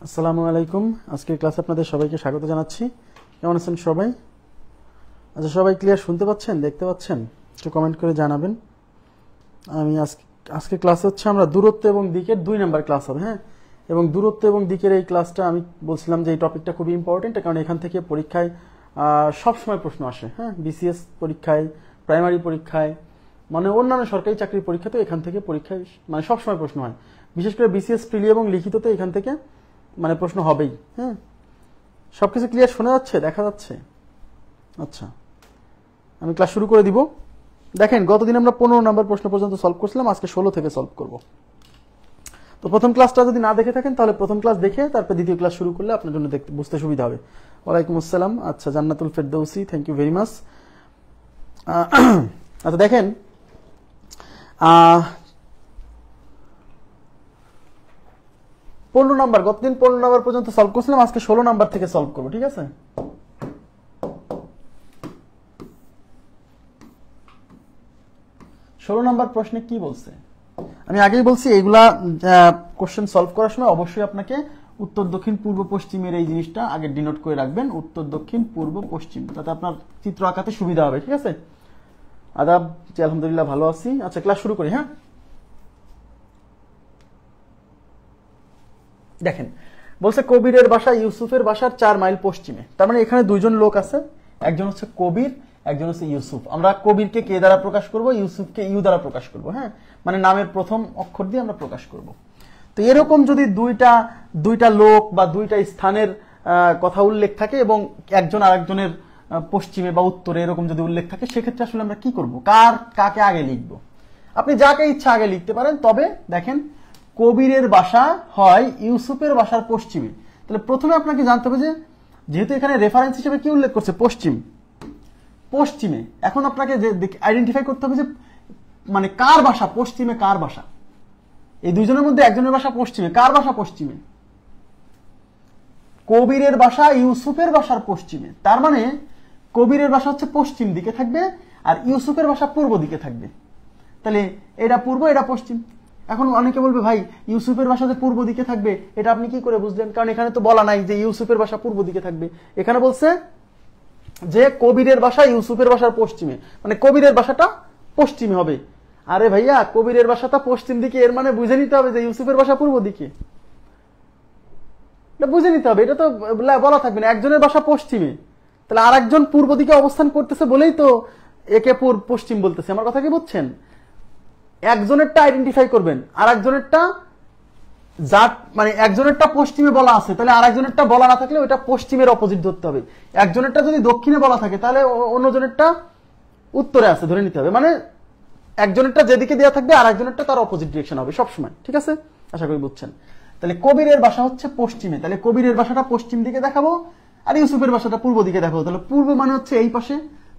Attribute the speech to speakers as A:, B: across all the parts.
A: আসসালামু আলাইকুম। আজকের ক্লাসে আপনাদের সবাইকে স্বাগত জানাচ্ছি। কেমন আছেন সবাই? আচ্ছা, সবাই ক্লিয়ার শুনতে পাচ্ছেন, দেখতে পাচ্ছেন? একটু কমেন্ট করে জানাবেন। আমি আজকে ক্লাস হচ্ছে আমরা দূরত্ব এবং দিকের 2 নাম্বার ক্লাস হবে। হ্যাঁ, এবং দূরত্ব এবং দিকের এই ক্লাসটা আমি বলছিলাম যে এই টপিকটা খুবই ইম্পর্টেন্ট, কারণ এখান থেকে পরীক্ষায় সবসময় প্রশ্ন আসে। হ্যাঁ, বিসিএস পরীক্ষায়, প্রাইমারি পরীক্ষায়, মানে অন্যান্য সরকারি চাকরির পরীক্ষাতে এখান থেকে পরীক্ষায় মানে সবসময় প্রশ্ন হয়। বিশেষ করে বিসিএস প্রিলি এবং লিখিততে এখান থেকে মানে প্রশ্ন হবেই। হ্যাঁ, সবকিছু ক্লিয়ার শোনা যাচ্ছে, দেখা যাচ্ছে? আচ্ছা, আমি ক্লাস শুরু করে দিব। দেখেন, গতদিন আমরা 15 নাম্বার প্রশ্ন পর্যন্ত সলভ করছিলাম, আজকে 16 থেকে সলভ করব। তো প্রথম ক্লাসটা যদি না দেখে থাকেন তাহলে প্রথম ক্লাস দেখে তারপর দ্বিতীয় ক্লাস শুরু করলে আপনার জন্য বুঝতে সুবিধা হবে। ওয়ালাইকুম আসসালাম। আচ্ছা, Jannatul Ferdousi, thank you very much. আচ্ছা দেখেন, 15 নাম্বার, গতদিন 15 নাম্বার পর্যন্ত সলভ করছিলাম, আজকে 16 নাম্বার থেকে সলভ করবো। ঠিক আছে? ষোলো নাম্বার প্রশ্নে কি বলছে আমি আগেই বলছি, এইগুলা কোশ্চেন সলভ করার সময় অবশ্যই আপনাকে উত্তর দক্ষিণ পূর্ব পশ্চিমের এই জিনিসটা আগে ডিনোট করে রাখবেন। উত্তর দক্ষিণ পূর্ব পশ্চিম, তাতে আপনার চিত্র আঁকাতে সুবিধা হবে। ঠিক আছে? আদাব, আলহামদুলিল্লাহ ভালো আছি। আচ্ছা, ক্লাস শুরু করি। হ্যাঁ, দেখেন বলছে কবিরের বাসা ইউসুফের বাসার 4 মাইল পশ্চিমে। তার মানে এখানে দুইজন লোক আছে, একজন হচ্ছে কবির, একজন হচ্ছে ইউসুফ। আমরা কবিরকে কে দ্বারা প্রকাশ করব, ইউসুফকে ইউ দ্বারা প্রকাশ করব। হ্যাঁ, মানে নামের প্রথম অক্ষর দিয়ে আমরা প্রকাশ করব। তো এরকম যদি দুইটা লোক বা দুইটা স্থানের কথা উল্লেখ থাকে এবং একজন আরেকজনের পশ্চিমে বা উত্তরে এরকম যদি উল্লেখ থাকে, সেক্ষেত্রে আসলে আমরা কি করব, কাকে আগে লিখব? আপনি যাকে ইচ্ছা আগে লিখতে পারেন, তবে দেখেন কবিরের বাসা হয় ইউসুফের বাসার পশ্চিমে। তাহলে প্রথমে আপনাকে জানতে হবে যে যেহেতু এখানে রেফারেন্স হিসেবে কি উল্লেখ করছে, পশ্চিমে। এখন আপনাকে আইডেন্টিফাই করতে হবে যে মানে কার বাসা পশ্চিমে, কার বাসা। এই দুইজনের মধ্যে একজনের বাসা পশ্চিমে, কার বাসা পশ্চিমে? কবিরের বাসা ইউসুফের বাসার পশ্চিমে। তার মানে কবিরের বাসা হচ্ছে পশ্চিম দিকে থাকবে আর ইউসুফের বাসা পূর্ব দিকে থাকবে। তাহলে এটা পূর্ব, এটা পশ্চিম। এখন অনেকে বলবে, ভাই ইউসুফের বাসা যে পূর্ব দিকে থাকবে এটা আপনি কি করে বুঝলেন? কারণ এখানে তো বলা নাই যে ইউসুফের বাসা পূর্ব দিকে থাকবে। এখানে বলছে যে কবিরের বাসা ইউসুফের বাসার পশ্চিমে, মানে কবিরের বাসাটা পশ্চিমে হবে। আরে ভাইয়া, কবিরের বাসাটা পশ্চিম দিকে, এর মানে বুঝে নিতে হবে যে ইউসুফের বাসা পূর্ব দিকে। এটা বুঝে নিতে হবে, এটা তো বলা থাকবে না। একজনের বাসা পশ্চিমে, তাহলে আর একজন পূর্ব দিকে অবস্থান করতেছে বলেই তো একে পশ্চিম বলতেছে। আমার কথা কি বুঝছেন? একজনেরটা আইডেন্টিফাই করবেন, আর একজনেরটা মানে একজনেরটা পশ্চিমে বলা আছে, তাহলে আর একজনেরটা বলা না থাকলে ওইটা পশ্চিমের অপোজিট ধরতে হবে। একজনেরটা যদি দক্ষিণে বলা থাকে তাহলে অন্যজনেরটা উত্তরে আছে ধরে নিতে হবে। মানে একজনেরটা যেদিকে দেওয়া থাকবে আর একজনেরটা তার অপোজিট ডিরেকশন হবে সবসময়। ঠিক আছে? আশা করি বুঝছেন। তাহলে কবিরের বাসা হচ্ছে পশ্চিমে, তাহলে কবিরের বাসাটা পশ্চিম দিকে দেখাবো আর ইউসুফের বাসাটা পূর্ব দিকে দেখাবো। তাহলে পূর্ব মানে হচ্ছে এই পাশে,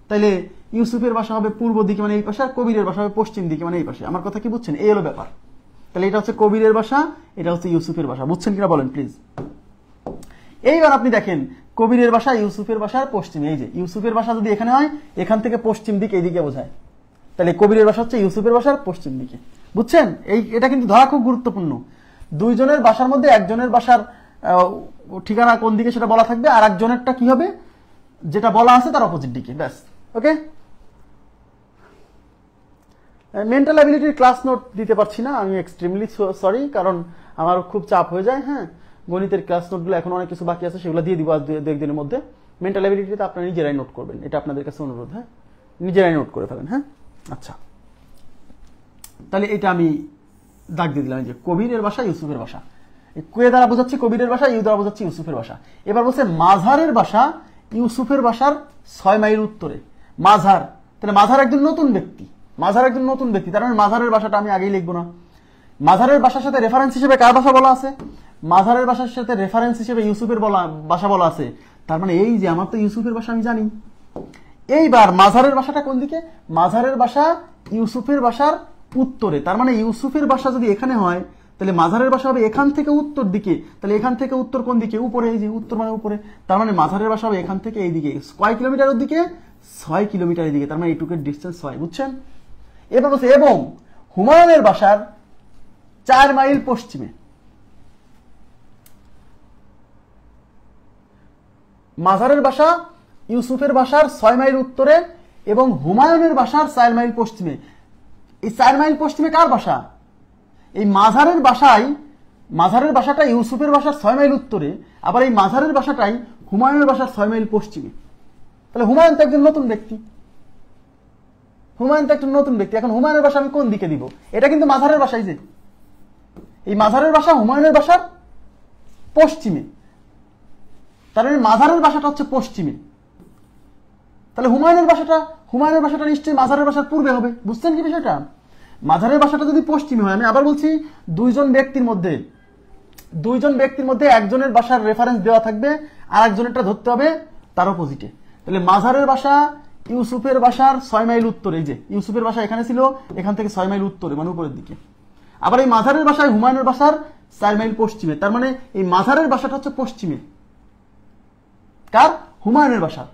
A: তাহলে ইউসুফের বাসা হবে পূর্ব দিকে মানে এই পাশে, আর কবিরের বাসা হবে পশ্চিম দিকে মানে এই পাশে। আমার কথা কি বুঝছেন? এই হলো ব্যাপার। তাহলে এটা হচ্ছে কবিরের বাসা, এটা হচ্ছে ইউসুফের বাসা। বুঝছেন কিনা বলেন প্লিজ। এইবার আপনি দেখেন কবিরের বাসা ইউসুফের বাসার পশ্চিমে। এই যে ইউসুফের বাসা যদি এখানে হয়, এখান থেকে পশ্চিম দিকে এইদিকে বোঝায়, তাহলে কবিরের বাসা হচ্ছে ইউসুফের বাসার পশ্চিম দিকে। বুঝছেন? এটা কিন্তু ধরা খুব গুরুত্বপূর্ণ। দুইজনের বাসার মধ্যে একজনের বাসার ঠিকানা কোন দিকে সেটা বলা থাকবে, আর একজনেরটা কি হবে, যেটা বলা আছে তার অপোজিট দিকে। ব্যাস, ওকে। মেন্টাল অ্যাবিলিটির ক্লাস নোট দিতে পারছি না, আমি এক্সট্রিমলি সরি, কারণ আমার খুব চাপ হয়ে যায়। হ্যাঁ, গণিতের ক্লাস নোটগুলো এখন অনেক কিছু বাকি আছে, সেগুলো দিয়ে দিব আজ দু একদিনের মধ্যে। মেন্টাল অ্যাবিলিটিতে আপনারা নিজেরাই নোট করবেন, এটা আপনাদের কাছে অনুরোধ। হ্যাঁ, নিজেরাই নোট করে ফেলেন। হ্যাঁ, আচ্ছা, তাহলে এটা আমি দাগ দিয়ে দিলাম, যে কবিরের বাসা ইউসুফের বাসা। কে দ্বারা বোঝাচ্ছি কবিরের বাসা, ইউ দ্বারা বোঝাচ্ছি ইউসুফের বাসা। এবার বলছে মাঝারের বাসা ইউসুফের বাসার 6 মাইল উত্তরে। মাঝার, তাহলে মাঝার একজন নতুন ব্যক্তি, মাঝার একজন নতুন ব্যক্তি, তার মানে মাঝারের বাসাটা আমি আগেই লিখবো না। মাঝারের বাসার সাথে রেফারেন্স হিসেবে কার বাসা বলা আছে? মাঝারের বাসার সাথে রেফারেন্স হিসেবে ইউসুফের বাসা বলা আছে, তার মানে এই যে আমার তো ইউসুফের বাসা আমি জানি। এইবার মাঝারের বাসাটা কোন দিকে? মাঝারের বাসা ইউসুফের বাসার উত্তরে, তার মানে ইউসুফের বাসা যদি এখানে হয় তাহলে মাঝারের বাসা হবে এখান থেকে উত্তর দিকে। তাহলে এখান থেকে উত্তর কোন দিকে? উপরে, এই যে উত্তর মানে উপরে, তার মানে মাঝারের বাসা হবে এখান থেকে এই দিকে। কয় কিলোমিটারের দিকে? 6 কিলোমিটারের দিকে, তার মানে এইটুকের ডিস্টেন্স 6, বুঝছেন? এবার বলছে এবং হুমায়ুনের বাসার 4 মাইল পশ্চিমে। মাঝারের বাসা ইউসুফের বাসার 6 মাইল উত্তরে এবং হুমায়ুনের বাসার 4 মাইল পশ্চিমে। এই 4 মাইল পশ্চিমে কার বাসা? এই মাঝারের বাসায়, মাঝারের বাসাটা ইউসুফের বাসার 6 মাইল উত্তরে, আবার এই মাঝারের বাসাটাই হুমায়ুনের বাসার 6 মাইল পশ্চিমে। তাহলে হুমায়ুন তো একজন নতুন ব্যক্তি, হুমায়ুন তো একজন নতুন ব্যক্তি। এখন হুমায়ুনের বাসা আমি কোন দিকে দিব? এটা কিন্তু মাঝারের বাসাই, যে এই মাঝারের বাসা হুমায়ুনের বাসার পশ্চিমে, তার মানে মাঝারের বাসাটা হচ্ছে পশ্চিমে। তাহলে হুমায়ুনের বাসাটা নিশ্চয়ই মাঝারের বাসার পূর্বে হবে, বুঝছেন কি বিষয়টা? মাঝারের বাসাটা যদি পশ্চিমে হয়, আমি আবার বলছি, দুইজন ব্যক্তির মধ্যে একজনের বাসার রেফারেন্স দেওয়া থাকবে, আর একজনেরটা ধরতে হবে তার অপোজিটে। তাহলে মাঝারের বাসা ইউসুফের বাসার 6 মাইল উত্তরে, এই যে ইউসুফের বাসা এখানে ছিল, এখান থেকে 6 মাইল উত্তরে মানে উপরের দিকে। আবার এই মাঝারের বাসায় হুমায়ুনের বাসার 4 মাইল পশ্চিমে, তার মানে এই মাঝারের বাসাটা হচ্ছে পশ্চিমে কার? হুমায়ুনের বাসার।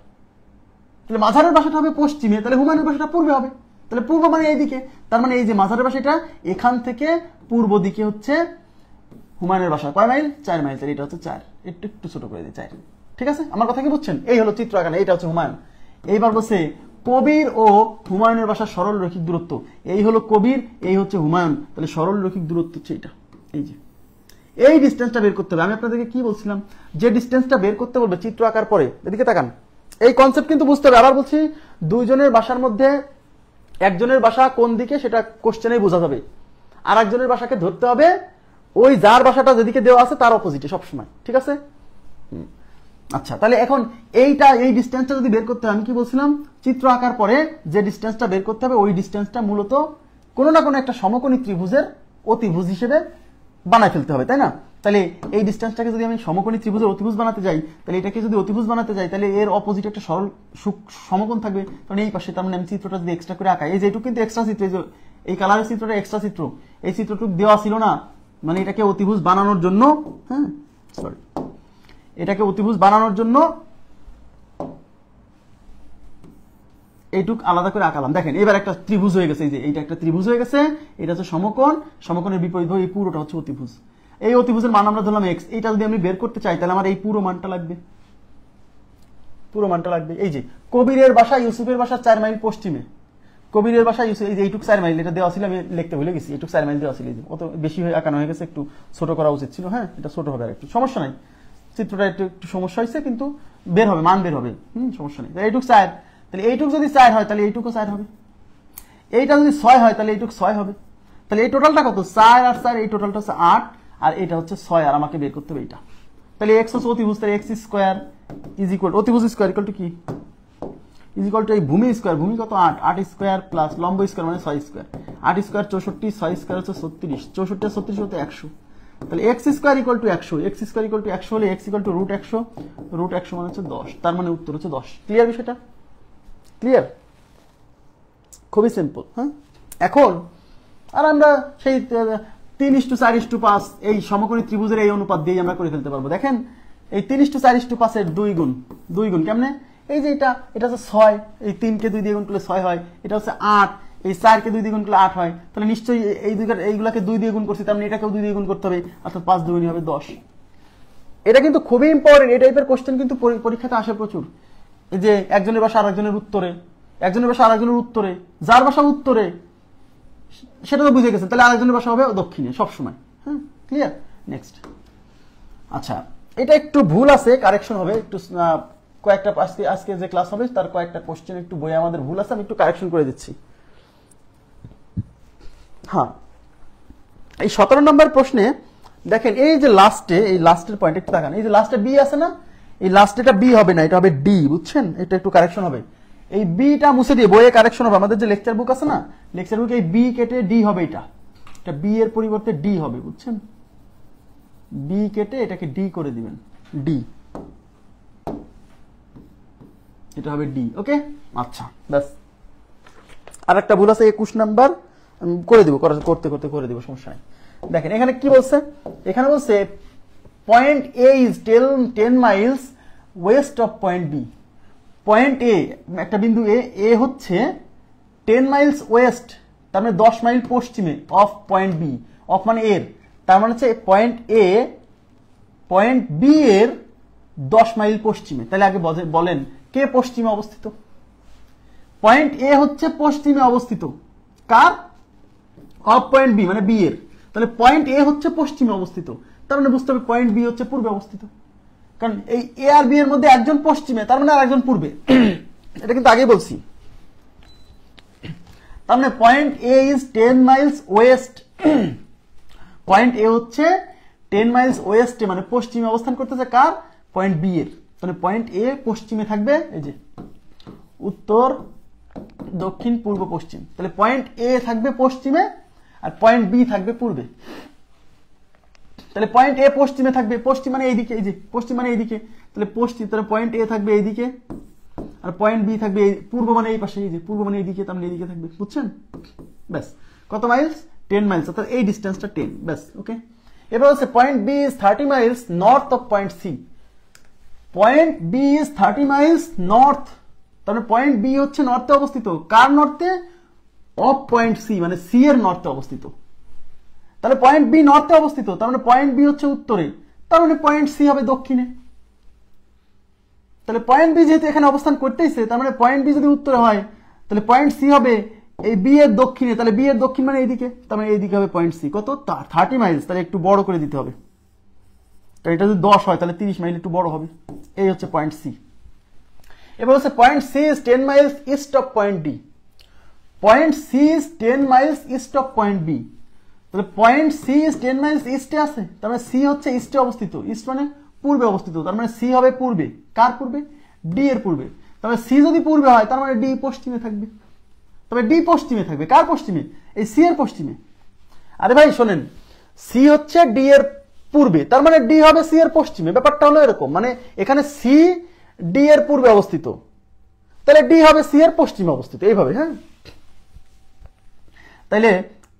A: তাহলে মাঝারের বাসাটা হবে পশ্চিমে, তাহলে হুমায়ুনের বাসাটা পূর্বে হবে। তাহলে পূর্ব মানে এইদিকে, তার মানে এই যে মাঝারের বাসাটা এখান থেকে পূর্ব দিকে হচ্ছে হুমায়ুনের বাসা। কয় মাইল? 4 মাইল। তাহলে এটা হচ্ছে 4, একটু ছোট করে দিই 4। ঠিক আছে, আমার কথা কি বুঝছেন? এই হলো চিত্র আঁকানো, এটা হচ্ছে হুমায়ুন। এইবার বলছে কবির ও হুমায়ুনের বাসার সরল রৈখিক দূরত্ব। এই হলো কবির, এই হচ্ছে হুমায়ুন, তাহলে সরল রৈখিক দূরত্ব হচ্ছে এটা। এই যে এই ডিস্টেন্সটা বের করতে হবে। আমি আপনাদেরকে কি বলছিলাম, যে ডিস্টেন্সটা বের করতে বলবে চিত্র আঁকার পরে, এদিকে তাকান, এই কনসেপ্ট কিন্তু বুঝতে হবে। আবার বলছি, দুইজনের বাসার মধ্যে একজনের বাসা কোন দিকে সেটা কোশ্চেনেই বোঝা যাবে, আর একজনের বাসাকে ধরতে হবে ওই যার বাসাটা যেদিকে দেওয়া আছে তার অপোজিটে সবসময়। ঠিক আছে? আচ্ছা, তাহলে এখন এই ডিস্টেন্সটা যদি বের করতে হয়, আমি কি বলছিলাম, চিত্র আঁকার পরে যে ডিস্টেন্সটা বের করতে হবে ওই ডিস্টেন্সটা মূলত কোনো না কোনো একটা সমকোণী ত্রিভুজের অতিভুজ হিসেবে বানায় ফেলতে হবে, তাই না? তাহলে এই ডিস্টেন্সটাকে যদি আমি সমকোণী ত্রিভুজের অতিভুজ বানাতে যাই, তাহলে এটাকে যদি অতিভুজ বানাতে যাই, তাহলে এর অপোজিট একটা সরল সমকোণ থাকবে, কারণ এই পাশে। তার মানে আমি চিত্রটা যদি এক্সট্রা করে আঁকাই, এই যে এটুকু কিন্তু এক্সট্রা চিত্র, এই কালারের চিত্রটা এক্সট্রা চিত্র, এই চিত্রটুকু দেওয়া ছিল না, মানে এটাকে অতিভুজ বানানোর জন্য, হ্যাঁ সরি, এটাকে অতিভুজ বানানোর জন্য এইটুক আলাদা করে আঁকালাম। দেখেন এবার একটা ত্রিভুজ হয়ে গেছে, এই যে এইটা একটা ত্রিভুজ হয়ে গেছে, এটা হচ্ছে সমকোণ, সমকোণের বিপরীত এই পুরোটা হচ্ছে অতিভুজ। এই অতিভুজের মান আমরা ধরলাম এক্স। এইটা যদি আমি বের করতে চাই তাহলে আমার এই পুরো মানটা লাগবে, পুরো মানটা লাগবে। এই যে কবিরের বাসা ইউসুফের বাসার 4 মাইল পশ্চিমে, কবিরের বাসা ইউসুফ, এই যে এইটুক 4 মাইল, এটা দেওয়া ছিল, আমি লিখতে ভুলে গেছি, এইটুক 4 মাইল দেওয়া ছিল, অত বেশি হয়ে আঁকানো হয়ে গেছে, একটু ছোট করা উচিত ছিল। হ্যাঁ, এটা ছোট হবে আর একটু, সমস্যা নাই, চিত্রটা একটু সমস্যা হয়েছে কিন্তু বের হবে, মান বের হবে, সমস্যা নেই। এইটুক 4, তাহলে এইটুক যদি 4 হয় তাহলে এইটুকু 4 হবে, এইটা যদি 6 হয় তাহলে এইটুক 6 হবে। তাহলে এই টোটালটা কত? 4 আর 4, এই টোটালটা হচ্ছে 8, আর এটা হচ্ছে 6, আর আমাকে বের করতে হবে এইটা। তাহলে এক্স হচ্ছে অতিভুজ, তাহলে এক্স স্কোয়ার ইজ ইকুয়াল, অতিভুজ স্কোয়ার ইকুয়াল টু কি? ইজ ইকুয়াল টু এই ভূমি স্কোয়ার, ভূমি কত? 8, 8 স্কোয়ার প্লাস লম্ব স্কোয়ার মানে 6 স্কোয়ার, 8 স্কোয়ার 64, 6 স্কোয়ার হচ্ছে 36, 64 আর 36 হতে 100। তাহলে x square equal to 100, x square equal to 100 হলে x equal to root 100, root 100 মানে হচ্ছে 10, তার মানে উত্তর হচ্ছে 10। ক্লিয়ার বিষয়টা? ক্লিয়ার? খুবই সিম্পল। হ্যাঁ, এখন আর আমরা সেই 3:4:5 এই সমকোণী ত্রিভুজের এই অনুপাত দিয়ে আমরা করে ফেলতে পারবো। দেখেন এই 3:4:5 এর 2 গুণ, 2 গুণ কেমনে? এই যে এটা হচ্ছে 6, এই 3 কে 2 দিয়ে গুণ করলে 6 হয়, এটা হচ্ছে 8, এই 4 কে 2 দিয়ে গুণ করলে 8 হয়, তাহলে নিশ্চয়ই এইগুলাকে 2 দিয়ে গুণ করছি, তার মানে এটাকেও 2 দিয়ে গুণ করতে হবে, অর্থাৎ 5 2 হবে 10। এটা কিন্তু খুবই ইম্পর্টেন্ট, এই টাইপের কোশ্চেন কিন্তু পরীক্ষাতে আসে প্রচুর। এই যে একজনের বাসা আরেকজনের উত্তরে, একজনের বাসা আরেকজনের উত্তরে, যার বাসা উত্তরে সেটা তো বুঝে গেছেন। তাহলে আরেকজনের বাসা হবে দক্ষিণে সবসময়। হ্যাঁ, ক্লিয়ার। নেক্সট। আচ্ছা, এটা একটু ভুল আছে, কারেকশন হবে একটু। কয়েকটা আজকে যে ক্লাস হবে তার কয়েকটা কোশ্চেন একটু বইয়ে আমাদের ভুল আছে, আমি একটু কারেকশন করে দিচ্ছি। হ্যাঁ, এই 17 নম্বর প্রশ্নে দেখেন, এই যে লাস্টে, এই লাস্টের পয়েন্ট একটু তাকান, এই যে লাস্টে বি আছে না, এই লাস্টে এটা বি হবে না, এটা হবে ডি, বুঝছেন? এটা একটু কারেকশন হবে। এই বিটা মুছে দিয়ে বইয়ে কারেকশন হবে। আমাদের যে লেকচার বুক আছে না, লেকচার বুকে এই বি কেটে ডি হবে, এটা বি এর পরিবর্তে ডি হবে, বুঝছেন? বি কেটে এটাকে ডি করে দিবেন, ডি, এটা হবে ডি। ওকে, আচ্ছা, ব্যাস। আর একটা ভুল আছে 21 নাম্বার, করে দিব, করতে করতে করে দিব, সমস্যা নেই। দেখেন এখানে কি বলছে, এখানে বলছে point A is 10 miles west of point B. Point A, একটা বিন্দু এ হচ্ছে 10 মাইলস ওয়েস্ট, তার মানে 10 মাইল পশ্চিমে, অফ পয়েন্ট বি। অফ মানে এর, তার মানে হচ্ছে পয়েন্ট এ পয়েন্ট বি এর 10 মাইল পশ্চিমে। তাহলে আগে বলেন কে পশ্চিমে অবস্থিত? পয়েন্ট এ হচ্ছে পশ্চিমে অবস্থিত, কার? অফ পয়েন্ট বি, মানে বি এর। তাহলে পয়েন্ট এ হচ্ছে পশ্চিমে অবস্থিত, তার মানে বুঝতে হবে পয়েন্ট বি হচ্ছে পূর্বে অবস্থিত, কারণ এই এ আর বি এর মধ্যে একজন পশ্চিমে, তার মানে আর একজন পূর্বে। এটা কিন্তু আগেই বলছি। তার মানে point A is 10 miles west. Point A হচ্ছে 10 মাইলস ওয়েস্টে, মানে পশ্চিমে অবস্থান করতেছে, কার? পয়েন্ট বি এর। তাহলে পয়েন্ট এ পশ্চিমে থাকবে, এই যে উত্তর, দক্ষিণ, পূর্ব, পশ্চিম। তাহলে পয়েন্ট এ থাকবে পশ্চিমে আর পয়েন্ট বি থাকবে পূর্বে। তাহলে পয়েন্ট এ পশ্চিমে থাকবে, পশ্চিম মানে এইদিকে, এই যে পশ্চিম মানে এইদিকে, তাহলে পশ্চিম, তাহলে পয়েন্ট এ থাকবে এইদিকে আর পয়েন্ট বি থাকবে পূর্ব মানে এই পাশে, এই যে পূর্ব মানে এইদিকে, তার মানে এইদিকে থাকবে, বুঝছেন? ব্যাস। কত মাইলস? 10 মাইলস, অর্থাৎ এই ডিস্টেন্সটা 10। ব্যাস, ওকে। এবার হচ্ছে point B is 30 miles north of point C. Point B is 30 miles north, তাহলে পয়েন্ট বি হচ্ছে নর্থে অবস্থিত, কার নর্থে? অফ পয়েন্ট সি, মানে সি এর নর্থে অবস্থিত। তাহলে পয়েন্ট বি নর্থে অবস্থিত, তার মানে পয়েন্ট বি হচ্ছে উত্তরে, তার মানে পয়েন্ট সি হবে দক্ষিণে। তাহলে পয়েন্ট বি যেহেতু এখানে অবস্থান করতেইছে, তার মানে পয়েন্ট বি যদি উত্তরে হয়, তাহলে পয়েন্ট সি হবে এই বি এর দক্ষিণে, তাহলে বি এর দক্ষিণ মানে এইদিকে, তার মানে এইদিকে হবে পয়েন্ট সি। কত? 30 মাইলস, তাহলে একটু বড় করে দিতে হবে, কারণ এটা যদি 10 হয় তাহলে 30 মাইল একটু বড় হবে। এই হচ্ছে পয়েন্ট সি। এবার হচ্ছে point C is 10 miles east of point D. Point C is 10 miles east of point B. তাহলে পয়েন্ট সি ইজ 10 মাইলস ইস্টে আছে, তার মানে সি হচ্ছে ইস্টে অবস্থিত, ইস্ট মানে পূর্বে অবস্থিত, তার মানে সি হবে পূর্বে, কার পূর্বে? ডি এর পূর্বে। তবে সি যদি পূর্বে হয়, তার মানে ডি পশ্চিমে থাকবে, তবে ডি পশ্চিমে থাকবে, কার পশ্চিমে? এই সি এর পশ্চিমে। আরে ভাই শোনেন, সি হচ্ছে ডি এর পূর্বে, তার মানে ডি হবে সি এর পশ্চিমে। ব্যাপারটা হলো এরকম, মানে এখানে সি ডি এর পূর্বে অবস্থিত, তাহলে ডি হবে সি এর পশ্চিমে অবস্থিত, এইভাবে। হ্যাঁ, তাহলে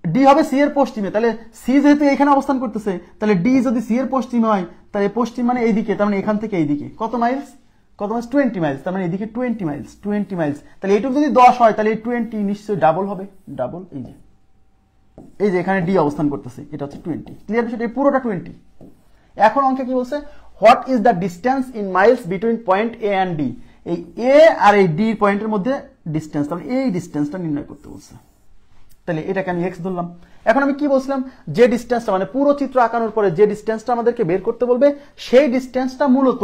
A: ডি হবে সি এর পশ্চিমে, তাহলে সি যেহেতু এখানে অবস্থান করতেছে, তাহলে ডি যদি সি এর পশ্চিমে হয়, তাহলে পশ্চিম মানে এইদিকে, তার মানে এখান থেকে এইদিকে কত মাইলস? 20 মাইলস, তার মানে এদিকে 20 মাইলস, 20 মাইলস। তাহলে এইটুকু যদি 10 হয়, তাহলে এই 20 নিশ্চয়ই ডাবল হবে, ডাবল। এই যে এখানে ডি অবস্থান করতেছে, এটা হচ্ছে 20। ক্লিয়ার বিষয়টা? এই পুরোটা 20। এখন অঙ্কে কি বলছে? What is the distance in Miles between point A and D. এই এ আর এই ডি পয়েন্টের মধ্যে ডিস্টেন্স, তাহলে এই ডিস্টেন্সটা নির্ণয় করতে বলছে। তাহলে এটাকে আমি এক্স ধরলাম। এখন আমি কি বলছিলাম? যে ডিস্টেন্সটা, মানে পুরো চিত্র আঁকানোর পরে যে ডিস্টেন্সটা আমাদেরকে বের করতে বলবে, সেই ডিস্টেন্সটা মূলত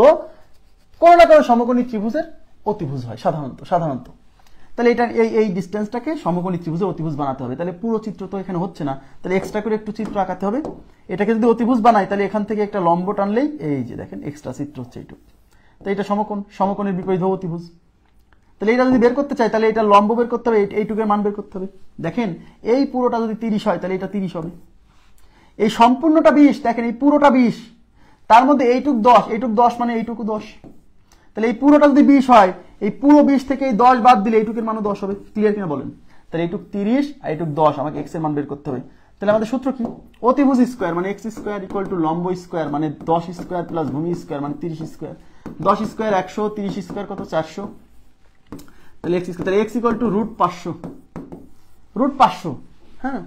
A: কোনো না কোনো সমকোণী ত্রিভুজের অতিভুজ হয় সাধারণত। তাহলে এটা এই ডিস্টেন্সটাকে সমকোণী ত্রিভুজের অতিভুজ বানাতে হবে। তাহলে পুরো চিত্র তো এখানে হচ্ছে না, তাহলে এক্সট্রা করে একটু চিত্র আঁকাতে হবে। এটাকে যদি অতিভুজ বানাই, তাহলে এখান থেকে একটা লম্ব টানলেই, এই যে দেখেন এক্সট্রা চিত্র হচ্ছে এইটুকু। তো এটা সমকোণের বিপরীত অতিভুজ। তাহলে এটা যদি বের করতে চাই, তাহলে এটা লম্ব বের করতে হবে, এইটুকের মান বের করতে হবে। দেখেন এই পুরোটা যদি 30 হয়, তাহলে এটা 30 হবে। এই সম্পূর্ণটা 20, দেখেন এই পুরোটা 20, তার মধ্যে এইটুক 10, এইটুক 10 মানে এইটুকু 10। তাহলে এই পুরোটা যদি 20 হয়, এই পুরো 20 থেকে এই 10 বাদ দিলে এইটুকের মানও 10 হবে। ক্লিয়ার কিনা বলেন? তাহলে এইটুক 30 আর এইটুক 10, আমাকে এক্স এর মান বের করতে হবে। তাহলে আমাদের সূত্র কি? অতিভুজ স্কয়ার মানে এক্স স্কয়ার ইকুয়াল টু লম্ব স্কয়ার মানে 10 স্কয়ার প্লাস ভূমি স্কয়ার মানে 30 স্কয়ার। 10 স্কয়ার 100, 30 স্কয়ার কত? 400। তাহলে এক্স স্কয়ার, তাহলে এক্স ইকুয়াল টু √500। √500, হ্যাঁ,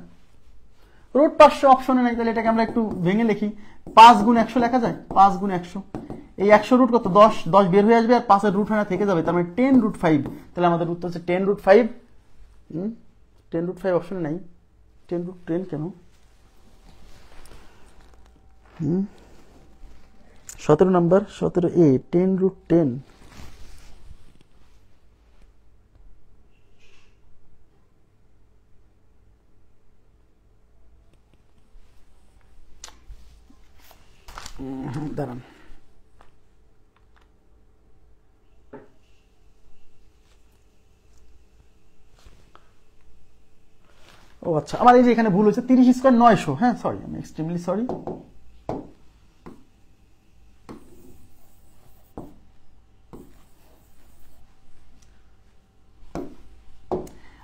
A: √500 অপশনে নাই, তাহলে এটাকে আমরা একটু ভেঙে লিখি। 5 গুণ 100 লেখা যায়, 5 গুণ 100। এই 100 রুট কত? 10, 10 বের হয়ে আসবে আর 5 এর রুট হয় না, থেকে যাবে, তার মানে 10√5। তাহলে আমাদের উত্তর হচ্ছে 10√5। 10√5 অপশনে নাই, 10√10 কেন? 17 নাম্বার, 17A 10√10। দাঁড়ান, ও আচ্ছা, আমার এই যে এখানে ভুল হয়েছে, 30 স্কয়ার 900। হ্যাঁ সরি, আমি এক্সট্রিমলি সরি।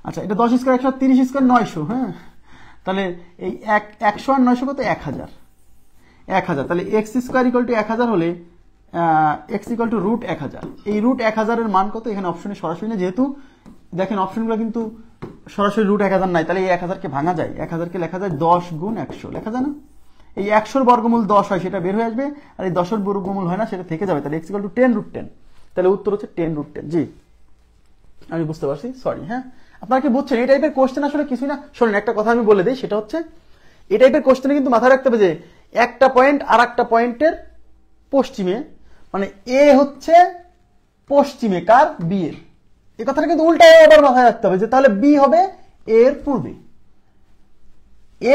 A: আচ্ছা, এটা 10 স্কয়ার 100, 30 স্কয়ার 900। হ্যাঁ, তাহলে এই 100 আর 900 কত? 1000। 1000, তাহলে x স্কয়ার ইকুয়াল টু 1000 হলে x ইকুয়াল টু √1000। এই √1000 এর মান কত? এখানে অপশনে সরাসরি না, যেহেতু দেখেন অপশনগুলো কিন্তু সরাসরি √1000 নাই, তাহলে এই 1000 কে ভাঙা যায়, 1000 কে লেখা যায় 10 গুণ 100, লেখা যায় না? এই 100 এর বর্গমূল 10 হয়, সেটা বের হয়ে আসবে, আর এই 10 এর বর্গমূল হয় না, সেটা থেকে যাবে। তাহলে x ইকুয়াল টু 10√10, তাহলে উত্তর হচ্ছে 10√10। জি, আমি বুঝতে পারছি, সরি। হ্যাঁ, আপনারা কি বুঝছেন? এই টাইপের কোশ্চেন আসলে কিছুই না। শোনেন, একটা কথা আমি বলে দিই, সেটা হচ্ছে এই টাইপের কোশ্চেনে কিন্তু মাথায় রাখতে হবে যে একটা পয়েন্ট আর একটা পয়েন্টের পশ্চিমে, মানে এ হচ্ছে পশ্চিমে কার? বি এর। এই কথাটা কিন্তু উল্টা এবার মাথায় রাখতে হবে যে তাহলে বি হবে এ এর পূর্বে।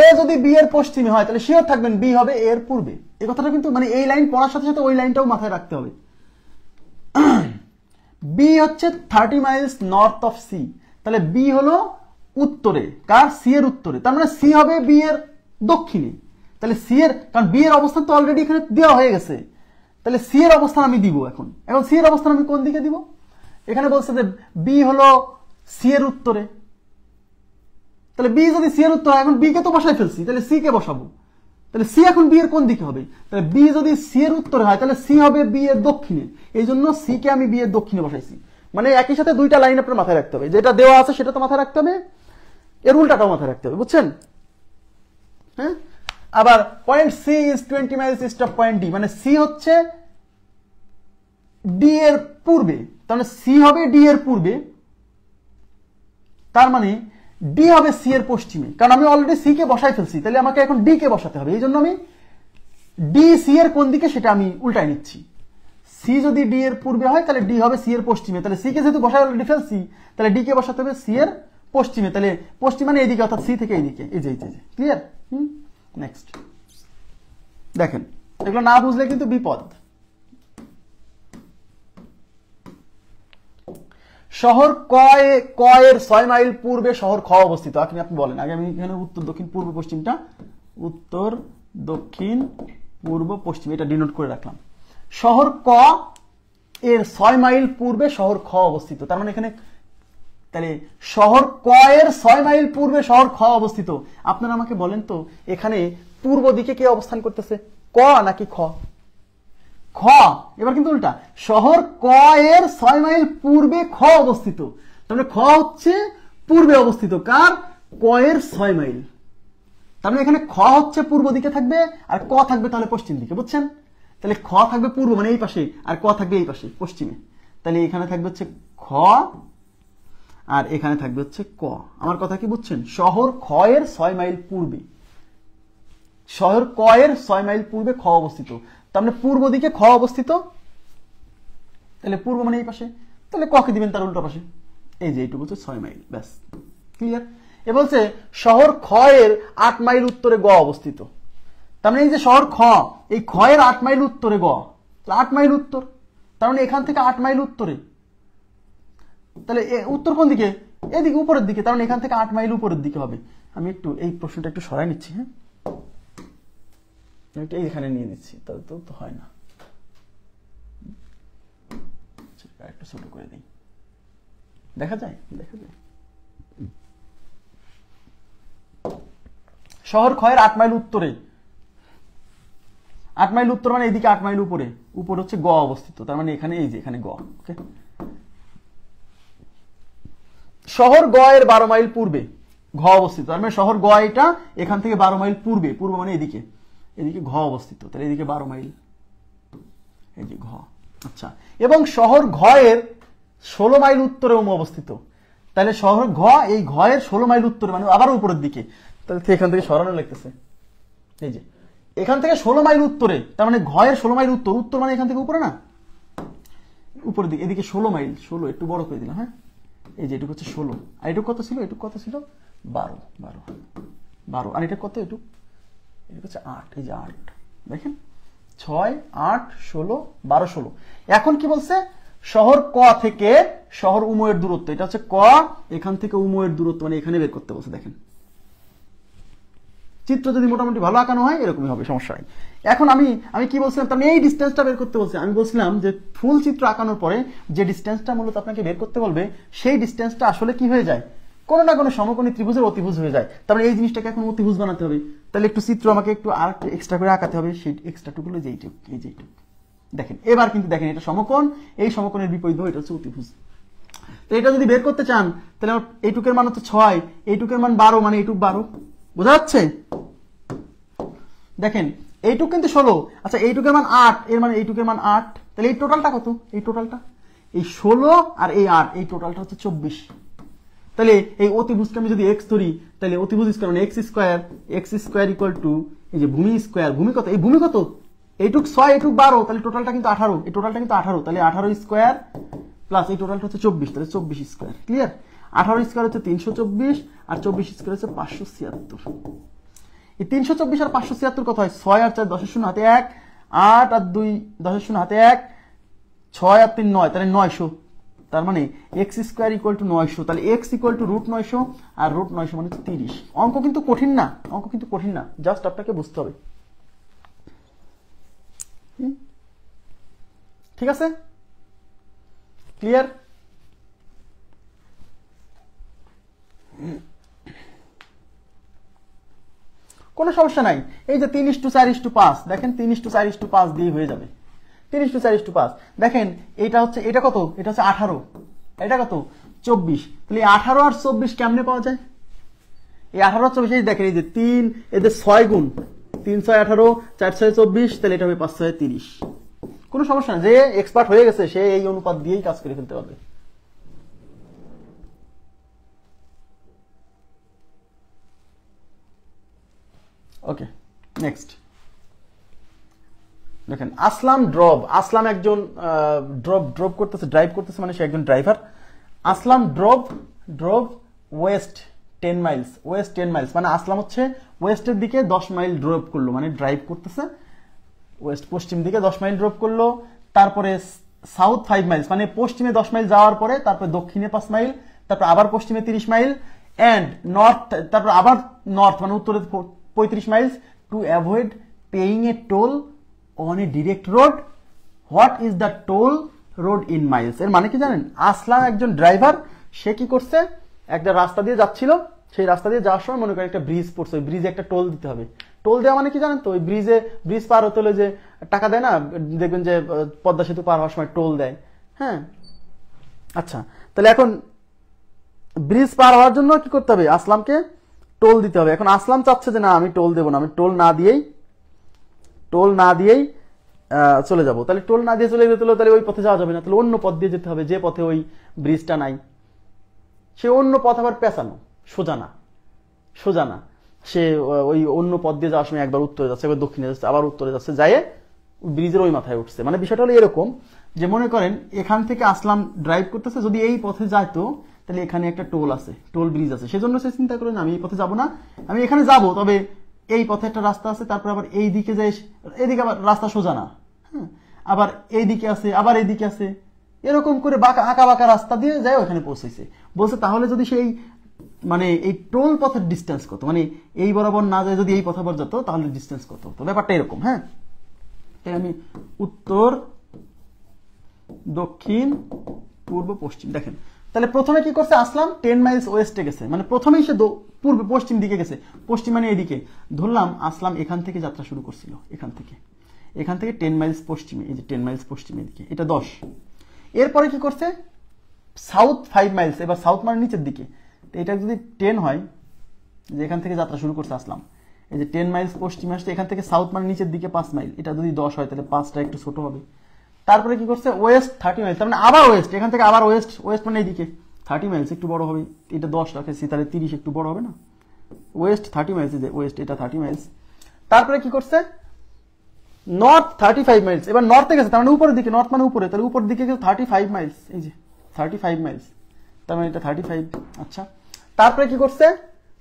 A: এ যদি বি এর পশ্চিমে হয় তাহলে শিওর থাকবেন বি হবে এ এর পূর্বে। এই কথাটা কিন্তু মানে এই লাইন পড়ার সাথে সাথে ওই লাইনটাও মাথায় রাখতে হবে। বি হচ্ছে 30 মাইলস নর্থ অফ সি, তাহলে বি হলো উত্তরে কার? সি এর উত্তরে, তার মানে সি হবে বি এর দক্ষিণে। তাহলে সি এর, কারণ বি এর অবস্থান তো অলরেডি এখানে দেওয়া হয়ে গেছে, তাহলে সি এর অবস্থান আমি দিব। এখন সি এর অবস্থান আমি কোন দিকে দিব? এখানে বলছে যে বি হলো সি এর উত্তরে, তাহলে বি যদি সি এর উত্তর হয়, এখন বি কে তো বসাই ফেলছি, তাহলে সি কে বসাবো। তাহলে সি এখন বি এর কোন দিকে হবে? তাহলে বি যদি সি এর উত্তরে হয় তাহলে সি হবে বি এর দক্ষিণে, এই জন্য সি কে আমি বি এর দক্ষিণে বসাইছি। মানে একই সাথে দুইটা লাইন আপনার মাথায় রাখতে হবে, যেটা দেওয়া আছে সেটা তো মাথায় রাখতে হবে, এর উল্টাটাও মাথায় রাখতে হবে, বুঝছেন? হ্যাঁ, আবার point C is 20 miles east of point D, মানে সি হচ্ছে ডি এর পূর্বে, তাহলে সি হবে ডি এর পূর্বে, তার মানে ডি হবে সি এর পশ্চিমে, কারণ আমি অলরেডি সি কে বসাই ফেলছি, তাহলে আমাকে এখন ডি কে বসাতে হবে। এই জন্য আমি ডি সি এর কোন দিকে সেটা আমি উল্টাই নিচ্ছি। সি যদি ডি এর পূর্বে হয় তাহলে ডি হবে সি এর পশ্চিমে, তাহলে সি কে যেহেতু বসাই অলরেডি ফেলছি, তাহলে ডি কে বসাতে হবে সি এর পশ্চিমে, তাহলে পশ্চিম মানে এইদিকে, অর্থাৎ সি থেকে এইদিকে। এই যে ক্লিয়ার? নেক্সট দেখেন, এগুলো না বুঝলে কিন্তু বিপদ। শহর ক এর 6 মাইল পূর্বে শহর খ অবস্থিত। আপনি বলেন, আগে আমি এখানে উত্তর দক্ষিণ পূর্ব পশ্চিমটা, উত্তর দক্ষিণ পূর্ব পশ্চিম এটা ডিনোট করে রাখলাম। শহর ক এর 6 মাইল পূর্বে শহর খ অবস্থিত, তার মানে এখানে তাহলে শহর ক এর 6 মাইল পূর্বে শহর খ অবস্থিত। আপনারা আমাকে বলেন তো, এখানে পূর্ব দিকে কে অবস্থান করতেছে, ক নাকি খ? খ। এবার কিন্তু উল্টা, শহর ক এর 6 মাইল পূর্বে খ অবস্থিত, তার মানে খ হচ্ছে পূর্বে অবস্থিত কার? ক এর 6 মাইল। তার মানে এখানে খ হচ্ছে পূর্ব দিকে থাকবে, আর ক থাকবে তাহলে পশ্চিম দিকে, বুঝছেন? তাহলে খ থাকবে পূর্ব মানে এই পাশে, আর ক থাকবে এই পাশে পশ্চিমে, তাহলে এখানে থাকবে হচ্ছে খ, আর এখানে থাকবে হচ্ছে ক। আমার কথা কি বুঝছেন? শহর খ এর 6 মাইল পূর্বে, শহর ক এর 6 মাইল পূর্বে খ অবস্থিত, তার মানে পূর্ব দিকে খ অবস্থিত, তাহলে পূর্ব মানে এই পাশে, তাহলে ক কে দিবেন তার উল্টো পাশে, এই যে এইটুকু হচ্ছে 6 মাইল, ব্যাস ক্লিয়ার। এ বলছে শহর খ এর 8 মাইল উত্তরে গ অবস্থিত, তার মানে এই যে শহর খ, এই খ এর 8 মাইল উত্তরে গ, 8 মাইল উত্তর, তার মানে এখান থেকে 8 মাইল উত্তরে, তাহলে উত্তর কোন দিকে? এদিকে, উপরের দিকে, তার মানে এখান থেকে 8 মাইল উপরের দিকে হবে। আমি একটু এই প্রশ্নটা একটু সরাই নিচ্ছি, হ্যাঁ এইখানে নিয়ে নিচ্ছি, তাহলে তো হয় না, একটু ছোট করে দিই, দেখা যায়। শহর খ এর 8 মাইল উত্তরে, 8 মাইল উত্তর মানে এইদিকে 8 মাইল উপরে, উপর হচ্ছে গ অবস্থিত, তার মানে এখানে এই যে এখানে গ। ওকে, শহর গ এর 12 মাইল পূর্বে ঘ অবস্থিত, তার মানে শহর গ এটা এখান থেকে 12 মাইল পূর্বে, পূর্ব মানে এদিকে ঘ অবস্থিত, তাহলে এদিকে 12 মাইল, এই যে ঘ। আচ্ছা, এবং শহর ঘ এর 16 মাইল উত্তরে অবস্থিত, তাহলে শহর ঘ এই ঘ এর 16 মাইল উত্তরে মানে আবার উপরের দিকে, তাহলে এখান থেকে সরানো লিখতেছে, এই যে এখান থেকে 16 মাইল উত্তরে, তার মানে ঘয়ের 16 মাইল উত্তর, উত্তর মানে এখান থেকে উপরে না, উপরের দিকে, এদিকে 16 মাইল, 16 একটু বড় করে দিলাম, হ্যাঁ এই যে এটুকু হচ্ছে 16, আর এটুকু কত ছিল, এটুকু কত ছিল 12, আর এটা কত, এটুকু হচ্ছে 8, এই যে 8 দেখেন 6, 8, 16, 12, 16। এখন কি বলছে, শহর ক থেকে শহর উময়ের দূরত্ব, এটা হচ্ছে ক, এখান থেকে উময়ের দূরত্ব মানে এখানে বের করতে বলছে। দেখেন চিত্র যদি মোটামুটি ভালো আঁকানো হয় এরকমই হবে, সমস্যা নাই। এখন আমি কি বলছিলাম, তার এই ডিস্টেন্সটা বের করতে বলছে। আমি বলছিলাম যে ফুল চিত্র আঁকানোর পরে যে ডিস্টেন্সটা মূলত আপনাকে বের করতে বলবে, সেই ডিস্টেন্সটা আসলে কি হয়ে যায়, কোনো না কোনো সমকোণী ত্রিভুজের অতিভুজ হয়ে যায়। তারপরে এই জিনিসটাকে এখন অতিভুজ বানাতে হবে, তাহলে একটু চিত্র আমাকে একটু আর এক্সট্রা করে আঁকাতে হবে। সেই এক্সট্রা টুকু হলো যেইটুক, এই যেইটুক দেখেন। এবার কিন্তু দেখেন এটা সমকোণ, এই সমকোণের বিপরীত এটা হচ্ছে অতিভুজ। তো এটা যদি বের করতে চান তাহলে আমার এইটুকের মান হচ্ছে 6, এইটুকের মান 12, মানে এইটুক 12, বোঝা যাচ্ছে? দেখেন এইটুক কিন্তু 16, আচ্ছা এইটুকের মান 8, এর মানে এইটুকের মান 8, তাহলে এই টোটালটা কত, এই টোটালটা এই 16 আর এই 8, এই টোটালটা হচ্ছে 24। তাহলে এই অতিভুজকে আমি যদি x ধরি, তাহলে অতিভুজ স্কয়ার মানে x স্কয়ার ইকুয়াল টু এই যে ভূমি স্কয়ার, ভূমি কত, এই ভূমি কত, এইটুক 6, এইটুক 12, তাহলে টোটালটা কিন্তু 18, এই টোটালটা কিন্তু 18, তাহলে 18 স্কয়ার প্লাস এই টোটালটা হচ্ছে 24, তাহলে 24 স্কয়ার। ক্লিয়ার? 18 স্কয়ার হচ্ছে 324 আর 24 স্কয়ার হচ্ছে 576। এই 324 আর 576 কত হয়, 6 আর 4 10 শূন্য হাতে 1, 8 আর 2 10 শূন্য হাতে 1, 6 আর 3 9, তাহলে 900। তার মানে x স্কয়ার ইকুয়াল টু 900, তাহলে x ইকুয়াল টু রুট 900, আর রুট 900 মানে হচ্ছে 30। অঙ্ক কিন্তু কঠিন না, অঙ্ক কিন্তু কঠিন না, জাস্ট আপনাকে বুঝতে হবে। ঠিক আছে? ক্লিয়ার? কোনো সমস্যা নাই। এই যে 3:4:5, দেখেন 3:4:5 দিয়ে হয়ে যাবে, 3:4:5। দেখেন এটা হচ্ছে, এটা কত, এটা হচ্ছে 18, এটা কত 24, তাহলে 18 আর 24 কেমনে পাওয়া যায়, এই 18 আর 24, এই দেখেন এই যে 3, এদের 6 গুণ, 3 6 18, 4 6 24, তাহলে এটা হবে 5 6 30। কোনো সমস্যা না, যে এক্সপার্ট হয়ে গেছে সে এই অনুপাত দিয়েই কাজ করে ফেলতে পারবে। ওকে, নেক্সট দেখেন আসলাম একজন ড্রপ করতেছে, ড্রাইভ করতেছে, মানে সে একজন ড্রাইভার। আসলাম ড্রভ ওয়েস্ট 10 মাইলস, ওয়েস্ট 10 মাইলস মানে আসলাম হচ্ছে ওয়েস্টের দিকে 10 মাইল ড্রপ করলো, মানে ড্রাইভ করতেছে ওয়েস্ট, পশ্চিম দিকে 10 মাইল ড্রপ করলো। তারপরে সাউথ 5 মাইলস মানে পশ্চিমে 10 মাইল যাওয়ার পরে তারপরে দক্ষিণে 5 মাইল, তারপর আবার পশ্চিমে 30 মাইল, এন্ড নর্থ, তারপর আবার নর্থ মানে উত্তরে 35 Miles, to avoid paying A toll on a direct road. What is the toll road in Miles? এর মানে কি জানেন? আসলাম একজন ড্রাইভার, সে কি করছে, একটা রাস্তা দিয়ে যাচ্ছিল, সেই রাস্তা দিয়ে যাওয়ার সময় মনে করেন একটা ব্রিজ পড়ছে, ওই ব্রিজে একটা টোল দিতে হবে। টোল দেওয়া মানে কি জানেন তো, ওই ব্রিজ পার হতে হলে যে টাকা দেয় না, দেখবেন যে পদ্মা সেতু পার হওয়ার সময় টোল দেয়। হ্যাঁ, আচ্ছা, তাহলে এখন ব্রিজ পার হওয়ার জন্য কি করতে হবে, আসলামকে টোল দিতে হবে। এখন আসলাম চাচ্ছে যে না আমি টোল দেবো না, আমি টোল না দিয়েই চলে যাব। তাহলে টোল না দিয়ে চলে যেতে হলে তাহলে ওই পথে যাওয়া যাবে না, তাহলে অন্য পথ দিয়ে যেতে হবে, যে পথে ওই ব্রিজটা নাই। সে অন্য পথ আবার পেঁচানো, সোজা না, সে ওই অন্য পথ দিয়ে যাওয়ার সময় একবার উত্তরে যাচ্ছে, একবার দক্ষিণে যাচ্ছে, আবার উত্তরে যাচ্ছে, যায় ব্রিজের ওই মাথায় উঠছে। মানে বিষয়টা হলো এরকম যে মনে করেন এখান থেকে আসলাম ড্রাইভ করতেছে, যদি এই পথে যাইতো তাহলে এখানে একটা টোল আছে, টোল ব্রিজ আছে, সেজন্য সে চিন্তা করেন আমি এই পথে যাব না, আমি এখানে যাব, তবে এই পথে একটা রাস্তা আছে, তারপর আবার এই দিকে যাই, এইদিকে আবার রাস্তা সোজা না, হ্যাঁ, আবার এইদিকে আছে, আবার এইদিকে আছে, এরকম করে আঁকা বাঁকা রাস্তা দিয়ে যায় ওখানে পৌঁছেছে। বলছে তাহলে যদি সেই মানে এই টোল পথের ডিস্টেন্স কত, মানে এই বরাবর না যায় যদি এই পথ বরাবর যেত তাহলে ডিস্টেন্স কত। তো ব্যাপারটা এরকম। হ্যাঁ, আমি উত্তর দক্ষিণ পূর্ব পশ্চিম, দেখেন তাহলে প্রথমে কি করছে, আসলাম 10 মাইলস ওয়েস্টে গেছে, মানে প্রথমেই সে পূর্ব পশ্চিম দিকে গেছে, পশ্চিম মানে এইদিকে। ধরলাম আসলাম এখান থেকে যাত্রা শুরু করছিল, এখান থেকে 10 মাইলস পশ্চিমে, এই যে 10 মাইলস পশ্চিমে দিকে, এটা 10। এরপরে কি করছে, সাউথ 5 মাইলস, এবার সাউথ মানে নিচের দিকে, তো এটা যদি 10 হয়, যে এখান থেকে যাত্রা শুরু করছে আসলাম, এই যে 10 মাইলস পশ্চিমে আসছে, এখান থেকে সাউথ মানে নিচের দিকে 5 মাইল, এটা যদি 10 হয় তাহলে 5টা একটু ছোট হবে। তারপরে কি করছে, ওয়েস্ট 30 মাইলস, তার মানে আবার ওয়েস্ট, এখান থেকে আবার ওয়েস্ট মানে এইদিকে 30 মাইলস একটু বড় হবে, এটা 10 রাখেছি, তাহলে 30 একটু বড় হবে না, ওয়েস্ট 30 মাইলস, যে ওয়েস্ট এটা 30 মাইলস। তারপরে কি করছে, নর্থ 35 মাইলস, এবার নর্থে গেছে, তার মানে উপরের দিকে, নর্থ মানে উপরে, তাহলে উপর দিকে গেছে 35 মাইলস, এই যে 35 মাইলস, তার মানে এটা 35। আচ্ছা, তারপরে কি করছে,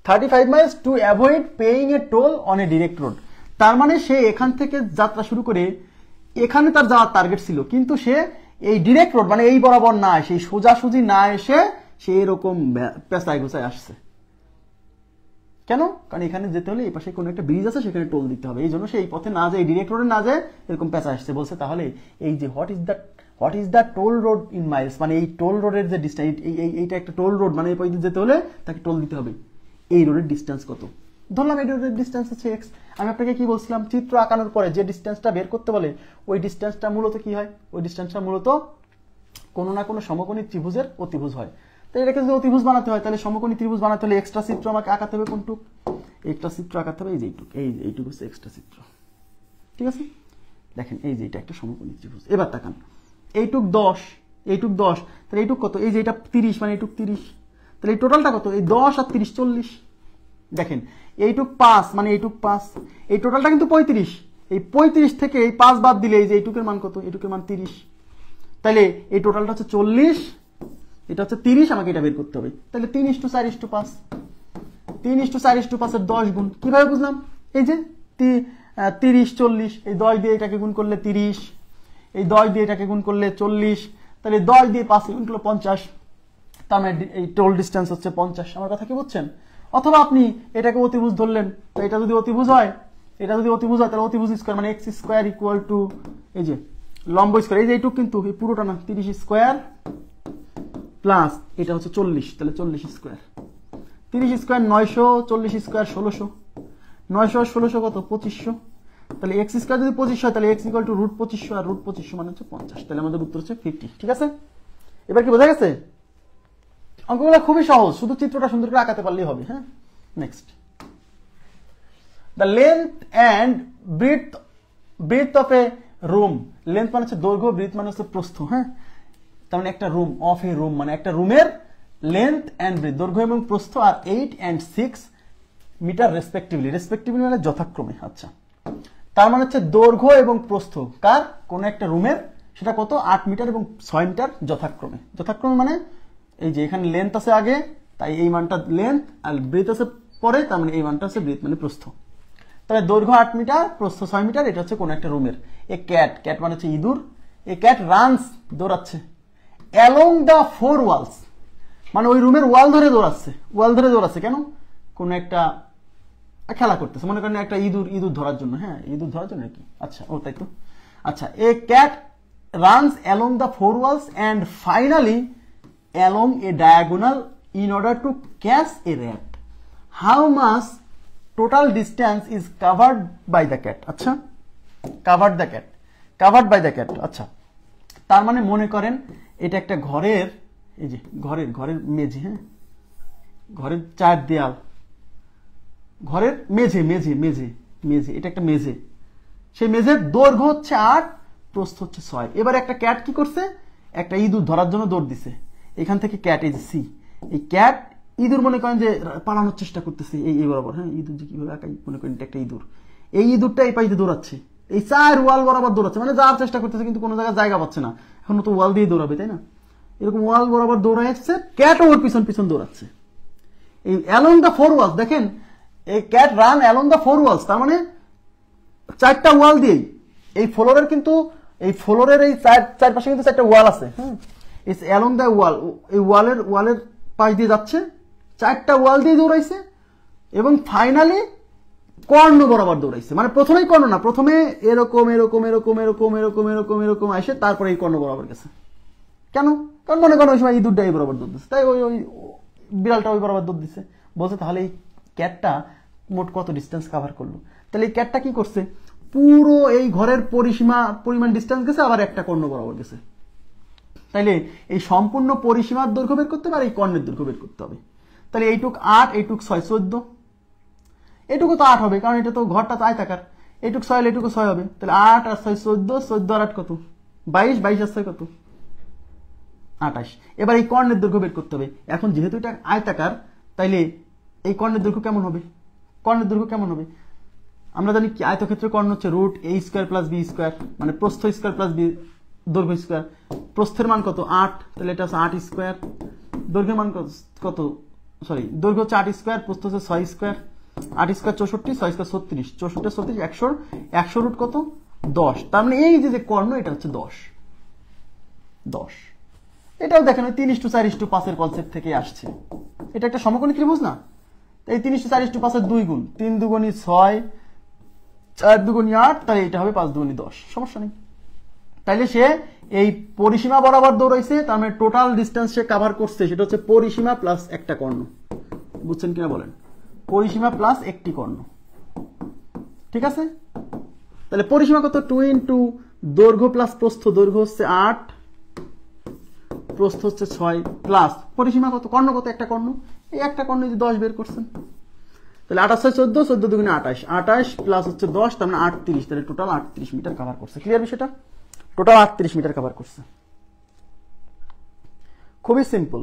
A: 35 Miles to avoid paying A toll on a direct road. তার মানে সে এখান থেকে যাত্রা শুরু করে এখানে তার যাওয়ার টার্গেট ছিল, কিন্তু সে এই ডিরেক্ট রোড মানে এই বরাবর না এসে, সোজাসুজি না এসে সে এরকম পেঁচায় গোছায় আসছে। কেন? কারণ এখানে যেতে হলে এই পাশে কোনো একটা ব্রিজ আছে, সেখানে টোল দিতে হবে, এই জন্য সে এই পথে না যায়, ডিরেক্ট রোডে না যায়, এরকম পেঁচা আসছে। বলছে তাহলে এই যে what is the toll road in Miles, মানে এই টোল রোডের যে ডিস্টেন্স, এইটা একটা টোল রোড, মানে এই পথে যেতে হলে তাকে টোল দিতে হবে, এই রোডের ডিস্টেন্স কত? ধরলাম এই রোডের ডিস্টেন্স হচ্ছে এক্স। আমি আপনাকে কি বলছিলাম, চিত্র আঁকানোর পরে যে ডিস্টেন্সটা বের করতে বলে, ওই ডিস্টেন্সটা মূলত কি হয়, ওই ডিস্টেন্সটা মূলত কোনো না কোনো সমকোণী ত্রিভুজের অতিভুজ হয়। তো এটাকে যদি অতিভুজ বানাতে হয়, তাহলে সমকোণী ত্রিভুজ বানাতে হলে এক্সট্রা চিত্র আমাকে আঁকাতে হবে। কোনটুক? এক্সট্রা চিত্র আঁকাতে হবে, এই যে এইটুকু হচ্ছে এক্সট্রা চিত্র। ঠিক আছে, দেখেন এই যে এটা একটা সমকোণী ত্রিভুজ। এবার তাকান, এইটুক 10, এইটুক 10, তাহলে এইটুক কত, এই যে এটা 30, মানে এইটুক 30, তাহলে এই টোটালটা কত, এই 10 আর 30 40। দেখেন এইটুক 5, মানে এইটুক 5, এই টোটালটা কিন্তু 35, এই 35 থেকে এই 5 বাদ দিলে এই যে এইটুকের মান কত, এইটুকের মান 30, তাহলে এই টোটালটা হচ্ছে 40, এটা হচ্ছে 30, আমাকে এটা বের করতে হবে। তাহলে 3:4:5, 3:4:5 এর 10 গুণ। কিভাবে বুঝলাম? এই যে 30 40, এই 10 দিয়ে এটাকে গুণ করলে 30, এই 10 দিয়ে এটাকে গুণ করলে 40, তাহলে 10 দিয়ে 5 গুণ করলে 50, তার মানে এই টোল ডিস্টেন্স হচ্ছে 50। আমার কথা কি বুঝছেন? অথবা আপনি এটাকে অতিভুজ ধরলেন, তো এটা যদি অতিভুজ হয়, এটা যদি অতিভুজ হয়, তাহলে অতিভুজ স্কয়ার মানে x স্কয়ার ইকুয়াল টু এই যে লম্ব স্কয়ার, এই যে এইটুক কিন্তু এই পুরোটা না, 30 স্কয়ার প্লাস এটা হচ্ছে 40, তাহলে 40 স্কয়ার, 30 স্কয়ার 900, 40 স্কয়ার 1600, 900 আর 1600 কত, 2500। তাহলে x স্কয়ার যদি 25 হয়, তাহলে x ইকুয়াল টু √2500, আর √2500 মানে হচ্ছে 50, তাহলে আমাদের উত্তর হচ্ছে 50। ঠিক আছে, এবার কি বোঝা গেছে? অঙ্কগুলো খুবই সহজ, শুধু চিত্রটা সুন্দর করে আঁকাতে পারলেই হবে। হ্যাঁ, next, the length and breadth of a room. Length মানে হচ্ছে দৈর্ঘ্য, ব্রিথ মানে হচ্ছে প্রস্থ। হ্যাঁ, তার মানে একটা রুম, অফ এ রুম মানে একটা রুমের লেন্থ অ্যান্ড ব্রিথ, দৈর্ঘ্য এবং প্রস্থ, আর 8 and 6 মিটার রেসপেক্টিভলি মানে যথাক্রমে। আচ্ছা, তার মানে হচ্ছে দৈর্ঘ্য এবং প্রস্থ কার, কোন একটা রুমের, সেটা কত, 8 মিটার এবং 6 মিটার যথাক্রমে মানে এই যে এখানে লেন্থ আছে আগে, তাই এই মানটা লেন্থ, আর ব্রিথ আছে পরে, তার মানে এই মানটা আছে ব্রিথ মানে প্রস্থ। তাহলে দৈর্ঘ্য 8 মিটার, প্রস্থ 6 মিটার, এটা হচ্ছে কোন একটা রুমের। এ ক্যাট মানে হচ্ছে ইঁদুর, এ ক্যাট রানস দৌড়াচ্ছে, অ্যালং দ্য 4 ওয়ালস মানে ওই রুমের ওয়াল ধরে দৌড়াচ্ছে। কেন? কোন একটা খেলা করতেছে, মনে করেন একটা ইঁদুর ধরার জন্য। হ্যাঁ, ইঁদুর ধরার জন্য কি? আচ্ছা, ও তাই তো। আচ্ছা, এ cat runs along the 4 Waals and finally along a diagonal in order to catch a rat. How much total distance is covered by the cat? আচ্ছা, covered by the cat. আচ্ছা, তার মানে মনে করেন এটা একটা ঘরের, এই যে ঘরের মেঝে। হ্যাঁ, ঘরের 4 দেয়াল, ঘরের মেঝে, এটা একটা মেঝে, সেই মেঝের দৈর্ঘ্য হচ্ছে 8, প্রস্থ হচ্ছে 6। এবার একটা ক্যাট কি করছে, একটা ইঁদুর ধরার জন্য দৌড় দিছে। এখান থেকে ক্যাট, এই যে সি, এই ক্যাট ইঁদুর মনে করেন যে পালানোর চেষ্টা করতেছে এই বরাবর। হ্যাঁ, ইঁদুর যে কিভাবে একাই, মনে করেন এটা একটা ইঁদুর, এই ইঁদুরটা এই পাইতে দৌড়াচ্ছে, এই 4 ওয়াল বরাবর দৌড়াচ্ছে, মানে যাওয়ার চেষ্টা করতেছে, কিন্তু কোনো জায়গা পাচ্ছে না। এখন তো ওয়াল দিয়ে দৌড়াবে, তাই না? এরকম ওয়াল বরাবর দৌড়াচ্ছে, ক্যাটও ওর পিছন দৌড়াচ্ছে। এই অ্যালং দ্য 4 ওয়ালস, দেখেন এই cat run along the 4 walls, তার মানে 4টা ওয়াল দিয়েই, এই ফ্লোরের কিন্তু এই ফ্লোরের এই চারপাশে কিন্তু 4টা ওয়াল আছে। হ্যাঁ, ইটস অ্যালং দ্য ওয়াল, এই ওয়ালের পাশ দিয়ে যাচ্ছে, 4টা ওয়াল দিয়ে দৌড়াইছে, এবং ফাইনালি কর্ণ বরাবর দৌড়াইছে। মানে প্রথমেই কর্ণ না, প্রথমে এরকম আসে, তারপরে এই কর্ণ বরাবর গেছে। কেন? কারণ মনে করেন ওই সময় ইঁদুরটা এই বরাবর দৌড় দিচ্ছে, তাই ওই বিড়ালটা ওই বরাবর দৌড় দিচ্ছে। বলছে তাহলে এই ক্যাটটা মোট কত ডিস্টেন্স কভার করলো? তাহলে এই ক্যাটটা কি করছে, পুরো এই ঘরের পরিমাণ ডিস্টেন্স গেছে, আবার একটা কর্ণ বরাবর গেছে। তাইলে এই সম্পূর্ণ পরিসীমার দৈর্ঘ্য বের করতে হবে, আর এই কর্ণের দৈর্ঘ্য বের করতে হবে। তাহলে এইটুক 8, এইটুক 6, 14, এইটুকু তো 8 হবে, কারণ এটা তো ঘরটা তো আয়তাকার। এইটুক 6, এইটুকু 6 হবে, তাহলে 8 আর 6 14, 14 আর 8 কত, 22, 22 আর 6 কত, 28। এবার এই কর্ণের দৈর্ঘ্য বের করতে হবে। এখন যেহেতু এটা আয়তাকার, তাইলে এই কর্ণের দৈর্ঘ্য কেমন হবে? কর্ণের দৈর্ঘ্য কেমন হবে? আমরা জানি কি আয়তক্ষেত্রের কর্ণ হচ্ছে রুট এ স্কোয়ার প্লাস বি স্কোয়ার, মানে প্রস্থ স্কোয়ার প্লাস বি দৈর্ঘ্য স্কোয়ার। প্রস্থের মান কত? 8, তাহলে এটা হচ্ছে 8 স্কোয়ার। দৈর্ঘ্যের মান কত? সরি, দৈর্ঘ্য হচ্ছে 8 স্কোয়ার, প্রস্থ হচ্ছে 6 স্কোয়ার। 8 স্কোয়ার 64, 6 স্কোয়ার 36, 64 36 100 রুট কত? 10। তার মানে এই যে কর্ণ এটা হচ্ছে 10। এটাও দেখেন ওই 3:4:5 এর কনসেপ্ট থেকে আসছে। এটা একটা সমকোণী ত্রিভুজ না? এই 3:4:5 এর 2 গুণ, 3 দুগুণী 6, 4 দুগুণী 8, তাই এটা হবে 5 দুগুণী 10। সমস্যা নেই। তাইলে সে এই পরিসীমা বরাবর দৌড়াইছে, তার মানে টোটাল ডিস্টেন্স সে কভার করছে সেটা হচ্ছে পরিসীমা প্লাস একটা কর্ণ। বুঝছেন কিনা বলেন? পরিসীমা প্লাস একটি কর্ণ। ঠিক আছে? তাহলে পরিসীমা কত? 2 ইন্টু দৈর্ঘ্য প্লাস প্রস্থ। দৈর্ঘ্য হচ্ছে 8, প্রস্থ হচ্ছে 6, প্লাস পরিসীমা কত? কর্ণ কত? একটা কর্ণ। এই একটা কর্ণ যদি 10 বের করছেন, তাহলে 8 6 14, 14 দুগুণে 28, 28 প্লাস হচ্ছে 10, তার মানে 38। তাহলে টোটাল 38 মিটার কভার করছে। ক্লিয়ার বিষয়টা? টোটাল 38 মিটার কভার করছে। খুবই সিম্পল,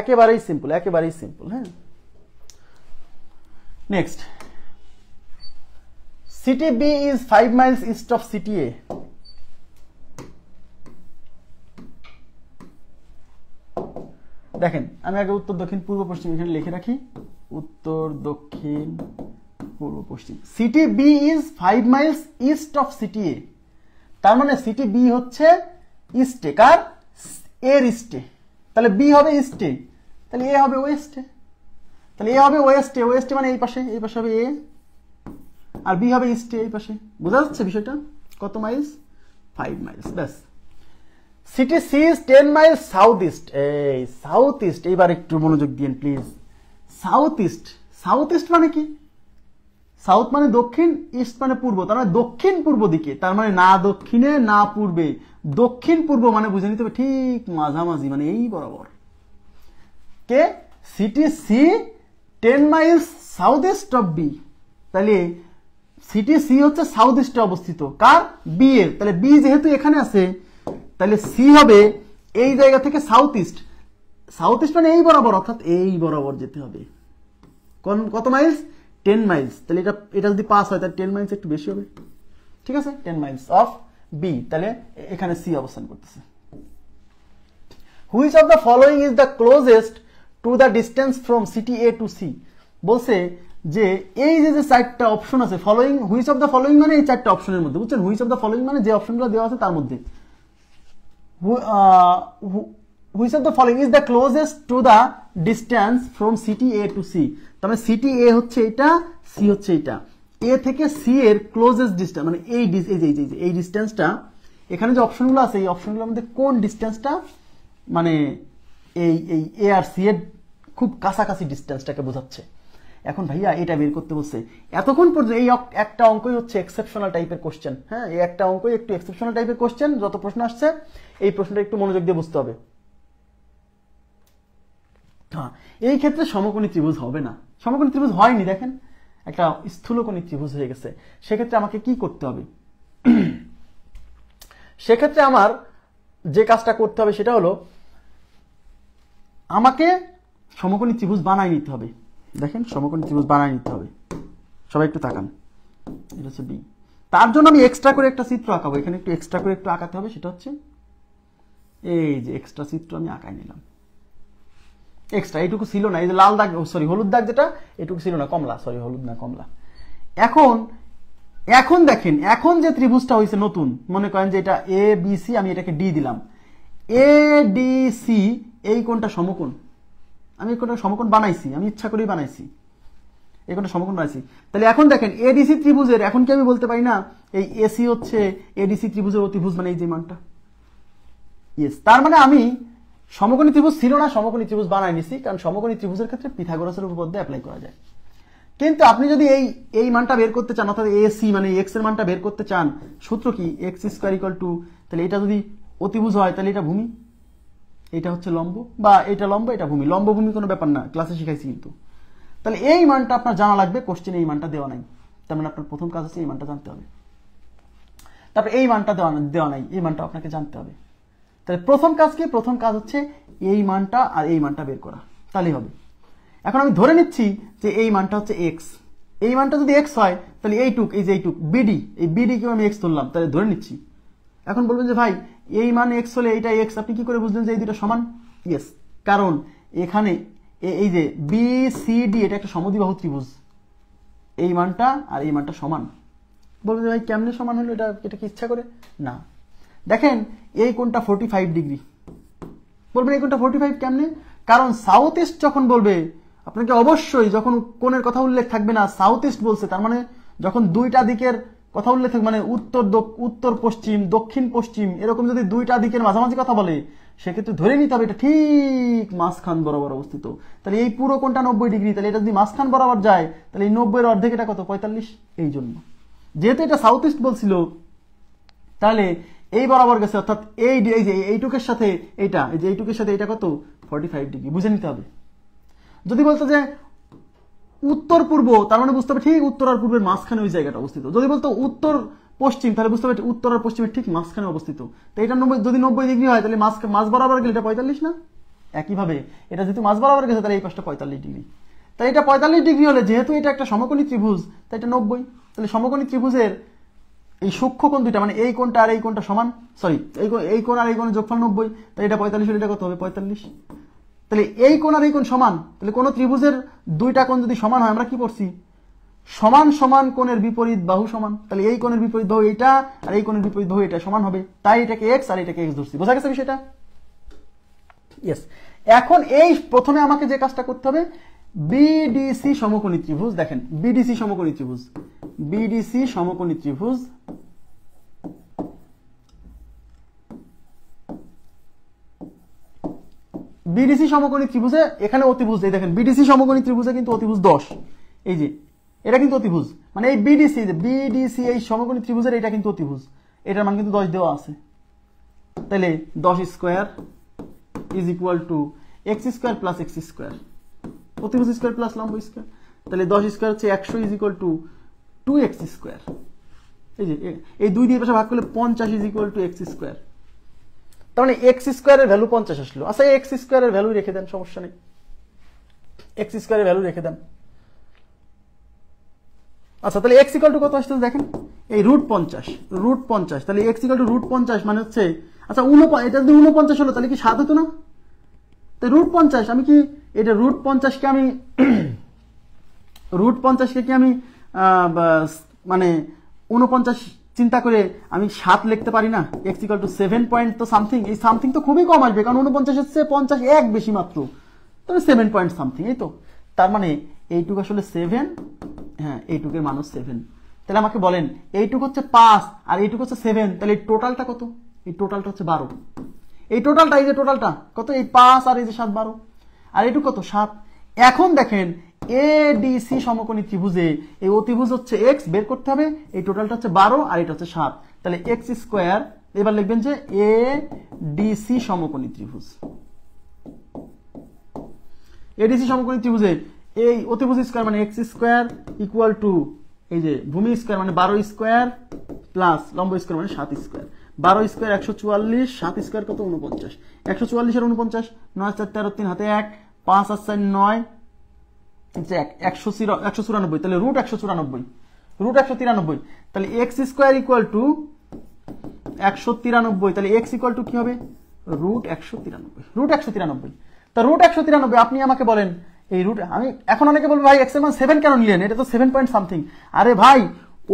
A: একেবারেই সিম্পল, একেবারেই সিম্পল। হ্যাঁ, next, city B is 5 miles east of city A. দেখেন, আমি আগে উত্তর দক্ষিণ পূর্ব পশ্চিম এখানে লিখে রাখি। উত্তর দক্ষিণ পূর্ব পশ্চিম। City B is 5 miles east of city A. তার মানে সিটি বি হচ্ছে ইস্টে। কার? এর ইস্টে। তাহলে বি হবে ইস্টে, তাহলে এ হবে ওয়েস্টে। তাহলে এ হবে ওয়েস্টে, ওয়েস্টে মানে এই পাশে, এই পাশে হবে এ, আর বি হবে ইস্টে এই পাশে। বোঝা যাচ্ছে বিষয়টা? কত মাইলস? 5 miles। ব্যাস। City C is 10 miles south east. এই সাউথ ইস্ট, এইবার একটু মনোযোগ দিন please. South east, south east মানে কি? সাউথ মানে দক্ষিণ, ইস্ট মানে পূর্ব, তার মানে দক্ষিণ পূর্ব দিকে। তার মানে না দক্ষিণে না পূর্বে, দক্ষিণ পূর্ব মানে বুঝে নিতে হবে ঠিক মাঝামাঝি, মানে এই বরাবর। কে? City C 10 miles south east of B. তাহলে সিটি সি হচ্ছে সাউথ ইস্টে অবস্থিত। কার? বি এর। তাহলে বি যেহেতু এখানে আছে, তাহলে সি হবে এই জায়গা থেকে সাউথ ইস্ট। সাউথ ইস্ট মানে এই বরাবর, অর্থাৎ এই বরাবর যেতে হবে। কত মাইলস? 10 miles। তাহলে এটা যদি পাস হয় তাহলে 10 miles একটু বেশি হবে। ঠিক আছে? 10 miles অফ বি। তাহলে এখানে সি অবস্থান করতেছে। Which of the following is the closest to the distance from city A to C. বলছে যে এই যে চারটা অপশন আছে, following, which of the following মানে এই চারটা অপশনের মধ্যে। বুঝছেন? হুইচ অফ দ্য ফলোইং মানে যে অপশনগুলো দেওয়া আছে তার মধ্যে। Which of the following is the closest to the distance from city A to C. তাহলে সিটি এ হচ্ছে এটা, সি হচ্ছে এটা। এ থেকে সি এর ক্লোজেস্ট ডিস্টেন্স মানে এই ডিস্টেন্সটা, এখানে যে অপশনগুলো আছে এই অপশনগুলোর মধ্যে কোন ডিস্টেন্সটা মানে এই এ আর সি এর খুব কাছাকাছি ডিস্টেন্সটাকে বোঝাচ্ছে। এখন ভাইয়া এটা বের করতে বলছে। এতক্ষণ পর্যন্ত এই একটা অঙ্কই হচ্ছে এক্সেপশনাল টাইপের কোশ্চেন। হ্যাঁ, এই একটা অঙ্কই একটু এক্সেপশনাল টাইপের কোশ্চেন। যত প্রশ্ন আসছে এই প্রশ্নটা একটু মনোযোগ দিয়ে বুঝতে হবে। হ্যাঁ, এই ক্ষেত্রে সমকোণী ত্রিভুজ হবে না। সমকোণী ত্রিভুজ হয়নি, দেখেন একটা স্থূলকোণী ত্রিভুজ হয়ে গেছে। সেক্ষেত্রে আমাকে কি করতে হবে? সেক্ষেত্রে আমার যে কাজটা করতে হবে সেটা হলো আমাকে সমকোণী ত্রিভুজ বানায় নিতে হবে। দেখেন, সমকোণী ত্রিভুজ বানায় নিতে হবে। সবাই একটু তাকান, এটা হচ্ছে বি। তার জন্য আমি এক্সট্রা করে একটা চিত্র আঁকাবো। এখানে একটু এক্সট্রা করে একটু আঁকাতে হবে। সেটা হচ্ছে এই যে এক্সট্রা চিত্র আমি আঁকাই নিলাম। এক্সট্রা এইটুকু ছিল না, এই যে লাল দাগ, সরি হলুদ দাগ যেটা, এটুকু ছিল না, কমলা, সরি হলুদ না কমলা। এখন দেখেন, এখন যে ত্রিভুজটা হয়েছে নতুন, মনে করেন যে এটা এ বি সি, আমি এটাকে ডি দিলাম। এ ডি সি এই কোণটা সমকোণ। আমি এই কোণটা সমকোণ বানাইছি, আমি ইচ্ছা করেই বানাইছি, এই কোণটা সমকোণ বানাইছি। তাহলে এখন দেখেন এডিসি ত্রিভুজের, এখন কি আমি বলতে পারি না এই এসি হচ্ছে এডিসি ত্রিভুজের অতিভুজ, মানে এই যে মানটা। ইয়েস, তার মানে আমি সমকোণী ত্রিভুজ ছিল না, সমকোণী ত্রিভুজ বানাই নিছি। কারণ সমকোণী ত্রিভুজের ক্ষেত্রে পিথাগোরাসের উপপাদ্য অ্যাপ্লাই করা যায়। কিন্তু আপনি যদি এই মানটা বের করতে চান, অর্থাৎ এসি মানে এক্স এর মানটা বের করতে চান, সূত্র কি? এক্স স্কোয়ার ইকুয়াল টু, তাহলে এটা যদি অতিভুজ হয় তাহলে এটা ভূমি, এটা হচ্ছে লম্ব, বা এটা লম্ব এটা ভূমি। লম্ব ভূমি কোনো ব্যাপার না, ক্লাসে শিখাইছি কিন্তু। তাহলে এই মানটা আপনার জানা লাগবে, কোশ্চেনে এই মানটা দেওয়া নাই। তার মানে আপনার প্রথম কাজ হচ্ছে এই মানটা জানতে হবে। তারপরে এই মানটা দেওয়া নাই, এই মানটা আপনাকে জানতে হবে। তাহলে প্রথম কাজ কি? প্রথম কাজ হচ্ছে এই মানটা আর এই মানটা বের করা, তাহলেই হবে। এখন আমি ধরে নিচ্ছি যে এই মানটা হচ্ছে এক্স, এই মানটা যদি এক্স হয় তাহলে এইটুক, এই যে এইটুক বিডি, এই বিডি কেউ আমি এক্স ধরলাম, তাহলে ধরে নিচ্ছি। এখন বলবেন যে ভাই এই মান এক্স হলে এইটা এক্স, আপনি কি করে বুঝলেন যে এই দুটো সমান? ইয়েস, কারণ এখানে এই যে বি সি ডি এটা একটা সমদ্বিবাহু ত্রিভুজ, এই মানটা আর এই মানটা সমান। বলবেন যে ভাই কেমনে সমান হলো, এটা কি ইচ্ছা করে? না, দেখেন এই কোণটা 45 ডিগ্রি, বলবেন এই কোণটা 45 কেমনে? কারণ সাউথ ইস্ট যখন বলবে আপনাকে অবশ্যই, যখন কোণের কথা উল্লেখ থাকবে না সাউথ ইস্ট বলছে, তার মানে যখন দুইটা দিকের কথা উল্লেখ থাকবে, মানে উত্তর পশ্চিম, দক্ষিণ পশ্চিম, এরকম যদি দুইটা দিকের মাঝামাঝি কথা বলে, সেক্ষেত্রে ধরে নিতে হবে এটা ঠিক মাঝখান বরাবর অবস্থিত। তাহলে এই পুরো কোণটা 90 ডিগ্রি, তাহলে এটা যদি মাঝখান বরাবর যায় তাহলে এই 90 এর অর্ধেক এটা কত? 45। এই জন্য যেহেতু এটা সাউথ ইস্ট বলছিল, তাহলে এই বরাবর গেছে, অর্থাৎ এই যে এইটুকের সাথে এইটা, এই যে এইটুকের সাথে এটা কত? 45 ডিগ্রি, বুঝে নিতে হবে। যদি বলতো যে উত্তর পূর্ব, তার মানে বুঝতে হবে ঠিক উত্তর আর পূর্বের মাঝখানে ওই জায়গাটা অবস্থিত। যদি বলতো উত্তর পশ্চিম, তাহলে বুঝতে হবে উত্তর আর পশ্চিমের ঠিক মাঝখানে অবস্থিত। তো এটা 90, যদি 90 ডিগ্রি হয় তাহলে মাঝ বরাবর গেলে এটা 45 না? একইভাবে এটা যেহেতু মাঝ বরাবর গেছে তাহলে এই পাশটা 45 ডিগ্রি। তাই এটা 45 ডিগ্রি হলে, যেহেতু এটা একটা সমকোণী ত্রিভুজ, তাই এটা 90। তাহলে সমকোণী ত্রিভুজের এই সূক্ষ্ম কোণ দুইটা, মানে এই কোণটা আর এই কোণটা সমান, সরি এই কোণ আর এই কোণের যোগফল 90, তাই এটা 45 হলে এটা কত হবে? 45। তাহলে এই কোণ আর এই কোণ সমান, তাহলে কোন ত্রিভুজের দুইটা কোণ যদি সমান হয়, আমরা কি পড়ছি? সমান সমান কোণের বিপরীত বাহু সমান। তাহলে এই কোণের বিপরীত বাহু এইটা আর এই কোণের বিপরীত বাহু এটা সমান হবে, তাই এটাকে এক্স আর এটাকে এক্স ধরছি। বোঝা গেছে বিষয়টা? ইয়েস। এখন এই প্রথমে আমাকে যে কাজটা করতে হবে, বিডিসি সমকোণী ত্রিভুজ, দেখেন বিডিসি সমকোণী ত্রিভুজ, বিডিসি সমকোণী ত্রিভুজ, বিডিসি সমকোণী ত্রিভুজে এখানে অতিভুজ, এই দেখেন বিডিসি সমকোণী ত্রিভুজে কিন্তু অতিভুজ 10, এই যে এটা কিন্তু অতিভুজ, মানে এই বিডিসি এই সমকোণী ত্রিভুজের এটা কিন্তু অতিভুজ, এটার মান কিন্তু 10 দেওয়া আছে। তাহলে 10 square is equal to x square plus x square, অতিভুজ স্কয়ার প্লাস লম্ব স্কয়ার। তাহলে 10 স্কয়ার হচ্ছে 100 is equal to 2x square. এই যে এই দুই দিয়ে পাশে ভাগ করলে 50 is equal to x square. তার মানে এক্স স্কয়ারের ভ্যালু 50 আসলো। আচ্ছা এক্স স্কয়ারের ভ্যালু রেখে দেন, সমস্যা নেই, এক্স স্কয়ারের ভ্যালু রেখে দেন। আচ্ছা তাহলে এক্স ইকুয়াল টু কত আসছে দেখেন, এই √50, তাহলে এক্স ইকুয়াল টু √50 মানে হচ্ছে, আচ্ছা এটা যদি 49 হলো তাহলে কি 7 হতো না? তাই √50 আমি কি এটা √50 কে আমি মানে 49 চিন্তা করে আমি 7 লিখতে পারি না? এক্স ইকুয়াল টু 7 পয়েন্ট তো সামথিং, এই সামথিং তো খুবই কম আসবে, কারণ 49 হচ্ছে 50 এক বেশি মাত্র, তবে 7 পয়েন্ট সামথিং, এই তো। তার মানে এইটুক আসলে 7, হ্যাঁ এইটুকের মান 7। তাহলে আমাকে বলেন এইটুক হচ্ছে 5 আর এইটুক হচ্ছে 7, তাহলে এই টোটালটা কত? এই টোটালটা হচ্ছে 12। এই টোটালটা, এই যে টোটালটা কত? এই 5 আর এই যে 7, 12, আর এইটুক কত? 7। এখন দেখেন এডিসি সমকোণী ত্রিভুজে এই অতিভুজ হচ্ছে এক্স, বের করতে হবে, এই টোটালটা হচ্ছে 12 আর এটা হচ্ছে 7, তাহলে এক্স স্কয়ার। এবার লিখবেন যে এডিসি সমকোণী ত্রিভুজ, এডিসি সমকোণী ত্রিভুজে এই অতিভুজ স্কয়ার মানে এক্স স্কয়ার ইকুয়াল টু এই যে ভূমি স্কয়ার মানে 12 স্কয়ার প্লাস লম্ব স্কয়ার মানে 7 স্কয়ার। 12 স্কয়ার 144, 7 স্কয়ার কত? 49। 144 আর 49, 9 4 13, 3 হাতে 1, 5 আর 4 9, 194, তাহলে √194, তাহলে এক্স স্কয়ার ইকুয়াল টু 193, তাহলে এক্স ইকুয়াল টু কি হবে? √193। তা √193 আপনি আমাকে বলেন এই রুট, আমি এখন অনেকে বলবো ভাই এক্স এর মান 7 কেন নিলেন, এটা তো 7 পয়েন্ট সামথিং। আরে ভাই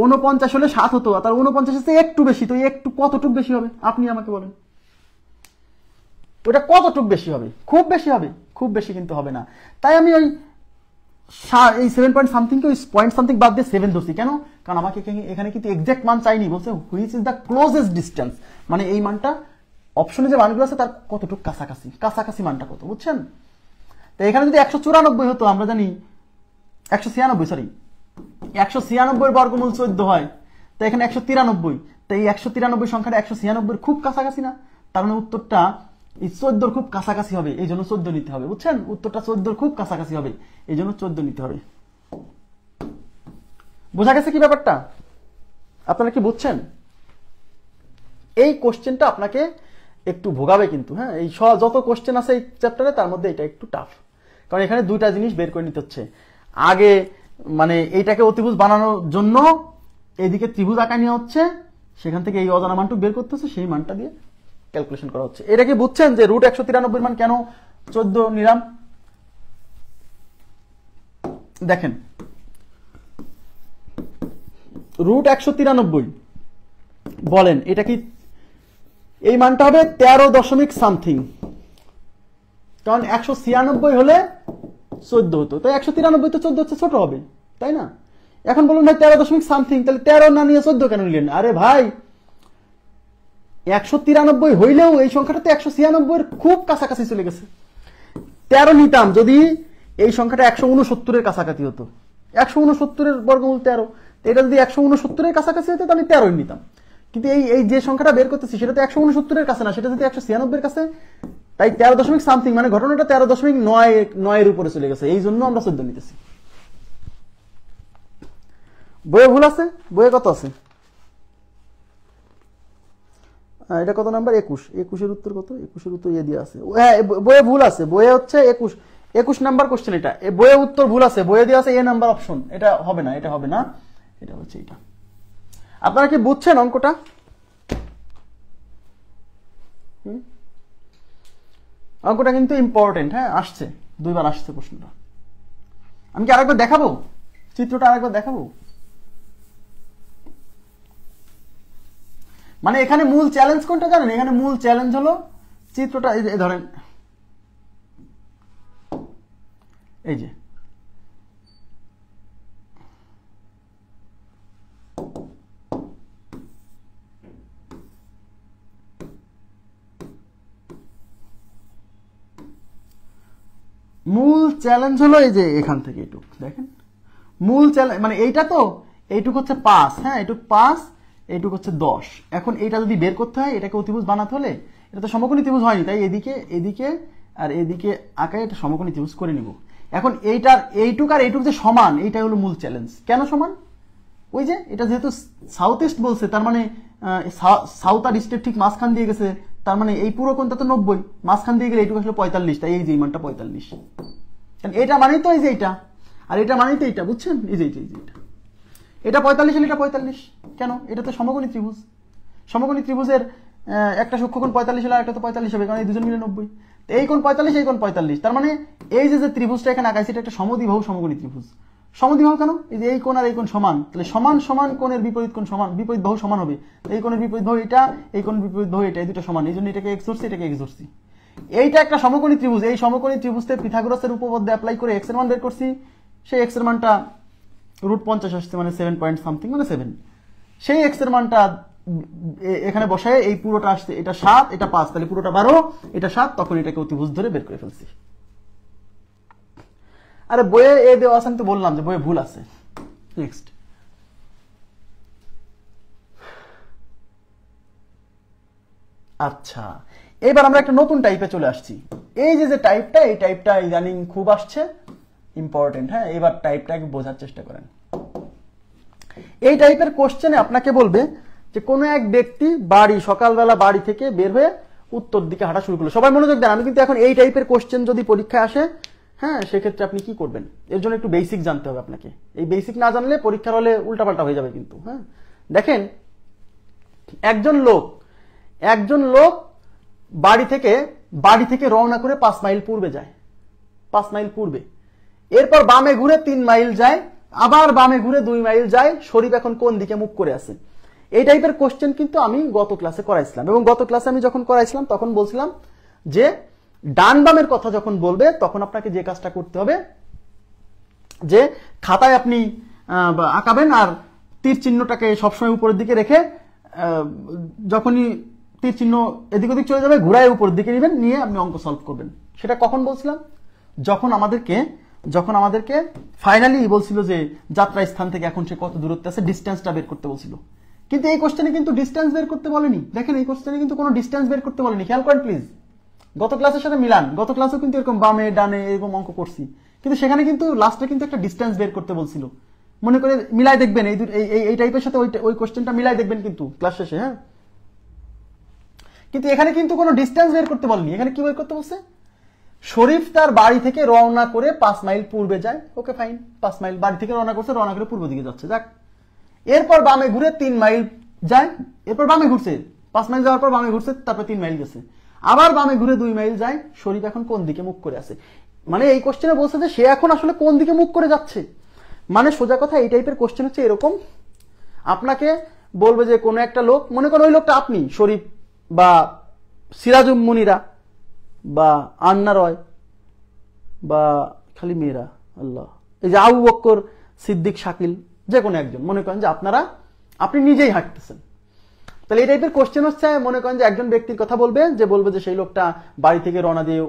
A: 49 হলে 7 হতো, তার 49 হচ্ছে একটু বেশি, তো একটু কতটুক বেশি হবে আপনি আমাকে বলেন, ওটা কতটুক বেশি হবে? খুব বেশি হবে? খুব বেশি কিন্তু হবে না। তাই আমি ওই এই 7 পয়েন্ট সামথিং কে ওই পয়েন্ট সামথিং বাদ দিয়ে 7 ধরছি। কেন? কারণ আমাকে এখানে কিন্তু এক্সাক্ট মান চাইনি, বলছে which is the closest distance, মানে এই মানটা অপশনে যে মানগুলো আছে তার কতটুক কাছাকাছি মানটা কত, বুঝছেন? তো এখানে যদি 194 হতো, আমরা জানি 196 বর্গমূল 14 হয়, তো এখানে 193, তো এই 193 সংখ্যাটা 196 খুব কাছাকাছি না? তার মানে উত্তরটা এই 14 খুব কাছাকাছি হবে, এই জন্য 14 নিতে হবে, বুঝছেন? উত্তরটা 14 খুব কাছাকাছি হবে, এই জন্য 14 নিতে হবে। বোঝা গেছে কি ব্যাপারটা? আপনারা কি বুঝছেন? এই কোশ্চেনটা আপনাকে একটু ভোগাবে কিন্তু। হ্যাঁ, এই যত কোশ্চেন আছে এই চ্যাপ্টারে তার মধ্যে এটা একটু টাফ, কারণ এখানে দুইটা জিনিস বের করে নিতে হচ্ছে। আগে মানে এইটাকে অতিভুজ বানানোর জন্য এইদিকে ত্রিভুজ আঁকা নেওয়া হচ্ছে, সেখান থেকে এই অজানা মানটুকু বের করতে হচ্ছে, সেই মানটা দিয়ে ক্যালকুলেশন করা হচ্ছে। এটা কি বুঝছেন যে রুট 193 মান কেন 14 নিলাম? দেখেন রুট 193 বলেন এটা কি, এই মানটা হবে 13 দশমিক সামথিং, কারণ 196 হলে 14 হতো, তাই 193 তো 14 হচ্ছে ছোট হবে, তাই না? এখন বলুন ভাই 13 দশমিক সামথিং, তাহলে 13 না নিয়ে 14 কেন নিলেন? আরে ভাই 193 হইলেও এই সংখ্যাটা তো 196 এর খুব কাছাকাছি চলে গেছে। 13 নিতাম যদি এই সংখ্যাটা 169 এর কাছাকাছি হতো, 169 এর বর্গমূল 13, এটা যদি 169 এর কাছাকাছি হতো তাহলে 13 নিতাম। কিন্তু এই যে সংখ্যাটা বের করতেছি সেটা তো 169 এর কাছে না, সেটা যদি 196 এর কাছে, তাই 13 দশমিক সামথিং মানে ঘটনাটা 13.9 এর উপরে চলে গেছে, এই জন্য আমরা 14 নিতেছি। বইয়ে ভুল আছে? বইয়ে কত আছে? এটা কত নাম্বার? 21। 21 এর উত্তর কত? 21 এর উত্তর দিয়ে আছে। হ্যাঁ, বইয়ে ভুল আছে, বইয়ে হচ্ছে 21 নাম্বার কোশ্চেন। এটা বইয়ে উত্তর ভুল আছে, বইয়ে দিয়ে আছে এ নাম্বার অপশন, এটা হবে না, এটা হবে না, এটা হচ্ছে এটা। আপনারা কি বুঝছেন অঙ্কটা? অঙ্কটা কিন্তু ইম্পর্টেন্ট। হ্যাঁ, আসছে, দুইবার আসছে প্রশ্নটা। আমি কি আরেকবার দেখাবো চিত্রটা? আরেকবার দেখাবো? মানে এখানে মূল চ্যালেঞ্জ কোনটা জানেন? এখানে মূল চ্যালেঞ্জ হলো চিত্রটা, এই যে ধরেন এই যে মূল চ্যালেঞ্জ হলো এই যে এখান থেকে এইটুক দেখেন, মূল চ্যালেঞ্জ মানে এইটা তো, এইটুক হচ্ছে 5, হ্যাঁ এইটুক 5, এইটুক হচ্ছে 10। এখন এইটা যদি বের করতে হয়, এটাকে অতিভুজ বানাতে হলে, এটা তো সমকোণী ত্রিভুজ হয়নি, তাই এদিকে আর এদিকে আঁকায় এটা সমকোণী ত্রিভুজ করে নিব। এখন এইটার এইটুক আর এইটুক যে সমান, এইটাই হলো মূল চ্যালেঞ্জ। কেন সমান? ওই যে এটা যেহেতু সাউথ ইস্ট বলছে, তার মানে সাউথ আর ইস্টের ঠিক মাঝখান দিয়ে গেছে, তার মানে এই পুরো কোণটা তো 90, মাঝখান দিয়ে গেলে এইটুকু আসলে 45, তাই এই যে মানটা 45। এটা মানেই তো এই যে এইটা, আর এটা মানেই তো এইটা, বুঝছেন? এই যে এটা 45 হলে এটা 45 কেন? এটা তো সমকোণী ত্রিভুজ। সমকোণী ত্রিভুজের একটা সূক্ষ্মকোণ 45 হলে একটা তো 45 হবে, কারণ এই দুজন মিলে 90। এই কোণ 45, এই কোণ 45, তার মানে এই যে ত্রিভুজটা এখানে আঁকাইছে এটা একটা সমদ্বিবাহু সমকোণী ত্রিভুজ। সমদ্বিবাহু কেন? এই যে এই কোণ আর এই কোণ সমান, তাহলে সমান সমান কোণের বিপরীত কোণ সমান, বিপরীত বাহু সমান হবে। এই কোণের বিপরীত বাহু এটা, এই কোণের বিপরীত বাহু এটা, এই দুটো সমান, এই জন্য এটাকে এক্স ধরছি, এটাকে এক্স ধরছি। এইটা একটা সমকোণী ত্রিভুজ। এই সমকোণী ত্রিভুজে পিথাগোরাসের উপপাদ্য অ্যাপ্লাই করে এক্স এর মান বের করছি, সেই এক্স এর মানটা √50 আসছে, মানে 7 পয়েন্ট সামথিং, মানে 7। সেই এক্স এর মানটা এখানে বসায় এই পুরোটা আসছে, এটা 7, এটা 5, তাহলে পুরোটা 12, এটা 7, তখন এটাকে অতিভুজ ধরে বের করে ফেলছি। আরে বইয়ে এ দেওয়া আছে, আমি তো বললাম যে বইয়ে ভুল আছে। নেক্সট, আচ্ছা এবার আমরা একটা নতুন টাইপে চলে আসছি। এই যে টাইপটা, এই টাইপটা ইদানিং খুব আসছে, ইম্পর্টেন্ট। হ্যাঁ, এবার টাইপটাকে বোঝার চেষ্টা করেন। এই টাইপের কোশ্চেনে আপনাকে বলবে যে কোনো এক ব্যক্তি সকালবেলা বাড়ি থেকে বের হয়ে উত্তর দিকে হাঁটা শুরু করলো। সবাই মনোযোগ দেন, আমি কিন্তু এখন এই টাইপের কোশ্চেন যদি পরীক্ষায় আসে, হ্যাঁ সেক্ষেত্রে আপনি কি করবেন, এর জন্য একটু বেসিক জানতে হবে আপনাকে। এই বেসিক না জানলে পরীক্ষার হলে উল্টাপাল্টা হয়ে যাবে কিন্তু। হ্যাঁ, দেখেন একজন লোক বাড়ি থেকে রওনা করে 5 মাইল পূর্বে যায়, 5 মাইল পূর্বে, এরপর বামে ঘুরে 3 মাইল যায়, আবার বামে ঘুরে 2 মাইল যায়। শরীফ এখন কোন দিকে মুখ করে আছে? এই টাইপের কোশ্চেন কিন্তু আমি গত ক্লাসে করাইছিলাম, এবং গত ক্লাসে আমি যখন করাইছিলাম তখন বলছিলাম যে ডান বামের কথা যখন বলবে তখন আপনাকে যে কাজটা করতে হবে, যে খাতায় আপনি আঁকাবেন আর তীর চিহ্নটাকে সবসময় উপরের দিকে রেখে, যখনই তীর চিহ্ন এদিক ওদিক চলে যাবে ঘুরায় উপরের দিকে নেবেন, নিয়ে আপনি অঙ্ক সলভ করবেন। সেটা কখন বলছিলাম? যখন আমাদেরকে ফাইনালি বলছিল যে যাত্রা স্থান থেকে এখন সে কত দূরত্বে আছে, ডিস্টেন্সটা বের করতে বলছিল। কিন্তু এই কোশ্চেনে কিন্তু ডিস্টেন্স বের করতে বলেনি। দেখেন এই কোশ্চেনে কিন্তু কোনো ডিস্টেন্স বের করতে বলেনি, খেয়াল করেন প্লিজ। গত ক্লাসের সাথে মিলান, গত ক্লাসেও কিন্তু এরকম বামে ডানে এরকম অঙ্ক করছি, কিন্তু সেখানে কিন্তু লাস্টে কিন্তু একটা ডিস্টেন্স বের করতে বলছিল। মনে করে মিলাই দেখবেন, এই টাইপের সাথে ওই কোশ্চেনটা মিলাই দেখবেন কিন্তু ক্লাস শেষে। হ্যাঁ, কিন্তু এখানে কিন্তু কোনো ডিস্টেন্স বের করতে বলেনি, এখানে কি বের করতে বলছে? শরীফ তার বাড়ি থেকে রওনা করে 5 মাইল পূর্বে যায়, ওকে ফাইন, 5 মাইল বাড়ি থেকে রওনা করছে, রওনা করে পূর্ব দিকে যাচ্ছে, যাক। এরপর বামে ঘুরে 3 মাইল যায়, এরপর বামে ঘুরছে, 5 মাইল যাওয়ার পর বামে ঘুরছে, তারপর 3 মাইল গেছে, আবার বামে ঘুরে 2 মাইল যায়। শরীফ এখন কোন দিকে মুখ করে আছে? মানে এই কোশ্চেনে বলছে যে সে এখন আসলে কোন দিকে মুখ করে যাচ্ছে। মানে সোজা কথা এই টাইপের কোশ্চেন হচ্ছে এরকম, আপনাকে বলবে যে কোনো একটা লোক, মনে করেন ওই লোকটা আপনি, শরীফ বা সিরাজুম মুনিরা বা আন্না রয় বা খালি মেয়েরা, আল্লাহ, এই যে আবু বক্কর সিদ্দিক শাকিল, যে কোনো একজন, মনে করেন যে আপনি নিজেই হাঁটতেছেন। তাহলে এই টাইপের কোশ্চেন হচ্ছে, মনে করেন যে একজন ব্যক্তির কথা বলবে যে সেই লোকটা বাড়ি থেকে রওনা দিয়ে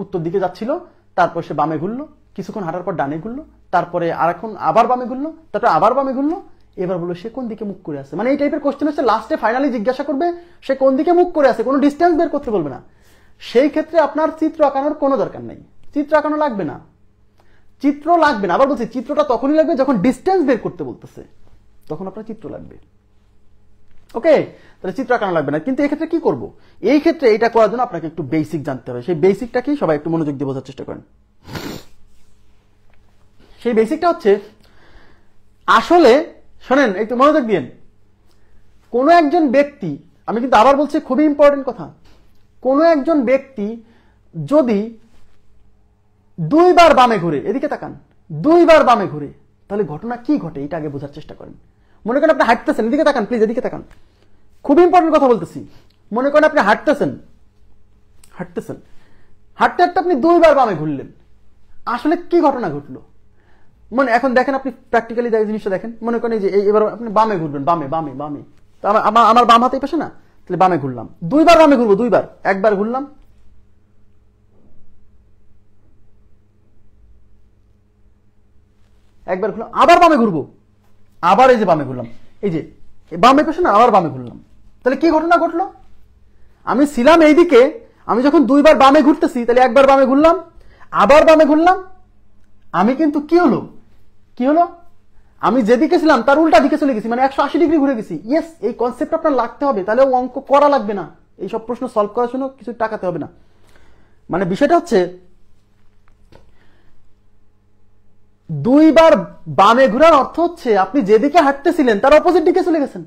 A: উত্তর দিকে যাচ্ছিল, তারপর সে বামে ঘুরলো, কিছুক্ষণ হাঁটার পর ডানে ঘুরলো, তারপরে আরেকক্ষণ আবার বামে ঘুরলো, তারপর আবার বামে ঘুরলো, এবার বললো সে কোন দিকে মুখ করে আছে। মানে এই টাইপের কোশ্চেন হচ্ছে লাস্টে ফাইনালি জিজ্ঞাসা করবে সে কোন দিকে মুখ করে আছে, কোনো ডিস্টেন্স বের করতে বলবে না। সেই ক্ষেত্রে আপনার চিত্র আঁকানোর কোনো দরকার নাই, চিত্র আঁকানো লাগবে না, চিত্র লাগবে না। আবার বলছি, চিত্রটা তখনই লাগবে যখন ডিস্টেন্স বের করতে বলতেছে, তখন আপনার চিত্র লাগবে। ওকে, তাহলে চিত্র আঁকানো লাগবে না। কিন্তু এই ক্ষেত্রে কি করব? এই ক্ষেত্রে এটা করার জন্য আপনাকে একটু বেসিক জানতে হবে। সেই বেসিকটা কি, সবাই একটু মনোযোগ দিয়ে বোঝার চেষ্টা করেন। সেই বেসিকটা হচ্ছে, আসলে শোনেন, একটু মনোযোগ দিন। কোন একজন ব্যক্তি, আমি কিন্তু আবার বলছি খুবই ইম্পর্টেন্ট কথা, কোন একজন ব্যক্তি যদি 2 বার বামে ঘুরে, এদিকে তাকান, 2 বার বামে ঘুরে, তাহলে ঘটনা কি ঘটে এটা আগে বোঝার চেষ্টা করেন। মনে করেন আপনি হাঁটতেছেন, এদিকে তাকান প্লিজ, এদিকে তাকান, খুব ইম্পর্টেন্ট কথা বলতেছি। মনে করেন আপনি হাঁটতেছেন, হাঁটতে হাঁটতে আপনি 2 বার বামে ঘুরলেন, আসলে কি ঘটনা ঘটলো? মানে এখন দেখেন, আপনি প্র্যাকটিক্যালি জিনিসটা দেখেন। মনে করেন যে এবার আপনি বামে ঘুরবেন, বামে বামে বামে, তো আমার বাম হাতে পাশে না, তাহলে বামে ঘুরলাম, 2 বার বামে ঘুরবো, 2 বার, একবার ঘুরলাম, একবার ঘুরলাম, আবার বামে ঘুরবো, আবার এই যে বামে ঘুরলাম, এই যে বামে পাশে না, আবার বামে ঘুরলাম। তাহলে কি ঘটনা ঘটলো? আমি ছিলাম এইদিকে, আমি যখন 2 বার বামে ঘুরতেছি, তাহলে একবার বামে ঘুরলাম, আবার বামে ঘুরলাম, আমি কিন্তু কি হলো, আমি যেদিকে ছিলাম তার উল্টা দিকে চলে গেছি, মানে 180 ডিগ্রি ঘুরে গেছি। ইয়েস, এই কনসেপ্ট আপনার লাগতে হবে, তাহলে অঙ্ক করা লাগবে না, এই সব প্রশ্ন সলভ করার জন্য কিছু টাকাতে হবে না। মানে বিষয়টা হচ্ছে, 2 বার বামে ঘোরার অর্থ হচ্ছে আপনি যেদিকে হাঁটতেছিলেন তার অপোজিট দিকে চলে গেছেন,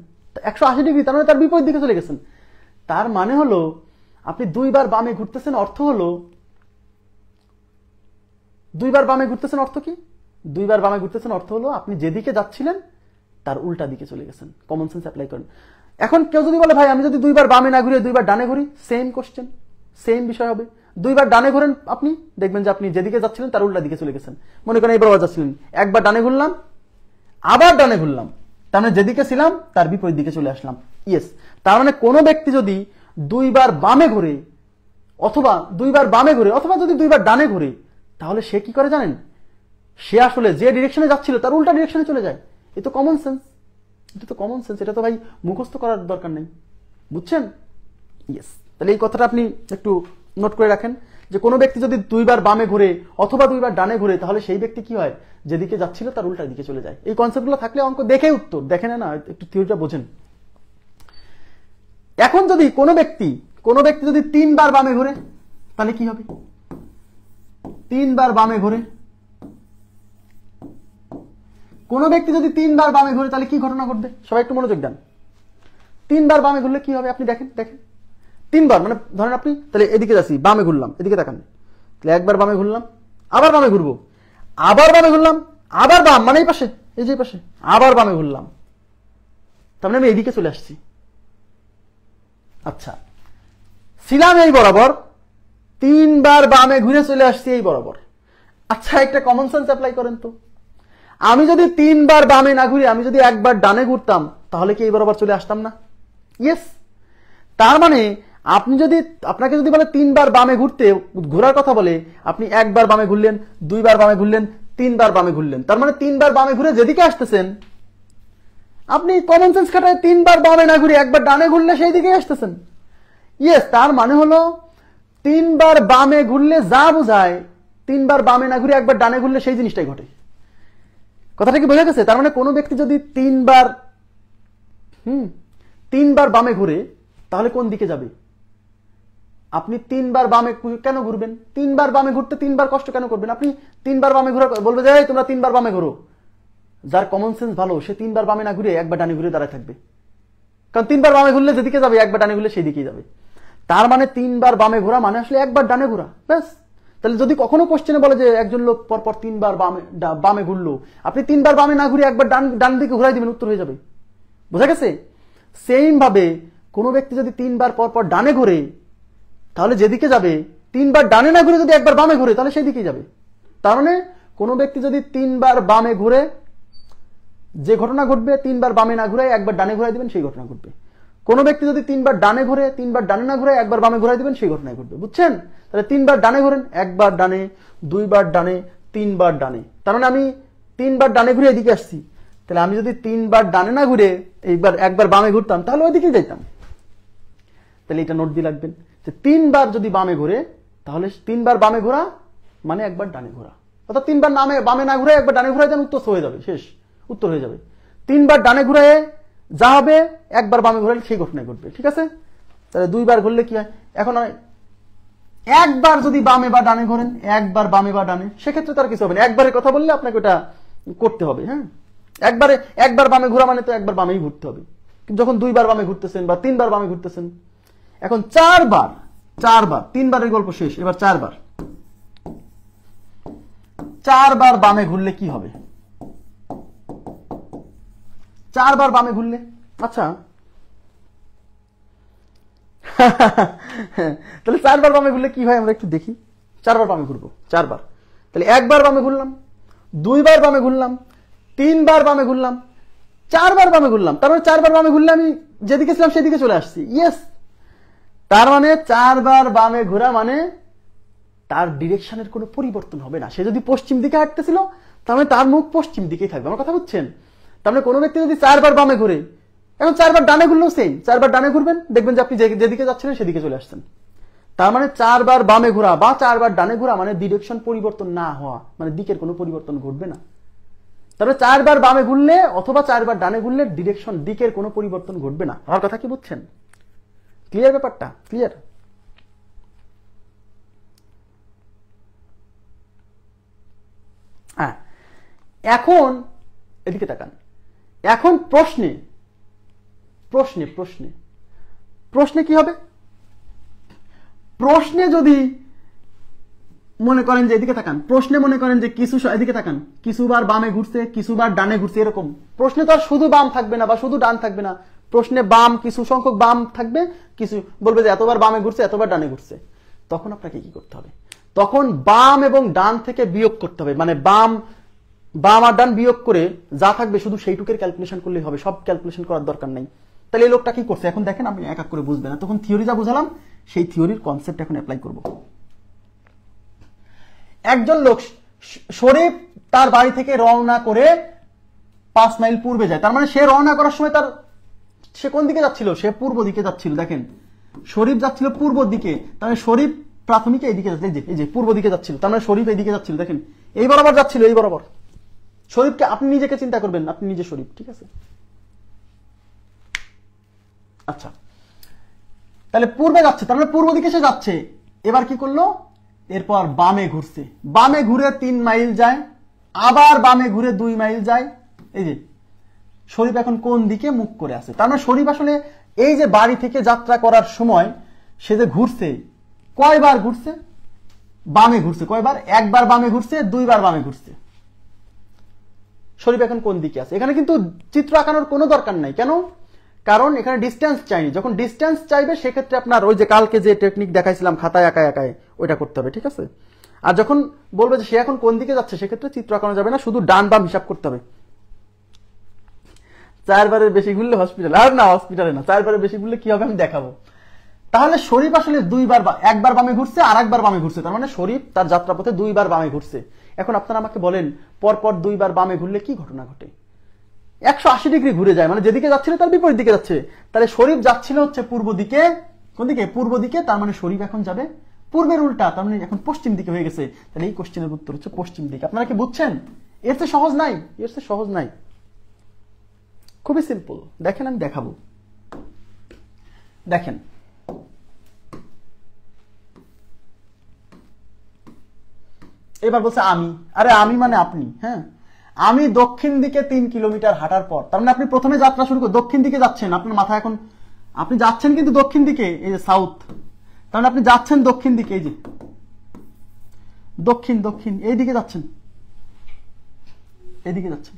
A: 180 ডিগ্রি, তার মানে তার বিপরীত দিকে চলে গেছেন। তার মানে হলো আপনি 2 বার বামে ঘুরতেছেন, অর্থ হলো 2 বার বামে ঘুরতেছেন, অর্থ কি? 2 বার বামে ঘুরতেছেন অর্থ হলো আপনি যেদিকে যাচ্ছিলেন তার উল্টা দিকে চলে গেছেন। কমন সেন্স অ্যাপ্লাই করেন। এখন কেউ যদি বলে ভাই আমি যদি 2 বার বামে না ঘুরে 2 বার ডানে ঘুরি, সেম কোশ্চেন, সেম বিষয় হবে। 2 বার ডানে ঘুরেন, আপনি দেখবেন যে আপনি যেদিকে যাচ্ছিলেন তার উল্টা দিকে চলে গেছেন। মনে করেন এইবার যাচ্ছিলেন, একবার ডানে ঘুরলাম, আবার ডানে ঘুরলাম, তার মানে যেদিকে ছিলাম তার বিপরীত দিকে চলে আসলাম। ইয়েস, তার মানে কোনো ব্যক্তি যদি 2 বার বামে ঘুরে অথবা 2 বার বামে ঘুরে অথবা যদি 2 বার ডানে ঘুরে, তাহলে সে কি করে জানেন? সে আসলে যে ডিরেকশনে যাচ্ছিল তার উল্টা ডিরেকশনে চলে যায়। এ তো কমন সেন্স, এটা তো কমন সেন্স, এটা তো ভাই মুখস্থ করার দরকার নেই, বুঝছেন? ইয়েস, তাহলে এই কথাটা আপনি একটু নোট করে রাখেন যে কোনো ব্যক্তি যদি 2 বার বামে ঘুরে অথবা 2 বার ডানে ঘুরে, তাহলে সেই ব্যক্তি কি হয়, যেদিকে যাচ্ছিল তার উল্টা দিকে চলে যায়। এই কনসেপ্টগুলো থাকলে অঙ্ক দেখে উত্তর দেখেন না, একটু থিওরিটা বোঝেন। এখন যদি কোনো ব্যক্তি যদি 3 বার বামে ঘুরে, তাহলে কি হবে? 3 বার বামে ঘুরে, কোন ব্যক্তি যদি 3 বার বামে ঘুরে, তাহলে কি ঘটনা ঘটবে? সবাই একটু মনোযোগ দেন। 3 বার বামে ঘুরলে কি হবে আপনি দেখেন। 3 বার মানে ধরেন আপনি তাহলে এদিকে যাচ্ছি, বামে ঘুরলাম, এদিকে তাকান, তাহলে একবার বামে ঘুরলাম, আবার বামে ঘুরবো, আবার বামে ঘুরলাম, আবার বাম মানে এই পাশে, এই যে পাশে, আবার বামে ঘুরলাম, তার মানে আমি এইদিকে চলে আসছি। আচ্ছা, ছিলাম এই বরাবর, 3 বার বামে ঘুরে চলে আসছি এই বরাবর। আচ্ছা, একটা কমন সেন্স অ্যাপ্লাই করেন তো। আমি যদি 3 বার বামে না ঘুরে আমি যদি একবার ডানে ঘুরতাম, তাহলে কি এই বরাবর চলে আসতাম না? ইয়েস, তার মানে আপনাকে যদি বলে 3 বার বামে ঘোরার কথা বলে, আপনি একবার বামে ঘুরলেন, 2 বার বামে ঘুরলেন, 3 বার বামে ঘুরলেন, তার মানে 3 বার বামে ঘুরে যেদিকে আসতেছেন, আপনি কমন সেন্স খাটায় 3 বার বামে না ঘুরে একবার ডানে ঘুরলে সেই দিকে আসতেছেন। ইয়েস, তার মানে হলো 3 বার বামে ঘুরলে যা বোঝায়, 3 বার বামে না ঘুরে একবার ডানে ঘুরলে সেই জিনিসটাই ঘটে। কথাটা কি বোঝা গেছে? তার মানে কোনো ব্যক্তি যদি 3 বার বামে ঘুরে, তাহলে কোন দিকে যাবে? আপনি 3 বার বামে কেন ঘুরবেন? 3 বার বামে ঘুরতে 3 বার কষ্ট কেন করবেন? আপনি 3 বার বামে ঘুরে বলবে যে তোমরা 3 বার বামে ঘুরো। যার কমন সেন্স ভালো সে 3 বার বামে না ঘুরে একবার ডানে ঘুরে দাঁড়ায় থাকবে, কারণ 3 বার বামে ঘুরলে যেদিকে যাবে একবার ডানে ঘুরলে সেই দিকেই যাবে। তার মানে 3 বার বামে ঘোরা মানে আসলে একবার ডানে ঘোরা, ব্যাস। তাহলে যদি কখনো কোশ্চেনে বলে যে একজন লোক পরপর 3 বার বামে ঘুরলো, আপনি 3 বার বামে না ঘুরে একবার ডান দিকে ঘুরাই দিবেন, উত্তর হয়ে যাবে। বোঝা গেছে? সেম ভাবে কোনো ব্যক্তি যদি 3 বার পরপর ডানে ঘোরে তাহলে যেদিকে যাবে, 3 বার ডানে না ঘুরে যদি একবার বামে ঘুরে তাহলে সেই দিকেই যাবে। তার মানে কোনো ব্যক্তি যদি 3 বার বামে ঘুরে যে ঘটনা ঘটবে, 3 বার বামে না ঘুরে একবার ডানে ঘুরাই দিবেন সেই ঘটনা ঘটবে। কোনো ব্যক্তি যদি 3 বার ডানে ঘুরে 3 বার ডানে না ঘুরে একবার বামে ঘুরাই দিবেন সেই ঘটনাই ঘটবে। বুঝছেন? তাহলে 3 বার ডানে ঘুরেন, একবার ডানে, 2 বার ডানে, 3 বার ডানে। তার মানে আমি 3 বার ডানে ঘুরে এদিকে আসছি, তাহলে আমি যদি 3 বার ডানে না ঘুরে একবার বামে ঘুরতাম তাহলে ওইদিকে যাইতাম। তাহলে এটা নোট দিয়ে রাখবেন যে 3 বার যদি বামে ঘুরে তাহলে 3 বার বামে ঘোরা মানে একবার ডানে ঘোরা, অর্থাৎ 3 বার বামে না ঘুরে একবার ডানে ঘুরাই দেন, উত্তর হয়ে যাবে, শেষ, উত্তর হয়ে যাবে। 3 বার ডানে ঘুরে যা হবে একবার বামে ঘুরালে সেই ঘটনাই ঘটবে। ঠিক আছে? তাহলে 2 বার ঘুরলে কি হয়? এখন একবার যদি বামে বা ডানে ঘোরেন, একবার বামে বা ডানে, সেক্ষেত্রে তার কিছু হবে না। একবারের কথা বললে আপনাকে ওটা করতে হবে। হ্যাঁ, একবার বামে ঘোরা মানে তো একবার বামেই ঘুরতে হবে। যখন 2 বার বামে ঘুরতেছেন বা 3 বার বামে ঘুরতেছেন, এখন 4 বার 3 বারের গল্প শেষ, এবার 4 বার বামে ঘুরলে কি হবে? 4 বার বামে ঘুরলে, আচ্ছা তাহলে 4 বার বামে ঘুরলে কি হয় আমরা একটু দেখি। 4 বার বামে ঘুরবো, 4 বার, তাহলে 1 বার বামে ঘুরলাম, 2 বার বামে ঘুরলাম, 3 বার বামে ঘুরলাম, 4 বার বামে ঘুরলাম। তার মানে 4 বার বামে ঘুরলে আমি যেদিকে ছিলাম সেদিকে চলে আসছি। ইয়েস, তার মানে 4 বার বামে ঘোরা মানে তার ডিরেকশনের কোনো পরিবর্তন হবে না। সে যদি পশ্চিম দিকে হাঁটতেছিল তাহলে তার মুখ পশ্চিম দিকেই থাকবে। আমার কথা বুঝছেন? তার মানে কোনো ব্যক্তি যদি 4 বার বামে ঘুরে, এখন 4 বার ডানে ঘুরলেও সেম, 4 বার ডানে ঘুরবেন, দেখবেন যে আপনি যেদিকে যাচ্ছিলেন সেদিকে চলে আসছেন। তার মানে 4 বার বামে ঘোরা বা 4 বার ডানে ঘোরা মানে ডিরেকশন পরিবর্তন না হওয়া, মানে দিকের কোনো পরিবর্তন ঘটবে না। তাহলে 4 বার বামে ঘুরলে অথবা 4 বার ডানে ঘুরলে ডিরেকশন, দিকের কোনো পরিবর্তন ঘটবে না। আমার কথা কি বুঝছেন? ক্লিয়ার ব্যাপারটা? ক্লিয়ার? হ্যাঁ, এখন এদিকে তাকান। এখন প্রশ্নে কি হবে? প্রশ্নে যদি মনে করেন যে এদিকে তাকান, প্রশ্নে মনে করেন যে এদিকে তাকান, কিছুবার বামে ঘুরছে, কিছুবার ডানে ঘুরছে, এরকম প্রশ্নে তো আর শুধু বাম থাকবে না বা শুধু ডান থাকবে না। প্রশ্নে বাম কিছু সংখ্যক বাম থাকবে, কিছু বলবে যে এতবার বামে ঘুরছে, এতবার ডানে ঘুরছে। তখন আপনাকে কি করতে হবে? তখন বাম এবং ডান থেকে বিয়োগ করতে হবে, মানে বাম আর ডান বিয়োগ করে যা থাকবে শুধু সেইটুকের ক্যালকুলেশন করলেই হবে, সব ক্যালকুলেশন করার দরকার নেই। তাহলে এই লোকটা কি করছে এখন দেখেন, আপনি এক এক করে বুঝবেন না। তখন থিওরি যা বুঝালাম সেই থিওরির কনসেপ্ট এখন অ্যাপ্লাই করব। একজন লোক শরীফ তার বাড়ি থেকে রওনা করে 5 মাইল পূর্বে যায়, তার মানে সে রওনা করার সময় সে কোন দিকে যাচ্ছিল? সে পূর্ব দিকে যাচ্ছিল। দেখেন, শরীফ যাচ্ছিল পূর্ব দিকে, তার মানে শরীফ প্রাথমিক এইদিকে যাচ্ছে, এই যে পূর্ব দিকে যাচ্ছিল, তার মানে শরীফ এইদিকে যাচ্ছিল। দেখেন, এই বরাবর যাচ্ছিল, এই বরাবর। শরীফকে আপনি নিজেকে চিন্তা করবেন, আপনি নিজে শরীফ, ঠিক আছে? আচ্ছা, তাহলে পূর্বে যাচ্ছে, তার মানে পূর্ব দিকে সে যাচ্ছে। এবার কি করলো? এরপর বামে ঘুরছে, বামে ঘুরে 3 মাইল যায়, আবার বামে ঘুরে 2 মাইল যায়। এই যে শরীফ এখন কোন দিকে মুখ করে আছে? তার মানে শরীফ আসলে এই যে বাড়ি থেকে যাত্রা করার সময় সে যে ঘুরছে, কয়বার ঘুরছে? বামে ঘুরছে। কয়বার? 1 বার বামে ঘুরছে, 2 বার বামে ঘুরছে। শরীফ এখন কোন দিকে আছে? এখানে কিন্তু চিত্র আঁকানোর কোনো দরকার নাই। কেন? কারণ এখানে ডিস্টেন্স চাইনি। যখন ডিস্টেন্স চাইবে সেক্ষেত্রে আপনার ওই যে কালকে যে টেকনিক দেখাইছিলাম খাতায় একায় ওইটা করতে হবে, ঠিক আছে? আর যখন বলবে যে সে এখন কোন দিকে যাচ্ছে সেক্ষেত্রে চিত্র আঁকানো যাবে না, শুধু ডান বাম হিসাব করতে হবে। 4 বারের বেশি ঘুরলে হসপিটালে, আর না হসপিটালে না, 4 বারের বেশি ঘুরলে কি হবে আমি দেখাবো। তাহলে শরীফ আসলে 2 বার, 1 বার বামে ঘুরছে আর 1 বার বামে ঘুরছে, তার মানে শরীফ তার যাত্রাপথে 2 বার বামে ঘুরছে। এখন আপনারা আমাকে বলেন, পরপর 2 বার বামে ঘুরলে কি ঘটনা ঘটে? 180 ডিগ্রি ঘুরে যায়, মানে যেদিকে যাচ্ছিল তার বিপরীত দিকে যাচ্ছে। তাহলে শরীফ যাচ্ছিল হচ্ছে পূর্ব দিকে, কোন দিকে? পূর্ব দিকে, তার মানে শরীফ এখন যাবে পূর্বের উল্টা, তার মানে এখন পশ্চিম দিকে হয়ে গেছে। তাহলে এই কোশ্চেনের উত্তর হচ্ছে পশ্চিম দিকে। আপনারা কি বুঝছেন? এর চেয়ে সহজ নাই, এর চেয়ে সহজ নাই, খুবই সিম্পল। দেখেন আমি দেখাবো। দেখেন, এবার বলছে আমি, আরে আমি মানে আপনি, হ্যাঁ আমি দক্ষিণ দিকে 3 কিলোমিটার হাঁটার পর, তার মানে আপনি প্রথমে যাত্রা শুরু করে দক্ষিণ দিকে যাচ্ছেন, আপনার মাথায় এখন আপনি যাচ্ছেন কিন্তু দক্ষিণ দিকে, এই যে সাউথ, তার মানে আপনি যাচ্ছেন দক্ষিণ দিকে, এই যে দক্ষিণ দক্ষিণ এইদিকে যাচ্ছেন, এইদিকে যাচ্ছেন,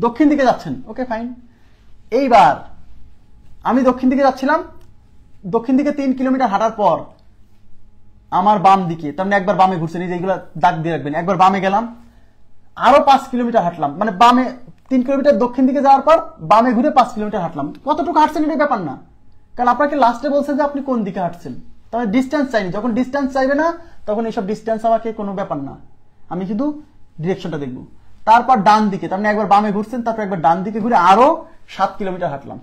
A: দক্ষিণ দিকে যাচ্ছেন, ওকে ফাইন। এইবার আমি দক্ষিণ দিকে যাচ্ছিলাম, দক্ষিণ দিকে 3 কিলোমিটার হাঁটার পর আমার বাম দিকে, তার মানে একবার বামে ঘুরছেন, এই যে এইগুলো দাগ দিয়ে রাখবেন, একবার বামে গেলাম, আরো 5 কিলোমিটার হাঁটলাম, মানে বামে 3 কিলোমিটার দক্ষিণ দিকে যাওয়ার পর বামে ঘুরে 5 কিলোমিটার হাঁটলাম। কতটুকু হাঁটছেন এটা ব্যাপার না, কারণ আপনাকে লাস্টে বলছে যে আপনি কোন দিকে হাঁটছেন, তাহলে ডিস্টেন্স চাইনি, যখন ডিস্টেন্স চাইবে না তখন এইসব ডিস্টেন্স আমাকে কোনো ব্যাপার না, আমি শুধু ডিরেকশনটা দেখবো। তারপর ডান দিকে, তার মানে একবার বামে ঘুরছেন, তারপর একবার ডান দিকে ঘুরে আরো 7 কিলোমিটার হাঁটলাম।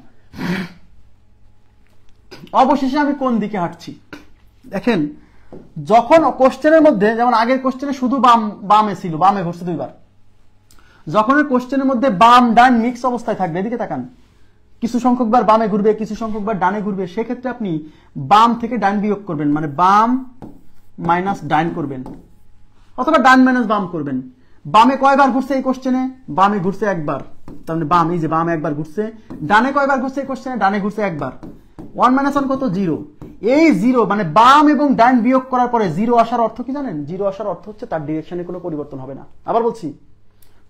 A: অবশেষে আমি কোন দিকে হাঁটছি দেখেন, যখন কোশ্চেনের মধ্যে, যেমন আগের কোশ্চেনে শুধু বামে ছিল, বামে ঘুরছে 2 বার, যখন কোশ্চেনের মধ্যে বাম ডান মিক্স অবস্থায় থাকবে, এদিকে তাকান, কিছু সংখ্যক বার বামে ঘুরবে, কিছু সংখ্যক বার ডানে ঘুরবে, সেক্ষেত্রে আপনি বাম থেকে ডান বিয়োগ করবেন, মানে বাম মাইনাস ডান করবেন, অথবা ডান মাইনাস বাম করবেন। বামে কয়বার ঘুরছে এই কোশ্চেনে, বামে ঘুরছে একবার, তার মানে বাম, এই যে বামে একবার ঘুরছে। ডানে কয়বার ঘুরছে এই কোশ্চেনে, ডানে ঘুরছে একবার। 1 - 1 কত, 0। এই 0 মানে বাম এবং ডান বিয়োগ করার পরে 0 আসার অর্থ কি জানেন? 0 আসার অর্থ হচ্ছে তার ডিরেকশনে কোনো পরিবর্তন হবে না। আবার বলছি,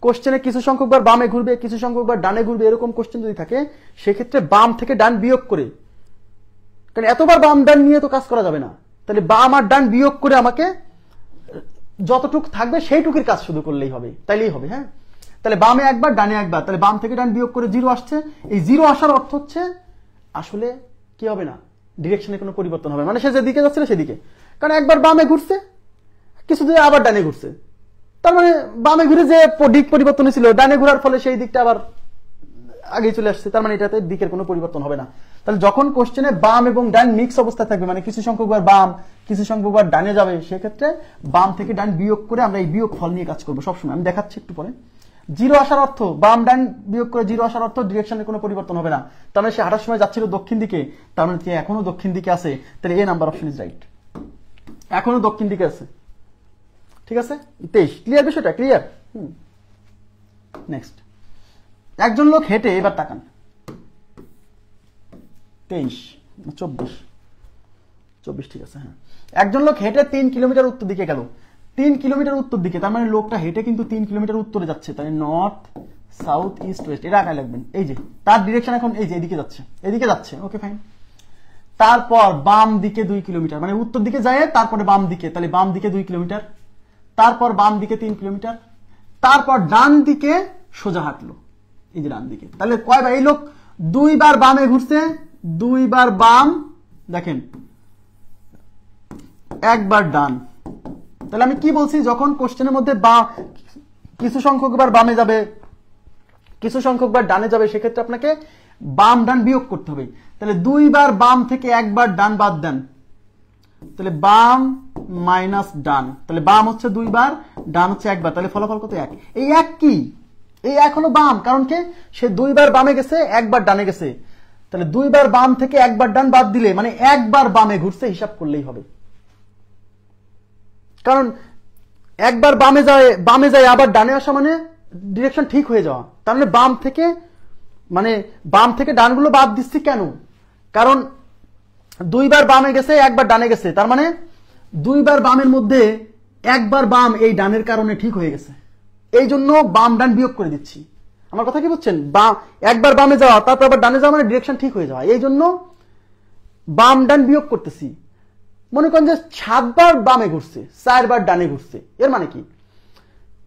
A: কোশ্চেনে কিছু সংখ্যক বার বামে ঘুরবে, কিছু সংখ্যক বার ডানে ঘুরবে, এরকম কোশ্চেন যদি থাকে, সেক্ষেত্রে বাম থেকে ডান বিয়োগ করে, কারণ এতবার বাম ডান নিয়ে তো কাজ করা যাবে না, তাহলে বাম আর ডান বিয়োগ করে আমাকে যতটুকু থাকবে সেইটুকুর কাজ শুধু করলেই হবে, তাইলেই হবে। হ্যাঁ, তাহলে বামে একবার ডানে একবার, তাহলে বাম থেকে ডান বিয়োগ করে 0 আসছে। এই 0 আসার অর্থ হচ্ছে আসলে কি হবে না, ডিরেকশনে কোনো পরিবর্তন হবে, মানে সে যেদিকে যাচ্ছিল সেদিকে, কারণ একবার বামে ঘুরছে, কিছু দিয়ে আবার ডানে ঘুরছে, তার মানে বামে ঘুরে যে দিক পরিবর্তন ছিল, ডানে ঘোরার ফলে সেই দিকটা আবার আগে চলে আসছে, তার মানে এটাতে দিকের কোনো পরিবর্তন হবে না। তাহলে যখন কোশ্চেনে বাম এবং ডান মিক্স অবস্থায় থাকবে, মানে কিছু সংখ্যক বার বাম কিছু সংখ্যক বার ডানে যাবে, সেক্ষেত্রে বাম থেকে ডান বিয়োগ করে আমরা এই বিয়োগ ফল নিয়ে কাজ করবো সবসময়। আমি দেখাচ্ছি একটু পরে। 0 আসার অর্থ, বাম ডান বিয়োগ করে 0 আসার অর্থ ডিরেকশনে কোনো পরিবর্তন হবে না, তার মানে সে হাঁটার সময় যাচ্ছিল দক্ষিণ দিকে, তার মানে এখনো দক্ষিণ দিকে আছে, তাহলে এ নাম্বার অপশন ইজ রাইট, এখনো দক্ষিণ দিকে আছে। ঠিক আছে, 23, ক্লিয়ার বিষয়টা, ক্লিয়ার। নেক্সট, একজন লোক হেঁটে, এবার তাকান 23, 24, ঠিক আছে। হ্যাঁ, একজন লোক হেঁটে 3 কিলোমিটার উত্তর দিকে গেল, 3 কিলোমিটার উত্তর দিকে, তার মানে লোকটা হেঁটে কিন্তু 3 কিলোমিটার উত্তরে যাচ্ছে, তাই নর্থ সাউথ ইস্ট ওয়েস্ট এটা আঁকায় লাগবেন। এই যে তার ডিরেকশন এখন এই যে এদিকে যাচ্ছে, এদিকে যাচ্ছে, ওকে ফাইন। তারপর বাম দিকে 2 কিলোমিটার, মানে উত্তর দিকে যায়, তারপরে বাম দিকে, তাহলে বাম দিকে 2 কিলোমিটার, তারপর বাম দিকে 3 কিলোমিটার, তারপর ডান দিকে সোজা হাঁটলো, এই যে ডান দিকে। তাহলে কয়বার এই লোক 2 বার বামে ঘুরছে, 2 বার বাম, দেখেন একবার ডান। তাহলে আমি কি বলছি, যখন কোশ্চেনের মধ্যে কিছু সংখ্যক বার বামে যাবে, কিছু সংখ্যক বার ডানে যাবে, সেক্ষেত্রে আপনাকে বাম ডান বিয়োগ করতে হবে। তাহলে 2 বার বাম থেকে একবার ডান বাদ দেন, তাহলে বাম মাইনাস ডান, তাহলে বাম হচ্ছে 2 বার, ডান হচ্ছে একবার, তাহলে ফলাফল কত? 1। এই 1 কি? এই 1 হলো বাম, কারণ কি সে 2 বার বামে গেছে, একবার ডানে গেছে, তাহলে 2 বার বাম থেকে একবার ডান বাদ দিলে মানে একবার বামে ঘুরছে, হিসাব করলেই হবে। কারণ একবার বামে যায় আবার ডানে আসা মানে ডিরেকশন ঠিক হয়ে যাওয়া, তার মানে বাম থেকে ডানগুলো বাদ দিচ্ছি কেন? কারণ 2 বার বামে গেছে, একবার ডানে গেছে, তার মানে 2 বার বামের মধ্যে একবার বাম এই ডানের কারণে ঠিক হয়ে গেছে, এই জন্য বাম ডান বিয়োগ করে দিচ্ছি। আমার কথা কি বুঝছেন? একবার বামে যাওয়া তারপর আবার ডানে যাওয়া মানে ডিরেকশন ঠিক হয়ে যাওয়া, এই জন্য বাম ডান বিয়োগ করতেছি। মনে করেন যে 7 বার বামে ঘুরছে, 4 বার ডানে ঘুরছে, এর মানে কি?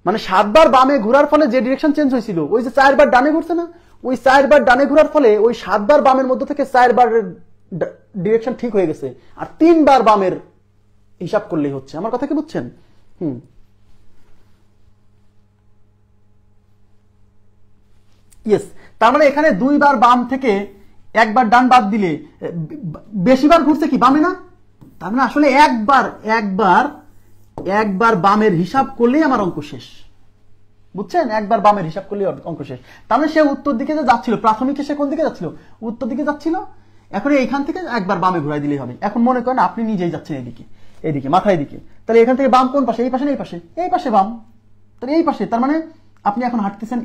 A: মানে 7 বার বামে ঘোরার ফলে যে ডিরেকশন চেঞ্জ হয়েছিল, ওই যে 4 বার ডানে ঘুরছে না, ওই 4 বার ডানে ঘোরার ফলে ওই 7 বার বামের মধ্যে থেকে 4 বারের ডিরেকশন ঠিক হয়ে গেছে, আর 3 বার বামের হিসাব করলেই হচ্ছে। আমার কথা কি বুঝছেন? ইয়েস, তার মানে এখানে 2 বার বাম থেকে একবার ডান বাদ দিলে বেশিবার ঘুরছে কি বামে না, তার মানে আসলে একবার বামের হিসাব করলেই আমার অঙ্ক শেষ, বুঝছেন? একবার বামের হিসাব করলেই অঙ্ক শেষ। তার মানে সে উত্তর দিকে যে যাচ্ছিল, প্রাথমিক সে কোন দিকে যাচ্ছিল? উত্তর দিকে যাচ্ছিল, এখন এইখান থেকে একবার বামে ঘুরাই দিলেই হবে। এখন মনে করেন আপনি নিজেই যাচ্ছেন এদিকে, এইদিকে, মাথায় দিকে। তাহলে এখান থেকে বাম কোন পাশে? এই পাশে না এই পাশে? এই পাশে বাম। তাহলে এই পাশে, তার মানে আপনি এখন হাঁটতেছেন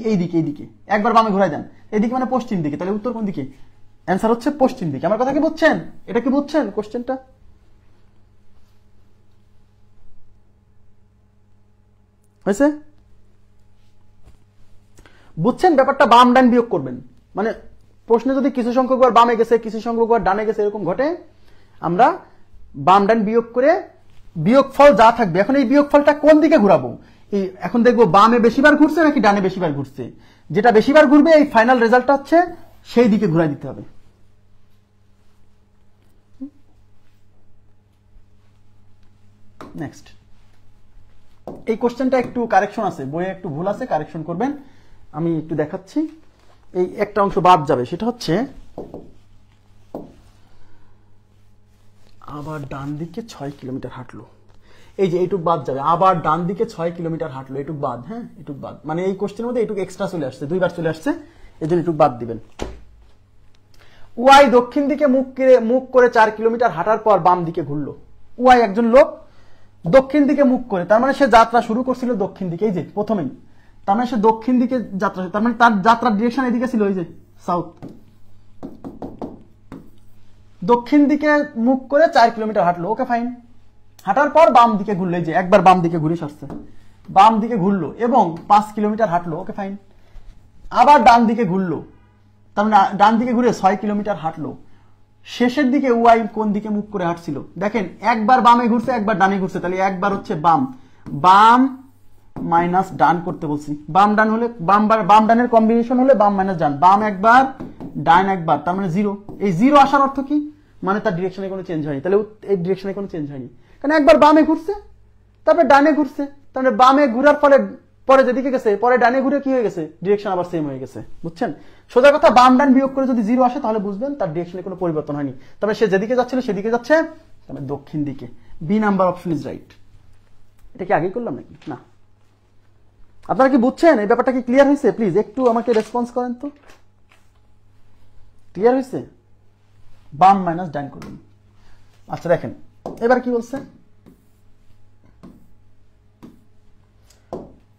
A: এই দিকে, এইদিকে। একবার বামে ঘুরাই দেন, এইদিকে মানে পশ্চিম দিকে। তাহলে উত্তর কোন দিকে? অ্যান্সার হচ্ছে পশ্চিম দিকে। আমার কথা কি বুঝছেন? এটা কি বুঝছেন কোশ্চেনটা? হয়েছে? বুঝছেন ব্যাপারটা? বাম ডান বিয়োগ করবেন, মানে প্রশ্নে যদি কিছু সংখ্যক বার বামে গেছে, কিছু সংখ্যক বার ডানে গেছে, এরকম ঘটে, আমরা বাম ডান বিয়োগ করে বিয়োগফল যা থাকবে, এখন এই বিয়োগফলটা কোন দিকে ঘুরাবো? এই এখন দেখবো বামে বেশিবার ঘুরছে নাকি ডানে বেশিবার ঘুরছে। যেটা বেশিবার ঘুরবে এই ফাইনাল রেজাল্টটা হচ্ছে সেই দিকে ঘুরাই দিতে হবে। নেক্সট, এই কোশ্চেনটা একটু কারেকশন আছে, বইয়ে একটু ভুল আছে, কারেকশন করবেন। আমি একটু দেখাচ্ছি। এই একটা অংশ বাদ যাবে, সেটা হচ্ছে আবার ডান দিকে 6 কিলোমিটার হাঁটলো। এই যে এইটুক বাদ যাবে, আবার ডান দিকে 6 কিলোমিটার হাঁটলো, এটুক বাদ। হ্যাঁ, এটুক বাদ, মানে এই কোশ্চেনের মধ্যে এটুক এক্সট্রা চলে আসছে, দুইবার চলে আসছে, এই জন্য এটুক বাদ দিবেন। ওয়াই দক্ষিণ দিকে মুখ করে 4 কিলোমিটার হাঁটার পর বাম দিকে ঘুরলো। ওয়াই একজন লোক দক্ষিণ দিকে মুখ করে, তার মানে সে যাত্রা শুরু করছিল দক্ষিণ দিকে, এই যে প্রথমেই, তার মানে সে দক্ষিণ দিকে যাত্রা, তার মানে তার যাত্রার ডিরেকশন এদিকে ছিল, এই যে সাউথ। দক্ষিণ দিকে মুখ করে 4 কিলোমিটার হাঁটলো, ওকে ফাইন। হাঁটার পর বাম দিকে ঘুরলো, এই যে একবার বাম দিকে ঘুরে আসছে, বাম দিকে ঘুরলো এবং 5 কিলোমিটার হাঁটলো, ওকে ফাইন। আবার ডান দিকে ঘুরলো, তার মানে ডান দিকে ঘুরে 6 কিলোমিটার হাঁটলো। শেষের দিকে ওয়াই কোন দিকে মুখ করে হাঁটছিল? দেখেন, একবার বামে ঘুরছে, একবার ডানে ঘুরছে, তাহলে একবার হচ্ছে বাম, বাম মাইনাস ডান করতে বলছি। বাম ডান হলে বাম ডানের কম্বিনেশন হলে বাম মাইনাস ডান, বাম একবার ডান একবার, তার মানে 0। এই 0 আসার অর্থ কি? মানে তার ডিরেকশনে কোনো চেঞ্জ হয়নি। তাহলে এই ডিরেকশনে কোনো চেঞ্জ হয়নি, কারণ একবার বামে ঘুরছে, তারপরে ডানে ঘুরছে, তাহলে বামে ঘুরার ফলে পরে যেদিকে গেছে, পরে ডানে ঘুরে কি হয়ে গেছে? ডিরেকশন আবার সেম হয়ে গেছে। বুঝছেন? সোজা কথা, বাম ডান বিয়োগ করে যদি 0 আসে তাহলে বুঝবেন তার ডিরেকশনে কোনো পরিবর্তন হয়নি, তবে সে যেদিকে যাচ্ছিল সেদিকে যাচ্ছে, তবে দক্ষিণ দিকে। B number option is right. এটা কি আগেই করলাম নাকি? না। আপনারা কি বুঝছেন? এই ব্যাপারটা কি ক্লিয়ার হয়েছে? প্লিজ একটু আমাকে রেসপন্স করেন তো। ক্লিয়ার হয়েছে? বাম মাইনাস ডান করুন। আচ্ছা দেখেন এবার কি বলছে,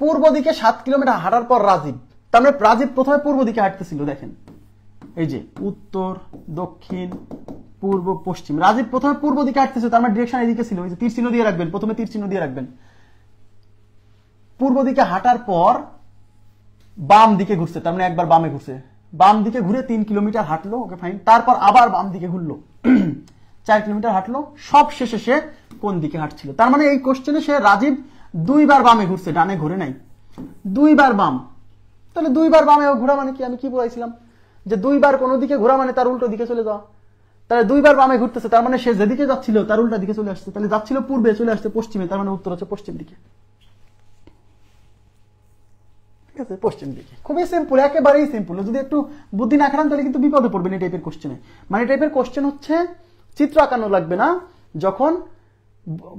A: পূর্ব দিকে 7 কিলোমিটার হাঁটার পর রাজীব, তার মানে রাজীব প্রথমে পূর্ব দিকে হাঁটতেছিল। দেখেন এই যে উত্তর দক্ষিণ পূর্ব পশ্চিম, রাজীব প্রথমে পূর্ব দিকে হাঁটতেছিল, তার মানে ডিরেকশন এদিকে ছিল। এই যে তীর চিহ্ন দিয়ে রাখবেন, প্রথমে তীর চিহ্ন দিয়ে রাখবেন। পূর্ব দিকে হাঁটার পর বাম দিকে ঘুরছে, তার মানে একবার বামে ঘুরছে, বাম দিকে ঘুরে 3 কিলোমিটার হাঁটলো, ওকে ফাইন। তারপর আবার বাম দিকে ঘুরলো 4 কিলোমিটার হাঁটলো। সব শেষে সে কোন দিকে হাঁটছিল? তার মানে এই কোশ্চেনে সে রাজীব 2 বার বামে ঘুরছে, ডানে ঘুরে নাই, 2 বার বাম। তাহলে 2 বার বামে ঘোরা মানে কি? আমি কি বলেছিলাম যে 2 বার কোনো দিকে ঘোরা মানে তার উল্টো দিকে চলে যাওয়া। তাহলে 2 বার বামে ঘুরতেছে, তার মানে সে যেদিকে যাচ্ছিল তার উল্টা দিকে চলে আসছে, তাহলে যাচ্ছিল পূর্বে, চলে আসছে পশ্চিমে, তার মানে উত্তর হচ্ছে পশ্চিম দিকে। ঠিক আছে, পশ্চিম দিকে। খুবই সিম্পল, একেবারেই সিম্পল। যদি একটু বুদ্ধি না খাটান তাহলে কিন্তু বিপদে পড়বেন এই টাইপের কোশ্চেনে। মানে এই টাইপের কোশ্চেন হচ্ছে চিত্র আঁকানো লাগবে না, যখন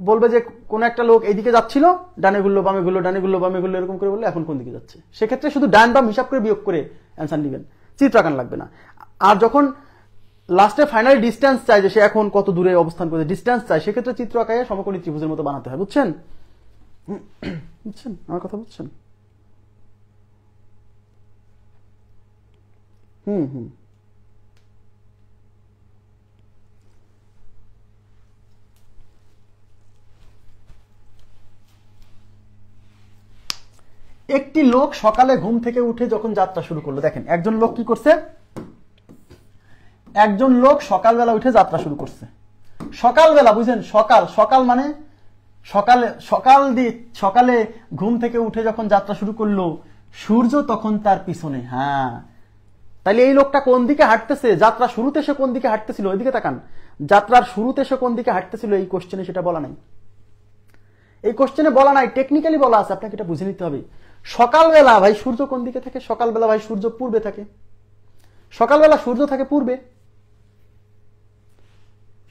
A: বলবে যে কোন একটা লোক এইদিকে যাচ্ছিল, ডানে ঘুরলো বামে ঘুরলো, ডানে ঘুরলো বামে ঘুরলো, এরকম করে বললো এখন কোন দিকে যাচ্ছে, সেক্ষেত্রে শুধু ডান বাম হিসাব করে বিয়োগ করে অ্যান্সার দিবেন, চিত্র আঁকানো লাগবে না। আর যখন লাস্টে ফাইনাল ডিস্টেন্স চাই যে সে এখন কত দূরে অবস্থান করে, ডিস্টেন্স চাই, সেক্ষেত্রে চিত্র আঁকায় সমকোণী ত্রিভুজের মতো বানাতে হয়। বুঝছেন? বুঝছেন আমার কথা? বুঝছেন? হুম। একটি লোক সকালে ঘুম থেকে উঠে যখন যাত্রা শুরু করলো, দেখেন একজন লোক কি করছে, একজন লোক সকালবেলা উঠে যাত্রা শুরু করছে। সকালবেলা, বুঝেন? সকাল মানে সকালে ঘুম থেকে উঠে যখন যাত্রা শুরু করলো, সূর্য তখন তার পিছনে। হ্যাঁ, তাহলে এই লোকটা কোন দিকে হাঁটতেছে? যাত্রা শুরুতে সে কোন দিকে হাঁটতেছিল? ওইদিকে তাকান। যাত্রার শুরুতে সে কোন দিকে হাঁটতেছিল এই কোশ্চেনে সেটা বলা নাই, এই কোশ্চেনে বলা নাই, টেকনিক্যালি বলা আছে, আপনাকে এটা বুঝে নিতে হবে। সকালবেলা ভাই সূর্য কোন দিকে থাকে? সকালবেলা ভাই সূর্য পূর্বে থাকে, সকালবেলা সূর্য থাকে পূর্বে,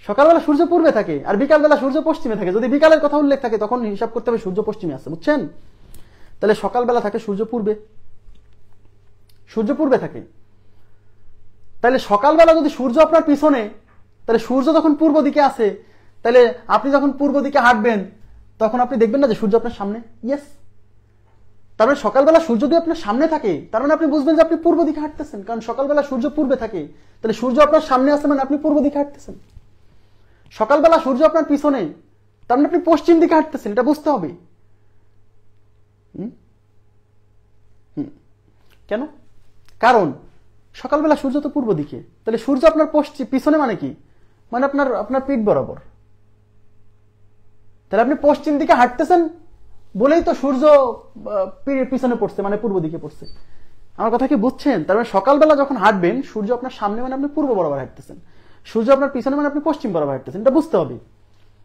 A: সকালবেলা সূর্য পূর্বে থাকে, আর বিকালবেলা সূর্য পশ্চিমে থাকে। যদি বিকালের কথা উল্লেখ থাকে তখন হিসাব করতে হবে সূর্য পশ্চিমে আছে। বুঝছেন? তাহলে সকালবেলা থাকে সূর্য পূর্বে, সূর্য পূর্বে থাকে। তাহলে সকালবেলা যদি সূর্য আপনার পিছনে, তাহলে সূর্য যখন পূর্ব দিকে আছে, তাহলে আপনি যখন পূর্ব দিকে হাঁটবেন তখন আপনি দেখবেন না যে সূর্য আপনার সামনে। ইয়েস, তার মানে সকালবেলা সূর্য যদি আপনার সামনে থাকে তার মানে আপনি বুঝবেন যে আপনি পূর্ব দিকে হাঁটতেছেন, কারণ সকালবেলা সূর্য পূর্বে থাকে। তাহলে সূর্য আপনার সামনে আসছে মানে আপনি পূর্ব দিকে হাঁটতেছেন। সকালবেলা সূর্য আপনার পিছনে, তার মানে আপনি পশ্চিম দিকে হাঁটতেছেন, এটা বুঝতে হবে। কেন? কারণ সকালবেলা সূর্য তো পূর্ব দিকে, তাহলে সূর্য আপনার পিছনে মানে কি, মানে আপনার পিঠ বরাবর। তাহলে আপনি পশ্চিম দিকে হাঁটতেছেন বলেই তো সূর্য পিছনে পড়ছে, মানে পূর্ব দিকে পড়ছে। আমার কথা কি বুঝছেন? তার মানে সকালবেলা যখন হাঁটবেন সূর্য আপনার সামনে মানে আপনি পূর্ব বরাবর হাঁটতেছেন, সূর্য আপনার পিছনে মানে আপনি পশ্চিম বরাবর হাঁটতেছেন, এটা বুঝতে হবে।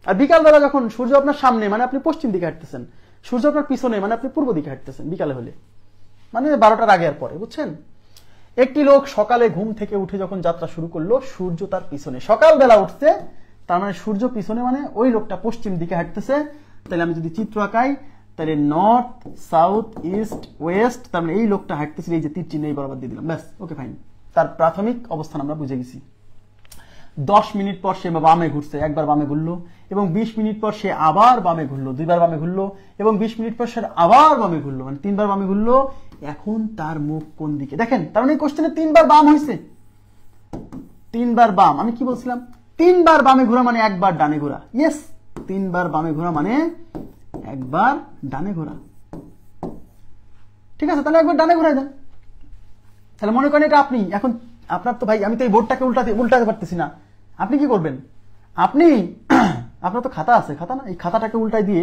A: আর বিকালবেলা যখন সূর্য আপনার সামনে মানে আপনি পশ্চিম দিকে হাঁটতেছেন, সূর্য আপনার পিছনে মানে আপনি পূর্ব দিকে হাঁটতেছেন বিকালে হলে, মানে 12টার আগে আর পরে, বুঝছেন? একটি লোক সকালে ঘুম থেকে উঠে যখন যাত্রা শুরু করলো, সূর্য তার পিছনে, সকালবেলা উঠছে, তার মানে সূর্য পিছনে মানে ওই লোকটা পশ্চিম দিকে হাঁটতেছে। তাহলে আমি যদি চিত্র আঁকাই, তাহলে নর্থ, সাউথ, ইস্ট, ওয়েস্ট, তার মানে এই লোকটা হাঁটতেছিল, এই যে তীর চিহ্ন এই বরাবর দিয়ে দিলাম, ব্যাস, ওকে ফাইন। তার প্রাথমিক অবস্থান আমরা বুঝে গেছি। 10 মিনিট পর সে বামে ঘুরছে, একবার বামে ঘুরলো, এবং 20 মিনিট পর সে আবার বামে ঘুরলো, 2বার বামে ঘুরলো, এবং 20 মিনিট পর সে আবার বামে ঘুরলো, মানে 3বার বামে ঘুরলো। এখন তার মুখ কোন দিকে দেখেন, তার মানে এই কোশ্চেনে 3বার বাম হয়েছে, 3বার বাম। আমি কি বলছিলাম? 3বার বামে ঘোরা মানে একবার ডানে ঘোরা। ইয়েস, 3বার বামে ঘোরা মানে একবার ডানে ঘোরা। ঠিক আছে, তাহলে একবার ডানে ঘোরাই দেন। তাহলে মনে করেন এটা আপনি, এখন আপনার তো ভাই আমি তো এই বোর্ডটাকে উল্টাতে পারতেছি না, আপনি কি করবেন? আপনি আপনার তো খাতা আছে, খাতা না, এই খাতাটাকে উল্টাই দিয়ে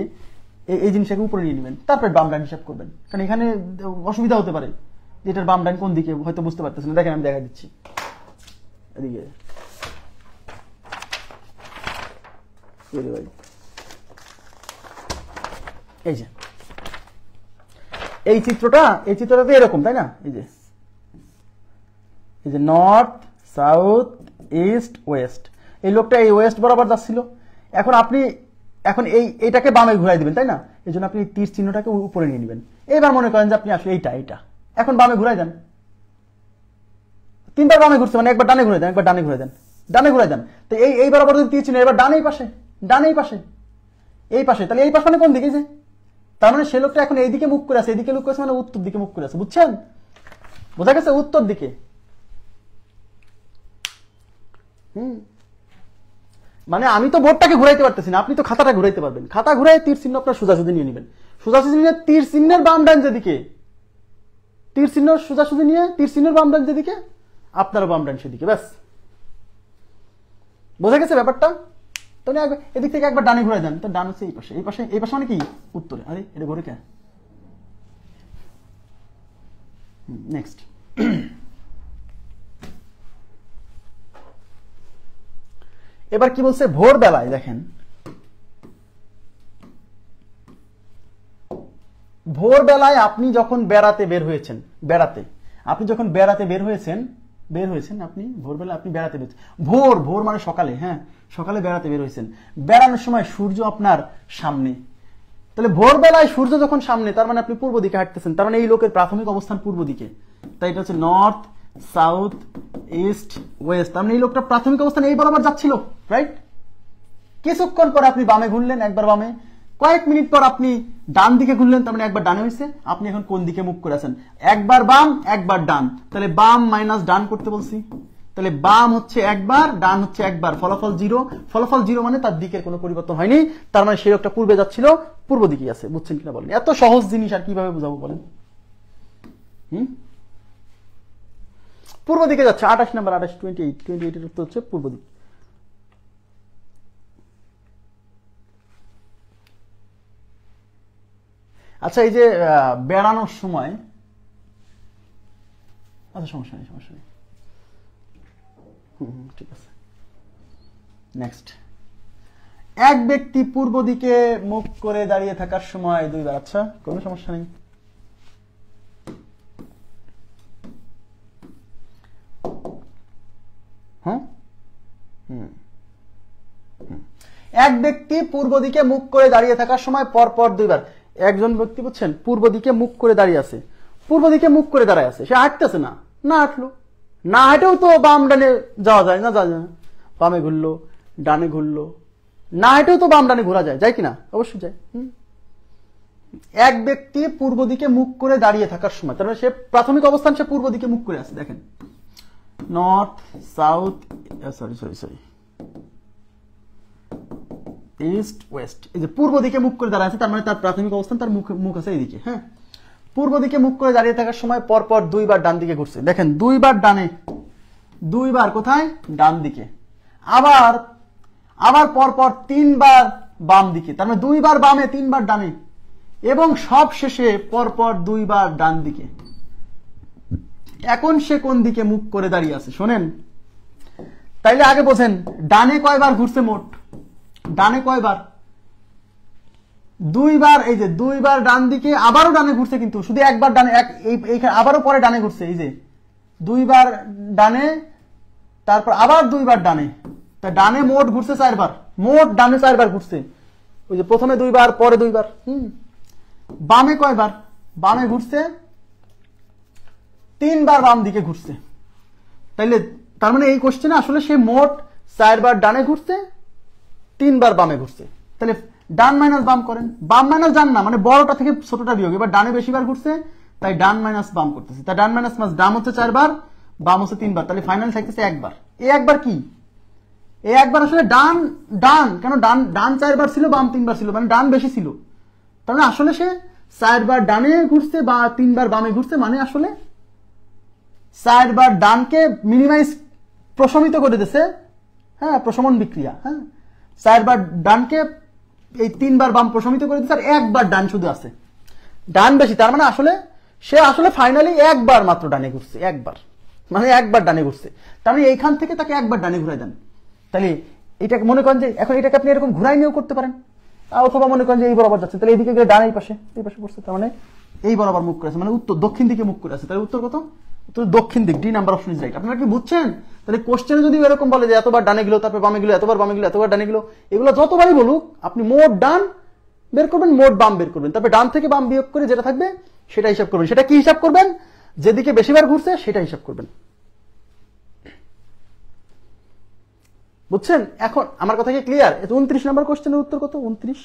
A: এই জিনিসটাকে উপরে নিয়ে নেবেন, তারপর বাম ডান হিসাব করবেন, কারণ এখানে অসুবিধা হতে পারে যে এটার বাম ডান কোন দিকে হয়তো বুঝতে পারতেছেন। দেখেন আমি দেখা দিচ্ছি, এদিকে ভাই, এই যে এই চিত্রটা তো এরকম, তাই না? এই যে নর্থ, সাউথ, ইস্ট, ওয়েস্ট, এই লোকটা এই ওয়েস্ট বরাবর যাচ্ছিল। এখন এইটাকে বামে ঘুরাই দিবেন, তাই না? এই জন্য আপনি তীর চিহ্নটাকে উপরে নিয়ে নেবেন। এবার মনে করেন যে আপনি আসলে এইটা এখন বামে ঘুরাই দেন, 3বার বামে ঘুরছে মানে একবার ডানে ঘুরে দেন, একবার ডানে ঘুরে দেন, ডানে ঘুরে দেন। তো এই বরাবর যদি তীর চিহ্ন, এবার ডানেই পাশে, এই পাশে, তাহলে এই পাশ মানে কোন দিকে? যে তার মানে সে লোকটা এখন এইদিকে মুখ করে আছে, এইদিকে মুখ করেছে মানে উত্তর দিকে মুখ করে আছে, বুঝছেন? বোঝা গেছে? উত্তর দিকে। মানে আমি তো বোর্ডটাকে ঘুরাইতে পারতেছি না, আপনি তো খাতাটা ঘুরাইতে পারবেন। খাতা ঘুরাই তীর চিহ্ন আপনার সোজাসুজি নিয়ে নেবেন, সোজাসুজি নিয়ে তীর চিহ্নের বাম ডান যেদিকে, তীর চিহ্ন সোজাসুজি নিয়ে তীর চিহ্নের বাম ডান যেদিকে, আপনারও বাম ডান সেদিকে, ব্যাস। বোঝা গেছে ব্যাপারটা? তো এদিক থেকে একবার ডানে ঘুরাই দেন, তো ডান হচ্ছে এই পাশে মানে কি উত্তরে। আরে এটা ঘুরে কে? নেক্সট, এবার কি বলছে? ভোরবেলায় দেখেন, ভোরবেলায় আপনি যখন বেড়াতে বের হয়েছেন, আপনি যখন বেড়াতে বের হয়েছেন আপনি ভোরবেলা আপনি বেড়াতে বেরোচ্ছেন, ভোর মানে সকালে, হ্যাঁ সকালে বেড়াতে বের হয়েছেন, বেড়ানোর সময় সূর্য আপনার সামনে। তাহলে ভোরবেলায় সূর্য যখন সামনে, তার মানে আপনি পূর্ব দিকে হাঁটতেছেন, তার মানে এই লোকের প্রাথমিক অবস্থান পূর্ব দিকে। তাই এটা হচ্ছে নর্থ, সাউথ, ইস্ট, ওয়েস্ট, তার মানে এই লোকটা প্রাথমিক অবস্থান এই বরাবর যাচ্ছিল, রাইট? কিছুক্ষণ পর আপনি বামে ঘুরলেন, একবার বামে, কয়েক মিনিট পর আপনি ডান দিকে ঘুরলেন, তার মানে একবার ডানে হয়েছে। আপনি এখন কোন দিকে মুখ করে আছেন? একবার বাম, একবার ডান, তাহলে বাম মাইনাস ডান করতে বলছি, তাহলে বাম হচ্ছে একবার, ডান হচ্ছে একবার, ফলাফল 0। ফলাফল 0 মানে তার দিকের কোনো পরিবর্তন হয়নি, তার মানে সেই লোকটা পূর্বে যাচ্ছিল, পূর্ব দিকে আছে। বুঝছেন কিনা বলেন? এত সহজ জিনিস আর কিভাবে বুঝাবো বলেন? পূর্ব দিকে যাচ্ছে, 28 নাম্বার, 28 এর উত্তর হচ্ছে পূর্ব দিক। আচ্ছা, এই যে বেড়ানোর সময়, আচ্ছা সমস্যা নেই, ঠিক আছে। নেক্সট, এক ব্যক্তি পূর্ব দিকে মুখ করে দাঁড়িয়ে থাকার সময় 2বার, আচ্ছা কোনো সমস্যা নেই। এক ব্যক্তি পূর্ব দিকে মুখ করে দাঁড়িয়ে থাকার সময় পর 2বার। একজন ব্যক্তি বুঝছেন পূর্ব দিকে মুখ করে দাঁড়িয়ে আছে, পূর্ব দিকে মুখ করে দাঁড়ায় আছে, সে হাঁটতেছে না, হাঁটলো না, হাঁটেও তো বাম ডানে যাওয়া যায় না, বামে ঘুরলো, ডানে ঘুরলো, না হেঁটেও তো বাম ডানে ঘোরা যায়, যায় কিনা? অবশ্যই যায়। এক ব্যক্তি পূর্ব দিকে মুখ করে দাঁড়িয়ে থাকার সময়, তার মানে সে প্রাথমিক অবস্থান সে পূর্ব দিকে মুখ করে আছে। দেখেন north south sorry east West, এই যে পূর্ব দিকে মুখ করে দাঁড়িয়ে আছে, তার মানে তার প্রাথমিক অবস্থান, তার মুখ আছে এইদিকে। হ্যাঁ, পূর্ব দিকে মুখ করে দাঁড়িয়ে থাকার সময় পরপর 2 বার ডান দিকে ঘুরছে। দেখেন 2 বার ডানে, 2 বার কোথায়? ডান দিকে। আবার পরপর 3 বার বাম দিকে, তার মানে 2 বার বামে, 3 বার ডানে, এবং সব শেষে পরপর 2 বার ডান দিকে। এখন সে কোন দিকে মুখ করে দাঁড়িয়ে আছে শোনেন। তাইলে আগে বোঝেন ডানে কয়বার ঘুরছে মোট? ডানে কয়বার? 2 বার। এই যে 2 বার ডান দিকে, আবারও ডানে ঘুরছে, কিন্তু শুধু একবার ডানে, আবারও পরে ডানে ঘুরছে। এই যে 2 বার ডানে, তারপর আবার 2 বার ডানে, তা ডানে মোট ঘুরছে 4 বার, মোট ডানে 4 বার ঘুরছে। ওই যে প্রথমে 2 বার, পরে 2 বার। বামে কয়বার? বামে ঘুরছে 3 বার, বাম দিকে ঘুরছে। তাইলে তার মানে এই কোশ্চেনে আসলে সে মোট 4 বার ডানে ঘুরছে, 3 বার বামে ঘুরছে। তাহলে ডান মাইনাস বাম করেন, বাম মাইনাস ডান না, মানে বড়টা থেকে ছোটটা বিয়োগ। এবার ডানে বেশি বার ঘুরছে, তাই ডান মাইনাস বাম করতেছে। তাই ডান মাইনাস ডান হচ্ছে 4 বার, বাম হচ্ছে 3 বার, তাহলে ফাইনাল থাকতেছে 1 বার। এই একবার কি? এই একবার আসলে ডান কেন? ডান 4 বার ছিল, বাম 3 বার ছিল, মানে ডান বেশি ছিল। তার মানে আসলে সে 4 বার ডানে ঘুরছে বা 3 বার বামে ঘুরছে, মানে আসলে 4 বার ডানকে মিনিমাইজ, প্রশমিত করে দিয়েছে। হ্যাঁ, প্রশমন বিক্রিয়া। হ্যাঁ, 4 বার ডানকে এই 3 বার বাম প্রশমিত করে দিয়েছে, আর 1 বার ডান শুধু আছে, ডান বেশি। তার মানে আসলে সে ফাইনালি 1 বার মাত্র ডানে ঘুরছে, 1 বার, মানে 1 বার ডানে ঘুরছে। তার মানে এইখান থেকে তাকে 1 বার ডানে ঘুরাই দেন। তাহলে এটাকে মনে করেন যে এখন এটাকে আপনি এরকম ঘুরাই নিয়েও করতে পারেন, অথবা মনে করেন যে এই বরাবর যাচ্ছে, তাহলে এইদিকে গেলে ডান, এই পাশে পড়ছে, তার মানে এই বরাবর মুখ করে আছে, মানে উত্তর দক্ষিণ দিকে মুখ করে আছে। তাহলে উত্তর কত? উত্তর দক্ষিণ দিক। D number option is right. আপনারা কি বুঝছেন? তাহলে কোশ্চেনে যদি এরকম বলে যে এতবার ডানে গেল, তারপর বামে গেল, এতবার বামে গেল, এতবার ডানে গেল, এগুলো যতবারই বলুক, আপনি মোট ডান বের করবেন, মোট বাম বের করবেন, তারপর ডান থেকে বাম বিয়োগ করে যেটা থাকবে সেটা হিসাব করবেন। সেটা কি হিসাব করবেন? যেদিকে বেশিবার ঘুরছে সেটা হিসাব করবেন। বুঝছেন? এখন আমার কথা কি ক্লিয়ার? 29 নম্বর কোশ্চেনের উত্তর কত? 29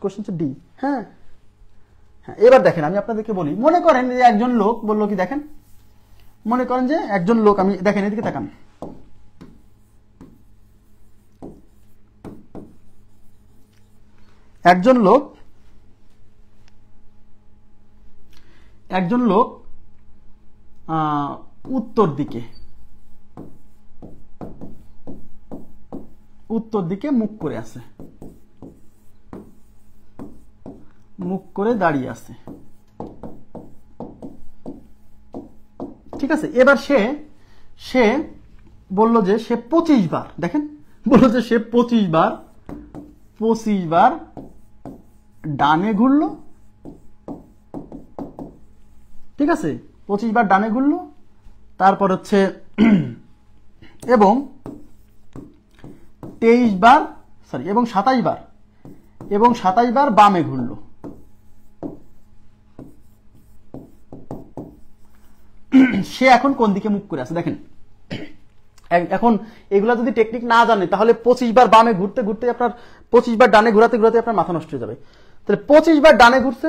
A: কোশ্চেন হচ্ছে ডি। হ্যাঁ, এবার দেখেন আমি আপনাদেরকে বলি, মনে করেন যে একজন লোক বললো কি, দেখেন মনে করেন যে একজন লোক, আমি দেখেন এদিকে তাকান, একজন লোক উত্তর দিকে মুখ করে আছে, মুখ করে দাঁড়িয়ে আছে। ঠিক আছে, এবার সে বলল যে সে 25 বার, দেখেন বলল যে সে 25 বার ডানে ঘুরলো। ঠিক আছে, 25 বার ডানে ঘুরলো, তারপর হচ্ছে এবং 27 বার বামে ঘুরলো। সে এখন কোন দিকে মুখ করে আছে? দেখেন এখন এগুলা যদি টেকনিক না জানে, তাহলে 25 বার বামে ঘুরতে ঘুরতে আপনার 25 বার ডানে ঘুরাতে ঘুরাতে আপনার মাথা নষ্ট হয়ে যাবে। তাহলে 25 বার ডানে ঘুরছে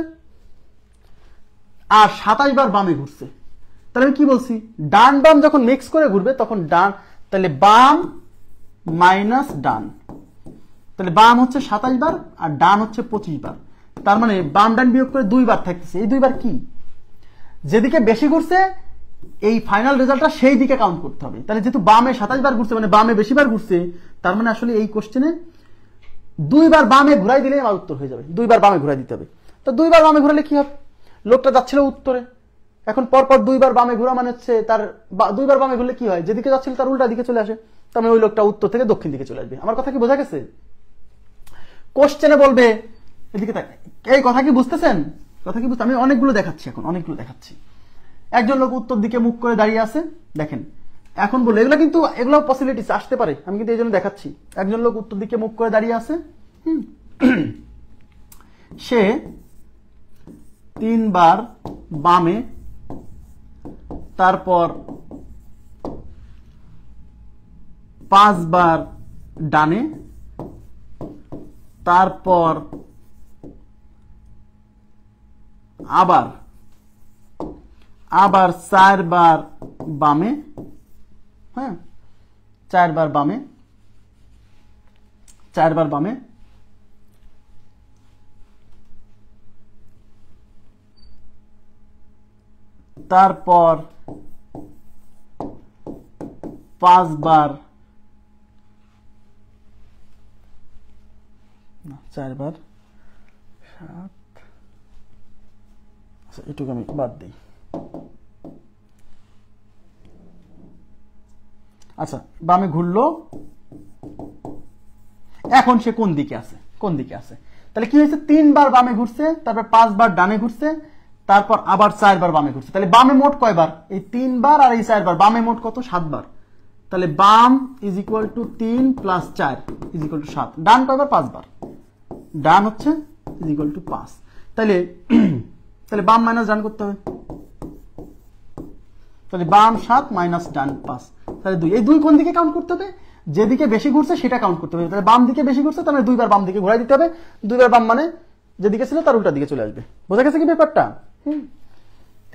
A: আর 27 বার বামে ঘুরছে। তাহলে আমি কি বলছি? ডান বাম যখন মিক্স করে ঘুরবে তখন ডান, তাহলে বাম মাইনাস ডান, তাহলে বাম হচ্ছে 27 বার আর ডান হচ্ছে 25 বার। তার মানে বাম ডান বিয়োগ করে 2 বার থাকতেছে। এই 2 বার কি? যেদিকে বেশি ঘুরছে এই ফাইনাল রেজাল্টটা সেই দিকে কাউন্ট করতে হবে। তাহলে যেহেতু বামে 27 বার ঘুরছে, মানে বামে বেশি বার ঘুরছে, তার মানে আসলে এই কোশ্চেনে 2 বার বামে ঘুরাই দিলে আমার উত্তর হয়ে যাবে। 2 বার বামে ঘুরাই দিতে হবে। তো 2 বার বামে ঘুরালে কি হবে? লোকটা যাচ্ছিল উত্তরে, এখন পরপর 2 বার বামে ঘোরা মানে হচ্ছে তার 2 বার বামে ঘুরলে কি হয়? যেদিকে যাচ্ছিল তার উল্টা দিকে চলে আসে, তার মানে ওই লোকটা উত্তর থেকে দক্ষিণ দিকে চলে আসবে। আমার কথা কি বোঝা গেছে? কোশ্চেনে বলবে এদিকে, এই কথা কি বুঝতেছেন? কথা কি বুঝতে? আমি অনেকগুলো দেখাচ্ছি, এখন অনেকগুলো দেখাচ্ছি। একজন লোক উত্তর দিকে মুখ করে দাঁড়িয়ে আছে, দেখেন এখন বলে এগুলো পসিবিলিটিস আসতে পারে, আমি কিন্তু এই জন্য দেখাচ্ছি। একজন লোক উত্তর দিকে মুখ করে দাঁড়িয়ে আছে, সে 3 বার বামে, তারপর 5 বার ডানে, তারপর আবার আবার 4 বার বামে, হ্যাঁ 4 বার বামে, 4 বার বামে, তারপর 5 বার, 4 বার 7, আচ্ছা এটুকু আমি বাদ দিই। আচ্ছা বামে ঘুরলো, এখন সে কোন দিকে আছে, কোন দিকে আছে, তাহলে কি হয়েছে 3 বার বামে ঘুরছে, তারপর 5 বার ডানে ঘুরছে, তারপর আবার 4 বার বামে ঘুরছে। তাহলে বামে মোট কয়বার, এই 3 বার আর এই 4 বার, বামে মোট কত 7 বার। তাহলে বাম is equal to 3 plus 4 is equal to 7। ডান কয়বার 5 বার, ডান হচ্ছে ইজ ইকুয়াল টু 5। তাহলে তাহলে বাম মাইনাস ডান করতে হবে, তাহলে বাম 7 মাইনাস ডান 5, তাহলে 2। এই 2 কোন দিকে কাউন্ট করতে হবে, যেদিকে বেশি ঘুরছে সেটা কাউন্ট করতে হবে। তাহলে বাম দিকে বেশি ঘুরছে, তাহলে 2 বার বাম দিকে ঘুরাই দিতে হবে। 2 বার বাম মানে যেদিকে ছিল তার উল্টা দিকে চলে আসবে। বোঝা গেছে কি ব্যাপারটা?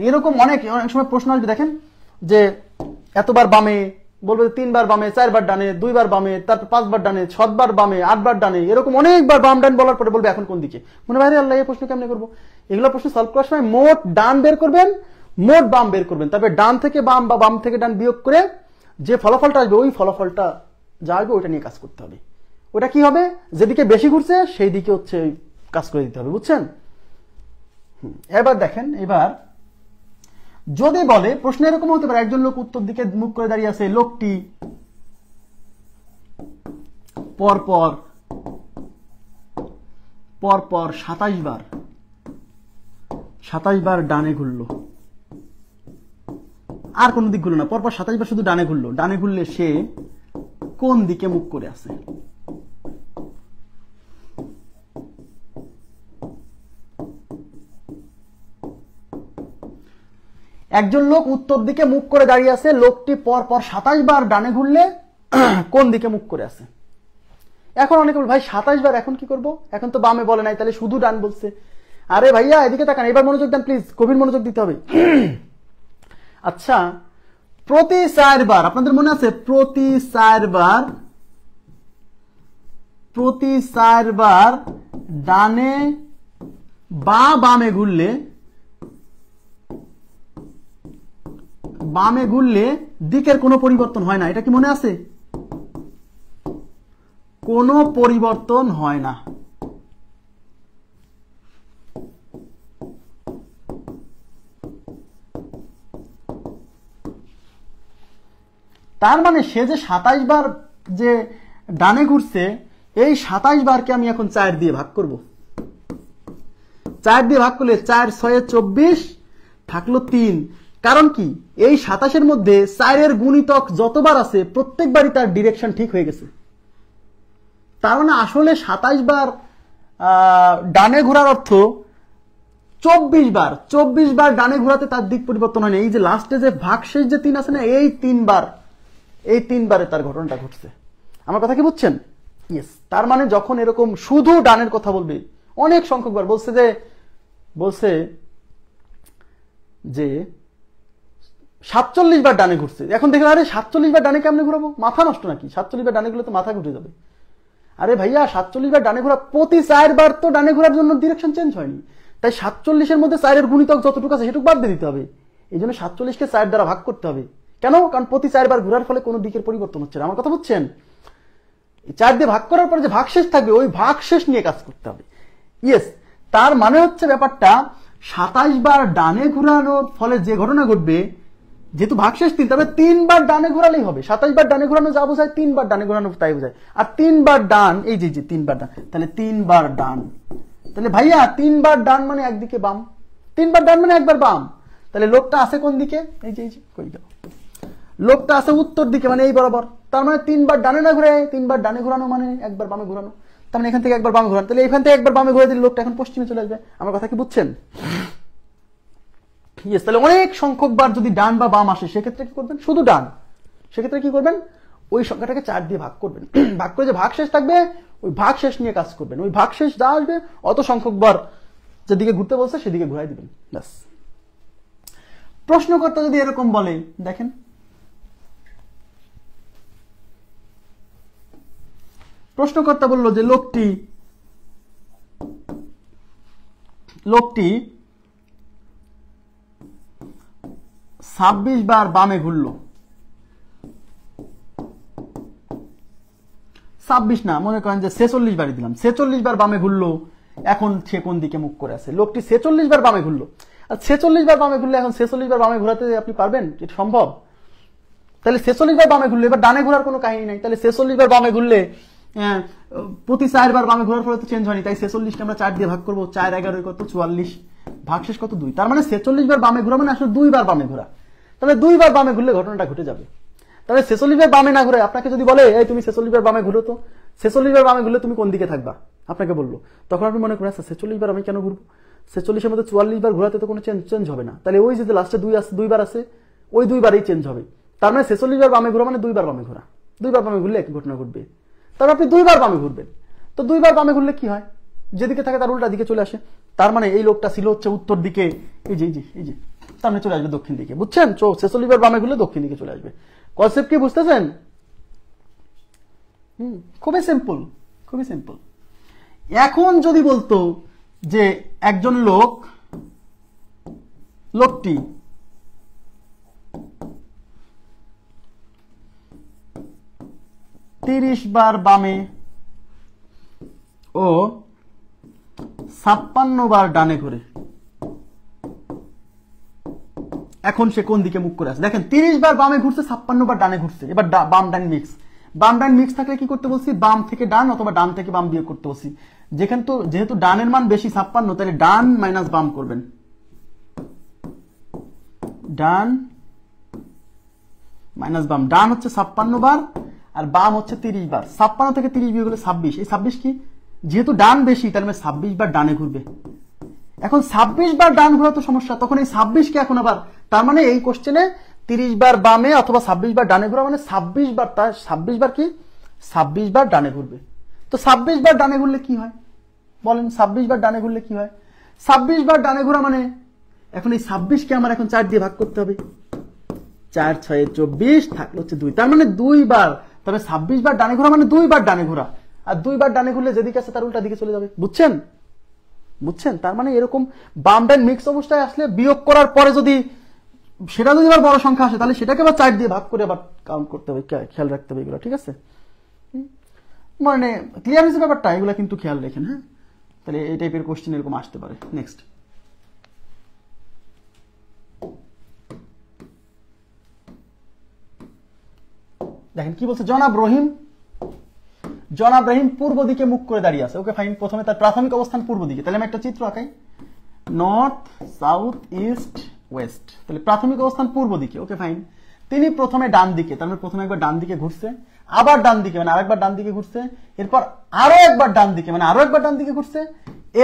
A: এরকম অনেক অনেক সময় প্রশ্ন আসবে, দেখেন যে এতবার বামে বলবে 3 বার বামে, 4 বার ডানে, 2 বার বামে, তারপর 5 বার ডানে, 6 বার বামে, 8 বার ডানে, এরকম অনেকবার বাম ডান বলার পরে বলবে এখন কোন দিকে। মনে ভাই আল্লাহ এই প্রশ্ন কেমনে করবো? এগুলো প্রশ্ন সলভ করার সময় মোট ডান বের করবেন, মোট বাম বের করবেন, তবে ডান থেকে বাম বা বাম থেকে ডান বিয়োগ করে যে ফলাফলটা আসবে ওই ফলাফলটা যা আসবে ওইটা নিয়ে কাজ করতে হবে। ওটা কি হবে, যেদিকে বেশি ঘুরছে সেই দিকে হচ্ছে কাজ করে দিতে হবে, বুঝছেন? এবার দেখেন, এবার যদি বলে প্রশ্ন এরকম হতে পারে, একজন লোক উত্তর দিকে মুখ করে দাঁড়িয়ে আছে, লোকটি পরপর পরপর 27 বার ডানে ঘুরলো, আর কোন দিক ঘুরলো না, পরপর 27 বার শুধু ডানে ঘুরলো। ডানে ঘুরলে সে কোন দিকে মুখ করে আছে? একজন লোক উত্তর দিকে মুখ করে দাঁড়িয়ে আছে, লোকটি পরপর 27 বার ডানে ঘুরলে কোন দিকে মুখ করে আছে? এখন অনেকে বলে ভাই 27 বার এখন কি করব, এখন তো বামে বলে নাই, তাহলে শুধু ডান বলছে। আরে ভাইয়া এদিকে তাকান, এবার মনোযোগ দেন প্লিজ, গভীর মনোযোগ দিতে হবে। আচ্ছা প্রতি 4 বার, আপনাদের মনে আছে প্রতি 4 বার ডানে বা বামে ঘুরলে দিকের কোনো পরিবর্তন হয় না, এটা কি মনে আছে? কোনো পরিবর্তন হয় না। তার মানে সে যে 27 বার যে ডানে ঘুরছে, এই 27 বারকে আমি এখন 4 দিয়ে ভাগ করব। 4 দিয়ে ভাগ করলে 4 6 24 থাকলো 3। কারণ কি, এই 27-এর মধ্যে 4-এর গুণিতক যতবার আছে প্রত্যেকবারই তার ডিরেকশন ঠিক হয়ে গেছে। তার মানে আসলে 27 বার ডানে ঘোরার অর্থ 24 বার ডানে ঘোরাতে তার দিক পরিবর্তন হয়নি। এই যে লাস্টে যে ভাগশেষ যে 3 আছে না, এই 3 বারে তার ঘটনাটা ঘটছে। আমার কথা কি বুঝছেন? ইয়েস। তার মানে যখন এরকম শুধু ডানের কথা বলবে, অনেক সংখ্যক বার বলছে যে 47 বার ডানে ঘুরছে। এখন দেখেন আরে 47 বার ডানে কেমনে ঘুরাবো, মাথা নষ্ট নাকি? 47 বার ডানে ঘুরলে তো মাথা ঘুরে যাবে। আরে ভাইয়া 47 বার ডানে ঘোরা, প্রতি 4 বার তো ডানে ঘোরার জন্য ডিরেকশন চেঞ্জ হয়নি, তাই 47-এর মধ্যে 4-এর গুণিতক যতটুকু আছে সেটুকু বাদ দিয়ে দিতে হবে। এই জন্য 47-কে 4 দ্বারা ভাগ করতে হবে। কেন? কারণ প্রতি 4 বার ঘোরার ফলে কোনো দিকের পরিবর্তন হচ্ছে না। আমার কথা বুঝছেন? 4 দিয়ে ভাগ করার পরে যে ভাগশেষ থাকবে ওই ভাগশেষ নিয়ে কাজ করতে হবে। ইয়েস। তার মানে হচ্ছে ব্যাপারটা 27 বার ডানে ঘোরানোর ফলে যে ঘটনা ঘটবে, যেহেতু ভাগশেষ 3, তবে 3 বার ডানে ঘোরালেই হবে। 27 বার ডানে ঘোরানো যা বোঝায় 3 বার ডানে ঘোরানো তাই বোঝায়। আর 3 বার ডান, এই যে 3 বার ডান, তাহলে 3 বার ডান। তাহলে ভাইয়া 3 বার ডান মানে একদিকে বাম, 3 বার ডান মানে একবার বাম। তাহলে লোকটা আছে কোন দিকে? এই যে কই গেল, লোকটা আছে উত্তর দিকে, মানে এই বরাবর। তার মানে 3 বার ডানে না ঘুরে 3 বার ডানে ঘোরানো মানে একবার বামে ঘোরানো। তার মানে এখান থেকে একবার বামে ঘোরানো, তাহলে এখান থেকে একবার বামে ঘুরে দিলে লোকটা এখন পশ্চিমে চলে আসবে। আমার কথা কি বুঝছেন? ইয়েস। তাহলে অনেক সংখ্যক বার যদি ডান বা বাম আসে সেক্ষেত্রে কি করবেন? শুধু ডান। সেক্ষেত্রে কি করবেন? ওই সংখ্যাটাকে 4 দিয়ে ভাগ করবেন। ভাগ করে যে ভাগশেষ থাকবে ওই ভাগশেষ নিয়ে কাজ করবেন। ওই ভাগশেষ যা আসবে অত সংখ্যক বার যেদিকে ঘুরতে বলছে সেদিকে ঘুরাই দিবেন, ব্যাস। প্রশ্নকর্তা যদি এরকম বলে, দেখেন প্রশ্নকর্তা বলল যে লোকটি 26 বার বামে ঘুরলো। 26 না, মনে করেন যে 46 বারই দিলাম। 46 বার বামে ঘুরলো, এখন সে কোন দিকে মুখ করে আছে? লোকটি 46 বার বামে ঘুরলো। আর 46 বার বামে ঘুরলে এখন 46 বার বামে ঘোরাতে আপনি পারবেন? এটা সম্ভব? তাহলে 46 বার বামে ঘুরলে, এবার ডানে ঘোরার কোনো কাহিনী নাই। তাহলে 46 বার বামে ঘুরলে প্রতি 4 বার বামে ঘোরার ফলে তো চেঞ্জ হয়নি, তাই 46কে আমরা 4 দিয়ে ভাগ করবো। 4 11 কত? 44। ভাগশেষ কত? 2। তার মানে 46 বার বামে ঘোরা মানে আসলে 2 বার বামে ঘোরা। তাহলে 2 বার বামে ঘুরলে ঘটনাটা ঘটে যাবে। তাহলে 46 বার বামে না ঘুরে আপনাকে যদি বলে এই তুমি 46 বার বামে ঘুরো, তো 46 বার বামে ঘুরলে তুমি কোন দিকে থাকবা আপনাকে বললো, তখন আপনি মনে করেন আচ্ছা 46 বার আমি কেন ঘুরবো? 46 এর মধ্যে 44 বার ঘোরাতে তো কোনো চেঞ্জ হবে না। তাহলে ওই যে লাস্টে 2 বার আছে, ওই 2 বারই চেঞ্জ হবে। তার মানে 46 বার বামে ঘোরা মানে 2 বার বামে ঘোরা। 2 বার বামে ঘুরলে এক ঘটনা ঘটবে। তারপর আপনি 2 বার বামে ঘুরবেন। তো 2 বার বামে ঘুরলে কি হয়? যেদিকে থাকে তার উল্টা দিকে চলে আসে। তার মানে এই লোকটা ছিল হচ্ছে উত্তর দিকে, এই যে তার মানে চলে আসবে দক্ষিণ দিকে। বুঝছেন? 46 বার বামে ঘুরলে দক্ষিণ দিকে চলে আসবে। কনসেপ্ট কি বুঝতেছেন? খুবই সিম্পল, খুবই সিম্পল। এখন যদি বলতো যে একজন লোকটি 30 বার বামে ও 56 বার ডানে ঘুরে, এখন সে কোন দিকে মুখ করে আছে? দেখেন 30 বার বামে ঘুরছে, 56 বার ডানে ঘুরছে। এবার বাম ডান মিক্স। বাম ডান মিক্স থাকলে কি করতে বলছি? বাম থেকে ডান অথবা ডান থেকে বাম বিয়োগ করতে বলছি। যেহেতু ডানের মান বেশি 56, তাহলে ডান মাইনাস বাম করবেন। ডান মাইনাস বাম। ডান হচ্ছে 56 বার আর বাম হচ্ছে 30 বার। 56 থেকে 30 বিয়োগ হলে 26। এই 26 কি? যেহেতু ডান বেশি তার মানে 26 বার ডানে ঘুরবে। এখন 26 বার ডান ঘোরা তো সমস্যা, তখন এই 26 কে এখন আবার, তার মানে এই কোশ্চেনে 30 বার বামে অথবা 26 বার ডানে ঘোরা মানে 26 বার, তার 26 বার কি? 26 বার ডানে ঘুরবে। তো 26 বার ডানে ঘুরলে কি হয় বলেন? 26 বার ডানে ঘুরলে কি হয়? 26 বার ডানে ঘোরা মানে এখন এই 26 কে আমার এখন 4 দিয়ে ভাগ করতে হবে। 4 6 24 থাকলো হচ্ছে 2। তার মানে 2 বার। তবে 26 বার ডানে ঘোরা মানে 2 বার ডানে ঘোরা। আর 2 বার ডানে ঘুরলে যেদিকে আছে তার উল্টা দিকে চলে যাবে। বুঝছেন? তার মানে এরকম বাম ডান মিক্স অবস্থায় আসলে বিয়োগ করার পরে যদি সেটা যদি আবার বড় সংখ্যা আসে তাহলে সেটাকে আবার 4 দিয়ে ভাগ করে আবার কাউন্ট করতে হবে, খেয়াল রাখতে হবে এগুলো, ঠিক আছে? মানে ক্লিয়ার হয়েছে ব্যাপারটা? এগুলো কিন্তু খেয়াল রাখেন, হ্যাঁ? তাহলে এই টাইপের কোশ্চেন এরকম আসতে পারে। নেক্সট, দেখেন কি বলছে। জনাব রহিম পূর্ব দিকে মুখ করে দাঁড়িয়ে আছে। Okay fine. প্রথমে তার প্রাথমিক অবস্থান পূর্ব দিকে। তাহলে আমি একটা চিত্র আঁকাই, নর্থ সাউথ ইস্ট ওয়েস্ট। তাহলে প্রাথমিক অবস্থান পূর্ব দিকে। Okay fine. তিনি প্রথমে ডান দিকে, তার মানে প্রথমে একবার ডান দিকে ঘুরছে, আবার ডান দিকে মানে আরেকবার ডান দিকে ঘুরছে, এরপর আরো একবার ডান দিকে মানে আরো একবার ডান দিকে ঘুরছে,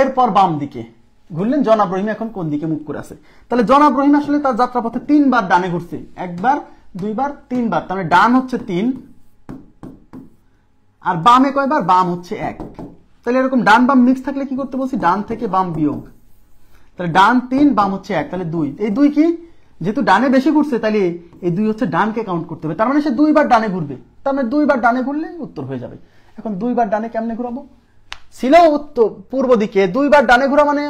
A: এরপর বাম দিকে ঘুরলেন। জনাব রহিম এখন কোন দিকে মুখ করে আছে? তাহলে জনাব রহিম আসলে তার যাত্রাপথে 3 বার ডানে ঘুরছে। 1 বার 2 বার 3 বার। তার মানে ডান হচ্ছে 3 আর বামে কয়বার? বাম হচ্ছে 1। তাহলে এরকম ডান বাম মিক্স থাকলে কি করতে বলছি? ডান থেকে বাম বিয়োগ। তাহলে ডান 3 বাম হচ্ছে 1, তাহলে 2। এই 2 কি? যেহেতু ডানে বেশি ঘুরছে তাহলে এই 2 হচ্ছে ডানকে কাউন্ট করতে হবে। তার মানে সে 2 বার ডানে ঘুরবে। তার মানে 2 বার ডানে ঘুরলে উত্তর হয়ে যাবে। এখন 2 বার ডানে কেমনে ঘুরাবো? ছিল উত্তর পূর্ব দিকে, 2 বার ডানে ঘোরা মানে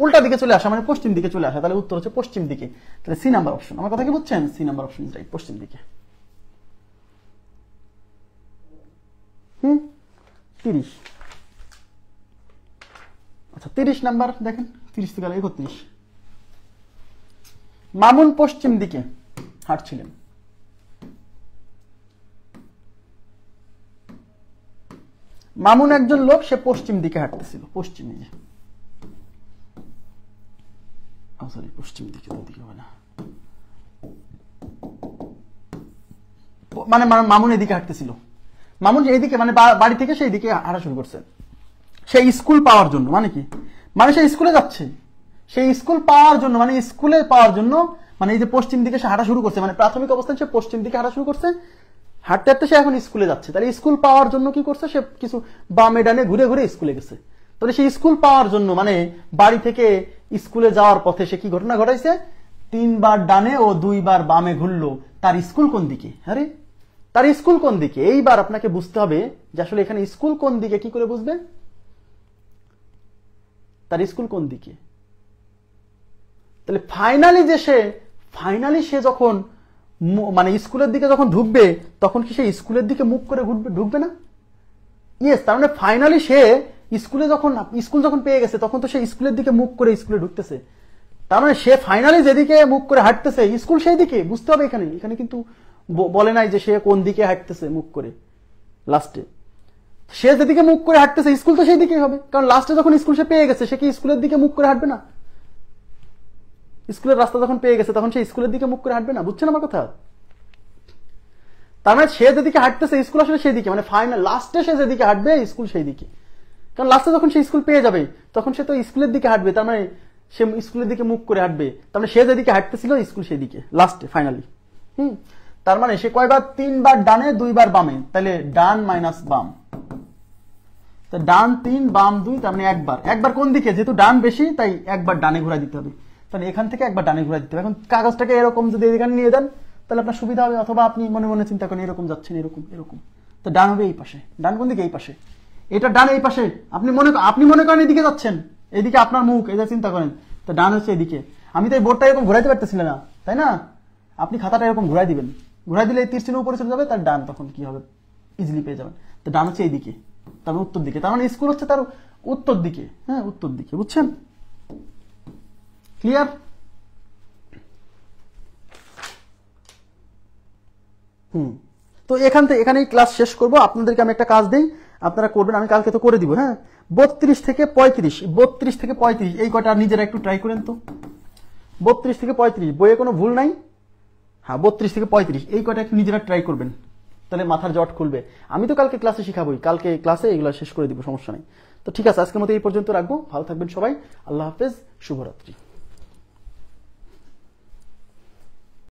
A: উল্টা দিকে চলে আসা, মানে পশ্চিম দিকে চলে আসা। তাহলে উত্তর হচ্ছে পশ্চিম দিকে। তাহলে সি নাম্বার অপশন। আমার কথা কি বুঝছেন? C number option is right, পশ্চিম দিকে। 30। আচ্ছা 30 নাম্বার দেখেন, 30 থেকে 31। মামুন পশ্চিম দিকে হাঁটছিলেন। মামুন একজন লোক, সে পশ্চিম দিকে হাঁটতেছিল। পশ্চিম দিকে, সরি পশ্চিম দিকে, ওদিকে হবে না, মানে মামুন এদিকে হাঁটতেছিল। মামুন এইদিকে মানে বাড়ি থেকে সেই দিকে হাঁটা শুরু করছে। সেই স্কুল পাওয়ার জন্য, মানে কি? মানে সে স্কুলে যাচ্ছে। সেই স্কুল পাওয়ার জন্য মানে স্কুলে পাওয়ার জন্য মানে এই যে পশ্চিম দিকে সে হাঁটা শুরু করছে, মানে প্রাথমিক অবস্থায় সে পশ্চিম দিকে হাঁটা শুরু করছে। হাঁটতে হাঁটতে সে এখন স্কুলে যাচ্ছে, তাহলে স্কুল পাওয়ার জন্য কি করছে, সে কিছু বামে ডানে ঘুরে ঘুরে স্কুলে গেছে। তাহলে সে স্কুল পাওয়ার জন্য মানে বাড়ি থেকে স্কুলে যাওয়ার পথে সে কি ঘটনা ঘটাইছে, 3 বার ডানে ও 2 বার বামে ঘুরলো। তার স্কুল কোন দিকে? আরে তার স্কুল কোন দিকে, এইবার আপনাকে বুঝতে হবে যে আসলে এখানে স্কুল কোন দিকে। কি করে বুঝবে তার স্কুল কোন দিকে? তাহলে ফাইনালি সে যখন মানে স্কুলের দিকে যখন ঢুকবে, তখন কি সে স্কুলের দিকে মুখ করে ঢুকবে না? ইয়েস, তার মানে ফাইনালি সে স্কুল যখন পেয়ে গেছে, তখন তো সে স্কুলের দিকে মুখ করে স্কুলে ঢুকতেছে। তার মানে সে ফাইনালি যেদিকে মুখ করে হাঁটতেছে, স্কুল সেই দিকে। বুঝতে হবে এখানে কিন্তু বলে নাই যে সে কোন দিকে হাঁটতেছে মুখ করে। লাস্টে সে যেদিকে মুখ করে হাঁটতেছে, স্কুল তো সেই দিকেই হবে, কারণ লাস্টে যখন স্কুল সে পেয়ে গেছে, সে কি স্কুলের দিকে মুখ করে হাঁটবে না? স্কুলের রাস্তা যখন পেয়ে গেছে, তখন সে স্কুলের দিকে মুখ করে হাঁটবে না? বুঝছেন আমার কথা? তার মানে সে যেদিকে হাঁটতেছে, স্কুল আসলে সেই দিকে, মানে ফাইনাল লাস্টে সে যেদিকে হাঁটবে, স্কুল সেই দিকে। কারণ লাস্টে যখন সে স্কুল পেয়ে যাবে, তখন সে তো স্কুলের দিকে হাঁটবে, তার মানে সে স্কুলের দিকে মুখ করে হাঁটবে। তার মানে সে যেদিকে হাঁটতেছিল, স্কুল সেই দিকে লাস্টে ফাইনালি। তার মানে সে কয়বার? 3 বার ডানে 2 বার বামে, তাহলে ডান মাইনাস বাম। ডান 3 বাম 2, তার মানে একবার কোন দিকে? যেহেতু ডান বেশি, তাই একবার ডানে ঘুরাই দিতে হবে। তাহলে এখান থেকে একবার ডানে ঘুরাই দিতে হবে। এখন কাগজটাকে এরকম যদি এখানে নিয়ে দেন, তাহলে আপনার সুবিধা হবে। অথবা আপনি মনে মনে চিন্তা করেন এরকম যাচ্ছেন, এরকম, তো ডান হবে এই পাশে। ডান কোন দিকে? এই পাশে। এটা ডান এই পাশে। আপনি মনে করেন এদিকে যাচ্ছেন, এদিকে আপনার মুখ, এটা চিন্তা করেন, তো ডান হচ্ছে এদিকে। আমি তো এই বোর্ডটা এরকম ঘুরাইতে পারতেছিলাম না, তাই না? আপনি খাতাটা এরকম ঘুরাই দিবেন, ঘুরাই দিলে এই তীর চিহ্ন উপরে চলে যাবে, তার ডান তখন কি হবে? ইজিলি পেয়ে যাবেন। তো ডান হচ্ছে এইদিকে, তার উত্তর দিকে। তার মানে স্কুল হচ্ছে তার উত্তর দিকে। হ্যাঁ, উত্তর দিকে। বুঝছেন? ক্লিয়ার? তো এখানেই ক্লাস শেষ করব। আপনাদেরকে আমি একটা কাজ দেই, আপনারা করবেন, আমি কালকে তো করে দিব। হ্যাঁ, 32 থেকে 35 এই কয়টা নিজেরা একটু ট্রাই করেন তো। 32 থেকে 35 বইয়ে কোনো ভুল নাই। হ্যাঁ, 32 থেকে 35 এই কয়টা একটু নিজেরা ট্রাই করবেন, তাহলে মাথার জট খুলবে। আমি তো কালকে ক্লাসে শিখাবোই, কালকে ক্লাসে এগুলো শেষ করে দিব, সমস্যা নেই। তো ঠিক আছে, আজকের মতো এই পর্যন্ত রাখবো। ভালো থাকবেন সবাই। আল্লাহ হাফেজ, শুভরাত্রি।